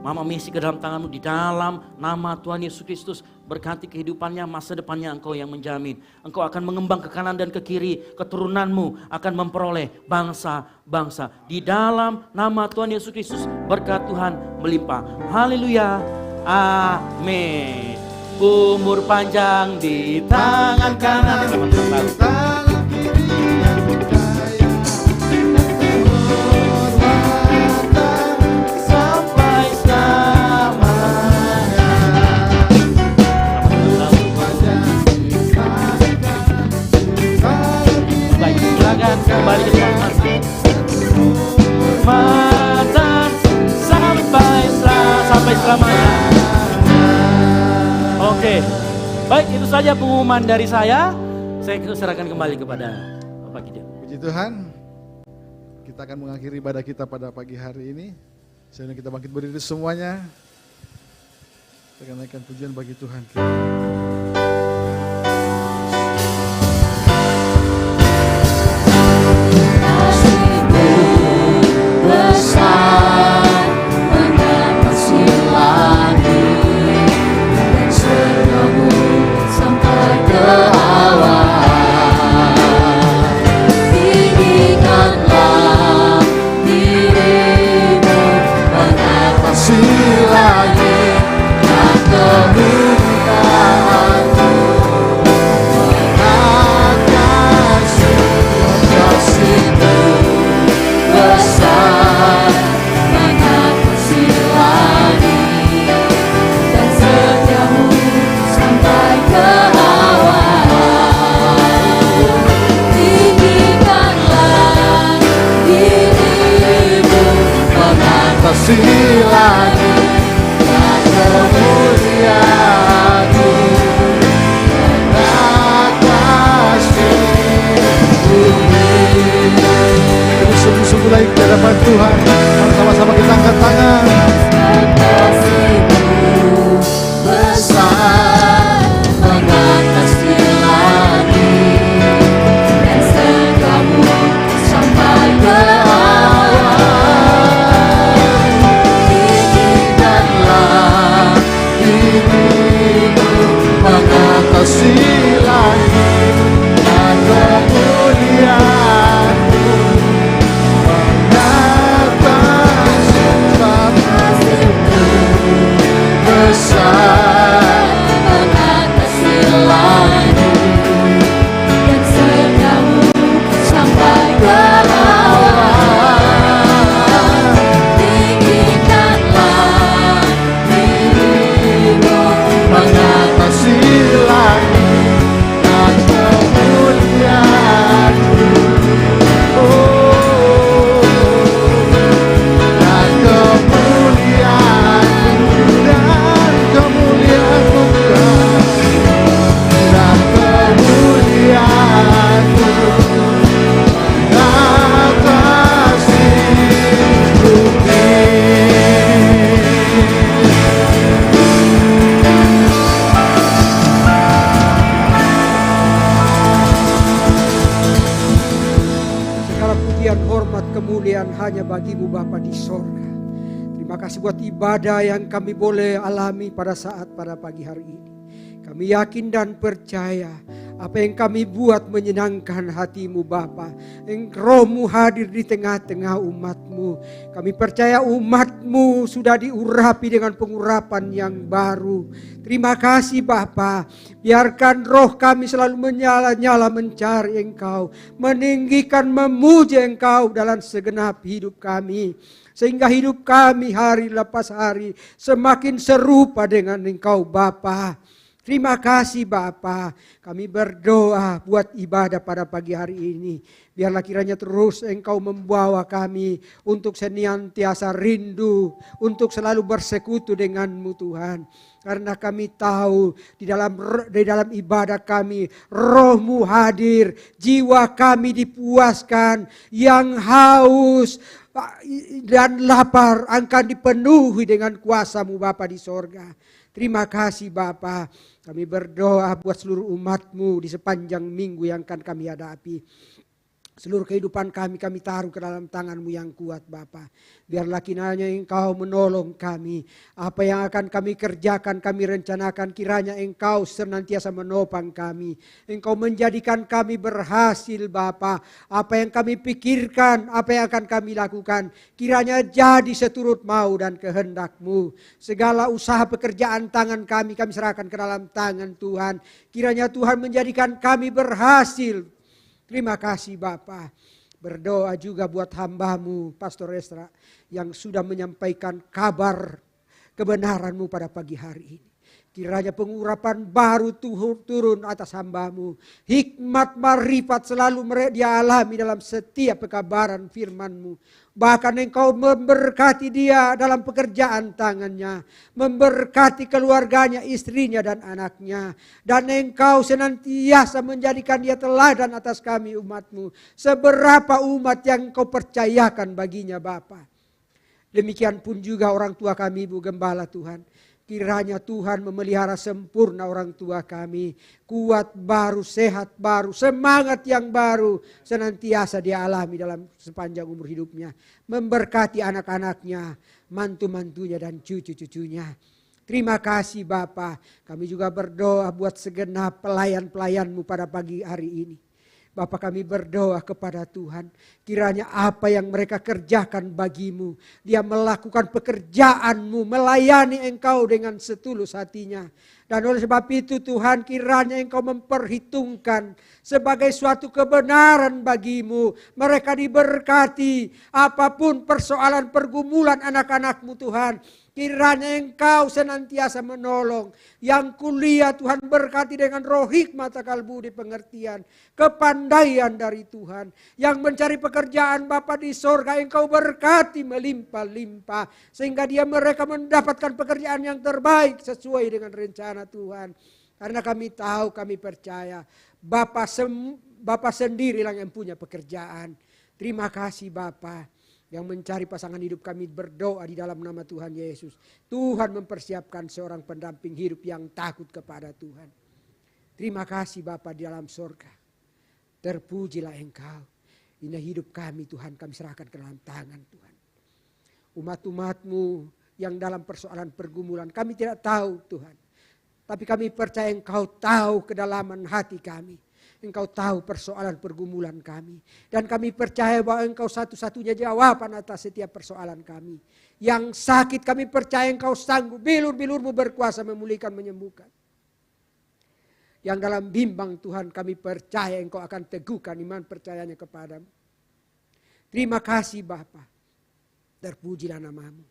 Mama Messi ke dalam tangan-Mu di dalam nama Tuhan Yesus Kristus. Berkati kehidupannya, masa depannya Engkau yang menjamin. Engkau akan mengembang ke kanan dan ke kiri. Keturunan-Mu akan memperoleh bangsa-bangsa. Di dalam nama Tuhan Yesus Kristus berkat Tuhan melimpah. Haleluya. Amin. Umur panjang di tangan kanan. Tangan kiri yang berdaya, Sampai selamanya. Baik, silakan kembali ke tempat. Matan sampai selamanya. Oke, baik itu saja pengumuman dari saya. Saya serahkan kembali kepada Bapak Gideon. Puji Tuhan, kita akan mengakhiri ibadah kita pada pagi hari ini. Sebelum kita bangkit berdiri semuanya, kita akan naikkan pujian bagi Tuhan kita. Besar mengatasi langit dan senyummu sampai ke awan. Tinggikanlah dirimu mengatasi langit dan kemuliaanmu, mengatasi kasih-Mu besar mengatasi langit dan setiamu sampai ke awan. Tinggikanlah dirimu mengatasi langit dan kemuliaanmu, mengatasi bumi. Kita sungguh-sungguh lagi di hadapan Tuhan. Sama-sama kita angkat tangan. Kasih-Mu besar mengatasi langit dan setiamu sampai ke awan. Tinggikanlah dirimu mengatasi langit dan kemuliaanmu, mengatasi segala pujian, hormat, kemuliaan hanya bagi-Mu Bapa di sorga. Terima kasih buat ibadah yang kami boleh alami pada pagi hari ini. Kami yakin dan percaya apa yang kami buat menyenangkan hati-Mu Bapa. Roh-Mu hadir di tengah-tengah umat-Mu. Kami percaya umat-Mu sudah diurapi dengan pengurapan yang baru. Terima kasih Bapa. Biarkan roh kami selalu menyala-nyala mencari Engkau. Meninggikan, memuji Engkau dalam segenap hidup kami. Sehingga hidup kami hari lepas hari semakin serupa dengan Engkau Bapa. Terima kasih Bapa. Kami berdoa buat ibadah pada pagi hari ini. Biarlah kiranya terus Engkau membawa kami untuk senantiasa rindu, untuk selalu bersekutu dengan-Mu Tuhan. Karena kami tahu di dalam ibadah kami Roh-Mu hadir, jiwa kami dipuaskan, yang haus dan lapar akan dipenuhi dengan kuasa-Mu Bapa di sorga. Terima kasih Bapa. Kami berdoa buat seluruh umat-Mu di sepanjang minggu yang akan kami hadapi. Seluruh kehidupan kami taruh ke dalam tangan-Mu yang kuat Bapa. Biarlah kiranya Engkau menolong kami. Apa yang akan kami kerjakan, kami rencanakan, kiranya Engkau senantiasa menopang kami. Engkau menjadikan kami berhasil Bapa. Apa yang kami pikirkan, apa yang akan kami lakukan, kiranya jadi seturut mau dan kehendak-Mu. Segala usaha pekerjaan tangan kami serahkan ke dalam tangan Tuhan. Kiranya Tuhan menjadikan kami berhasil. Terima kasih Bapa. Berdoa juga buat hamba-Mu Pastor Esra yang sudah menyampaikan kabar kebenaran-Mu pada pagi hari ini. Kiranya pengurapan baru turun atas hamba-Mu. Hikmat marifat selalu dia alami dalam setiap pekabaran firman-Mu. Bahkan Engkau memberkati dia dalam pekerjaan tangannya. Memberkati keluarganya, istrinya dan anaknya. Dan Engkau senantiasa menjadikan dia teladan atas kami umat-Mu. Seberapa umat yang Engkau percayakan baginya Bapa. Demikian pun juga orang tua kami Ibu Gembala Tuhan. Kiranya Tuhan memelihara sempurna orang tua kami. Kuat baru, sehat baru, semangat yang baru. Senantiasa dia alami dalam sepanjang umur hidupnya. Memberkati anak-anaknya, mantu-mantunya dan cucu-cucunya. Terima kasih Bapa. Kami juga berdoa buat segenap pelayan-pelayan-Mu pada pagi hari ini. Bapa kami berdoa kepada Tuhan. Kiranya apa yang mereka kerjakan bagi-Mu. Dia melakukan pekerjaan-Mu. Melayani Engkau dengan setulus hatinya. Dan oleh sebab itu Tuhan kiranya Engkau memperhitungkan sebagai suatu kebenaran bagi-Mu. Mereka diberkati apapun persoalan pergumulan anak-anak-Mu Tuhan. Kiranya Engkau senantiasa menolong. Yang kuliah Tuhan berkati dengan roh hikmat, akal budi, pengertian. Kepandaian dari Tuhan. Yang mencari pekerjaan Bapa di sorga Engkau berkati melimpah-limpah. Sehingga mereka mendapatkan pekerjaan yang terbaik sesuai dengan rencana Tuhan. Karena kami tahu, kami percaya. Bapa sendirilah yang punya pekerjaan. Terima kasih Bapa. Yang mencari pasangan hidup kami berdoa di dalam nama Tuhan Yesus. Tuhan mempersiapkan seorang pendamping hidup yang takut kepada Tuhan. Terima kasih Bapa di dalam sorga. Terpujilah Engkau. Ini hidup kami Tuhan, kami serahkan ke dalam tangan Tuhan. Umat-umat-Mu yang dalam persoalan pergumulan kami tidak tahu Tuhan. Tapi kami percaya Engkau tahu kedalaman hati kami. Engkau tahu persoalan pergumulan kami. Dan kami percaya bahwa Engkau satu-satunya jawaban atas setiap persoalan kami. Yang sakit kami percaya Engkau sanggup. Bilur-bilur-Mu berkuasa memulihkan, menyembuhkan. Yang dalam bimbang Tuhan kami percaya Engkau akan teguhkan iman percayanya kepadamu. Terima kasih Bapa. Terpujilah nama-Mu.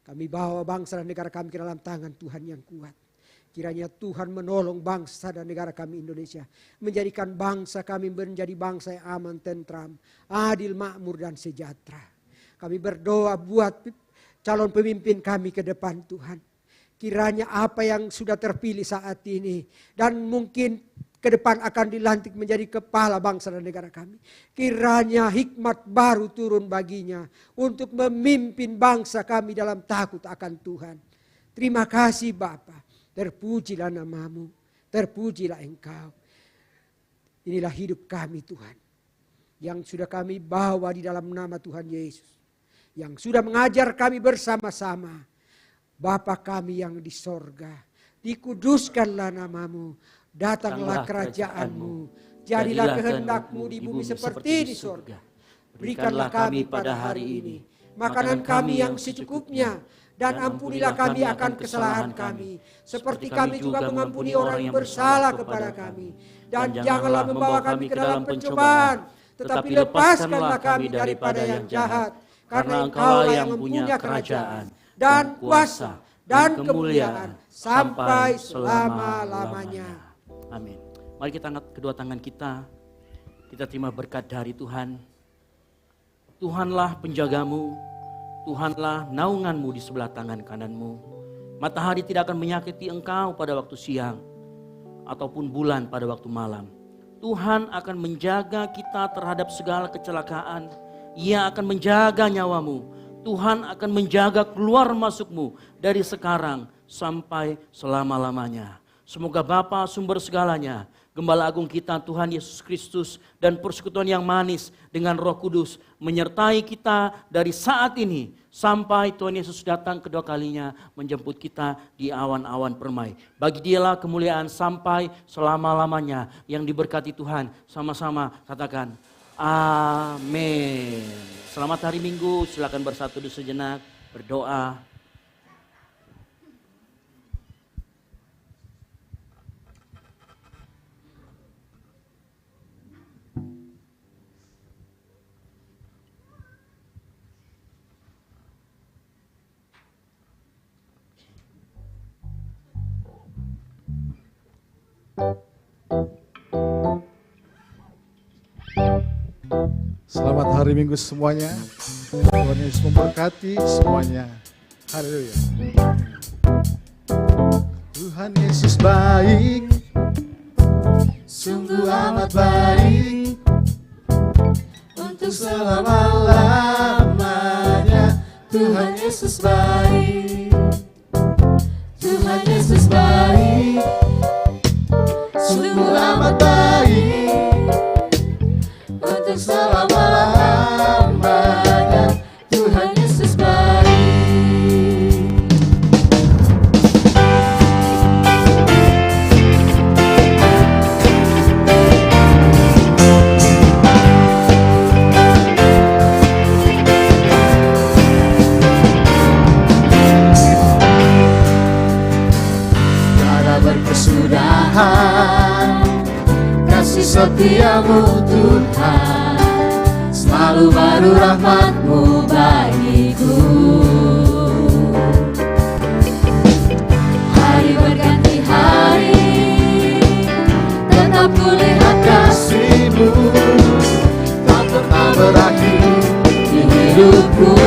Kami bawa bangsa dan negara kami ke dalam tangan Tuhan yang kuat. Kiranya Tuhan menolong bangsa dan negara kami Indonesia. Menjadikan bangsa kami menjadi bangsa yang aman, tentram, adil, makmur dan sejahtera. Kami berdoa buat calon pemimpin kami ke depan Tuhan. Kiranya apa yang sudah terpilih saat ini dan mungkin ke depan akan dilantik menjadi kepala bangsa dan negara kami. Kiranya hikmat baru turun baginya untuk memimpin bangsa kami dalam takut akan Tuhan. Terima kasih Bapa. Terpujilah nama-Mu, terpujilah Engkau. Inilah hidup kami Tuhan. yang sudah kami bawa di dalam nama Tuhan Yesus, yang sudah mengajar kami bersama-sama. Bapa kami yang di sorga, dikuduskanlah namamu, datanglah kerajaanmu, jadilah kehendakmu di bumi seperti di sorga. Berikanlah kami pada hari ini makanan kami yang secukupnya, dan ampunilah kami akan kesalahan kami, seperti kami juga mengampuni orang yang bersalah kepada kami. Dan janganlah membawa kami ke dalam pencobaan, tetapi lepaskanlah kami daripada yang jahat. Karena Engkaulah yang punya kerajaan, dan kuasa, dan kemuliaan, sampai selama-lamanya. Amin. Mari kita angkat kedua tangan kita terima berkat dari Tuhan. Tuhanlah penjagamu, Tuhanlah naunganmu di sebelah tangan kananmu. Matahari tidak akan menyakiti engkau pada waktu siang, ataupun bulan pada waktu malam. Tuhan akan menjaga kita terhadap segala kecelakaan. Ia akan menjaga nyawamu. Tuhan akan menjaga keluar masukmu dari sekarang sampai selama-lamanya. Semoga Bapa sumber segalanya, Gembala Agung kita Tuhan Yesus Kristus, dan persekutuan yang manis dengan Roh Kudus menyertai kita dari saat ini sampai Tuhan Yesus datang kedua kalinya menjemput kita di awan-awan permai. Bagi Dialah kemuliaan sampai selama-lamanya. Yang diberkati Tuhan, sama-sama katakan amin. Selamat hari Minggu, silakan bersatu dulu sejenak, berdoa. Selamat hari Minggu semuanya. Tuhan Yesus memberkati semuanya. Haleluya. Tuhan Yesus baik, sungguh amat baik, untuk selama-lamanya. Tuhan Yesus baik, Tuhan Yesus baik, sungguh amat baik, untuk selama-lamanya. Tuhan Yesus baik. Tiada berkesudahan kasih setiamu Tuhan, selalu baru rahmat-Mu bagiku. Hari berganti hari, tetap kulihat kasih-Mu, tak pernah berakhir di hidupku.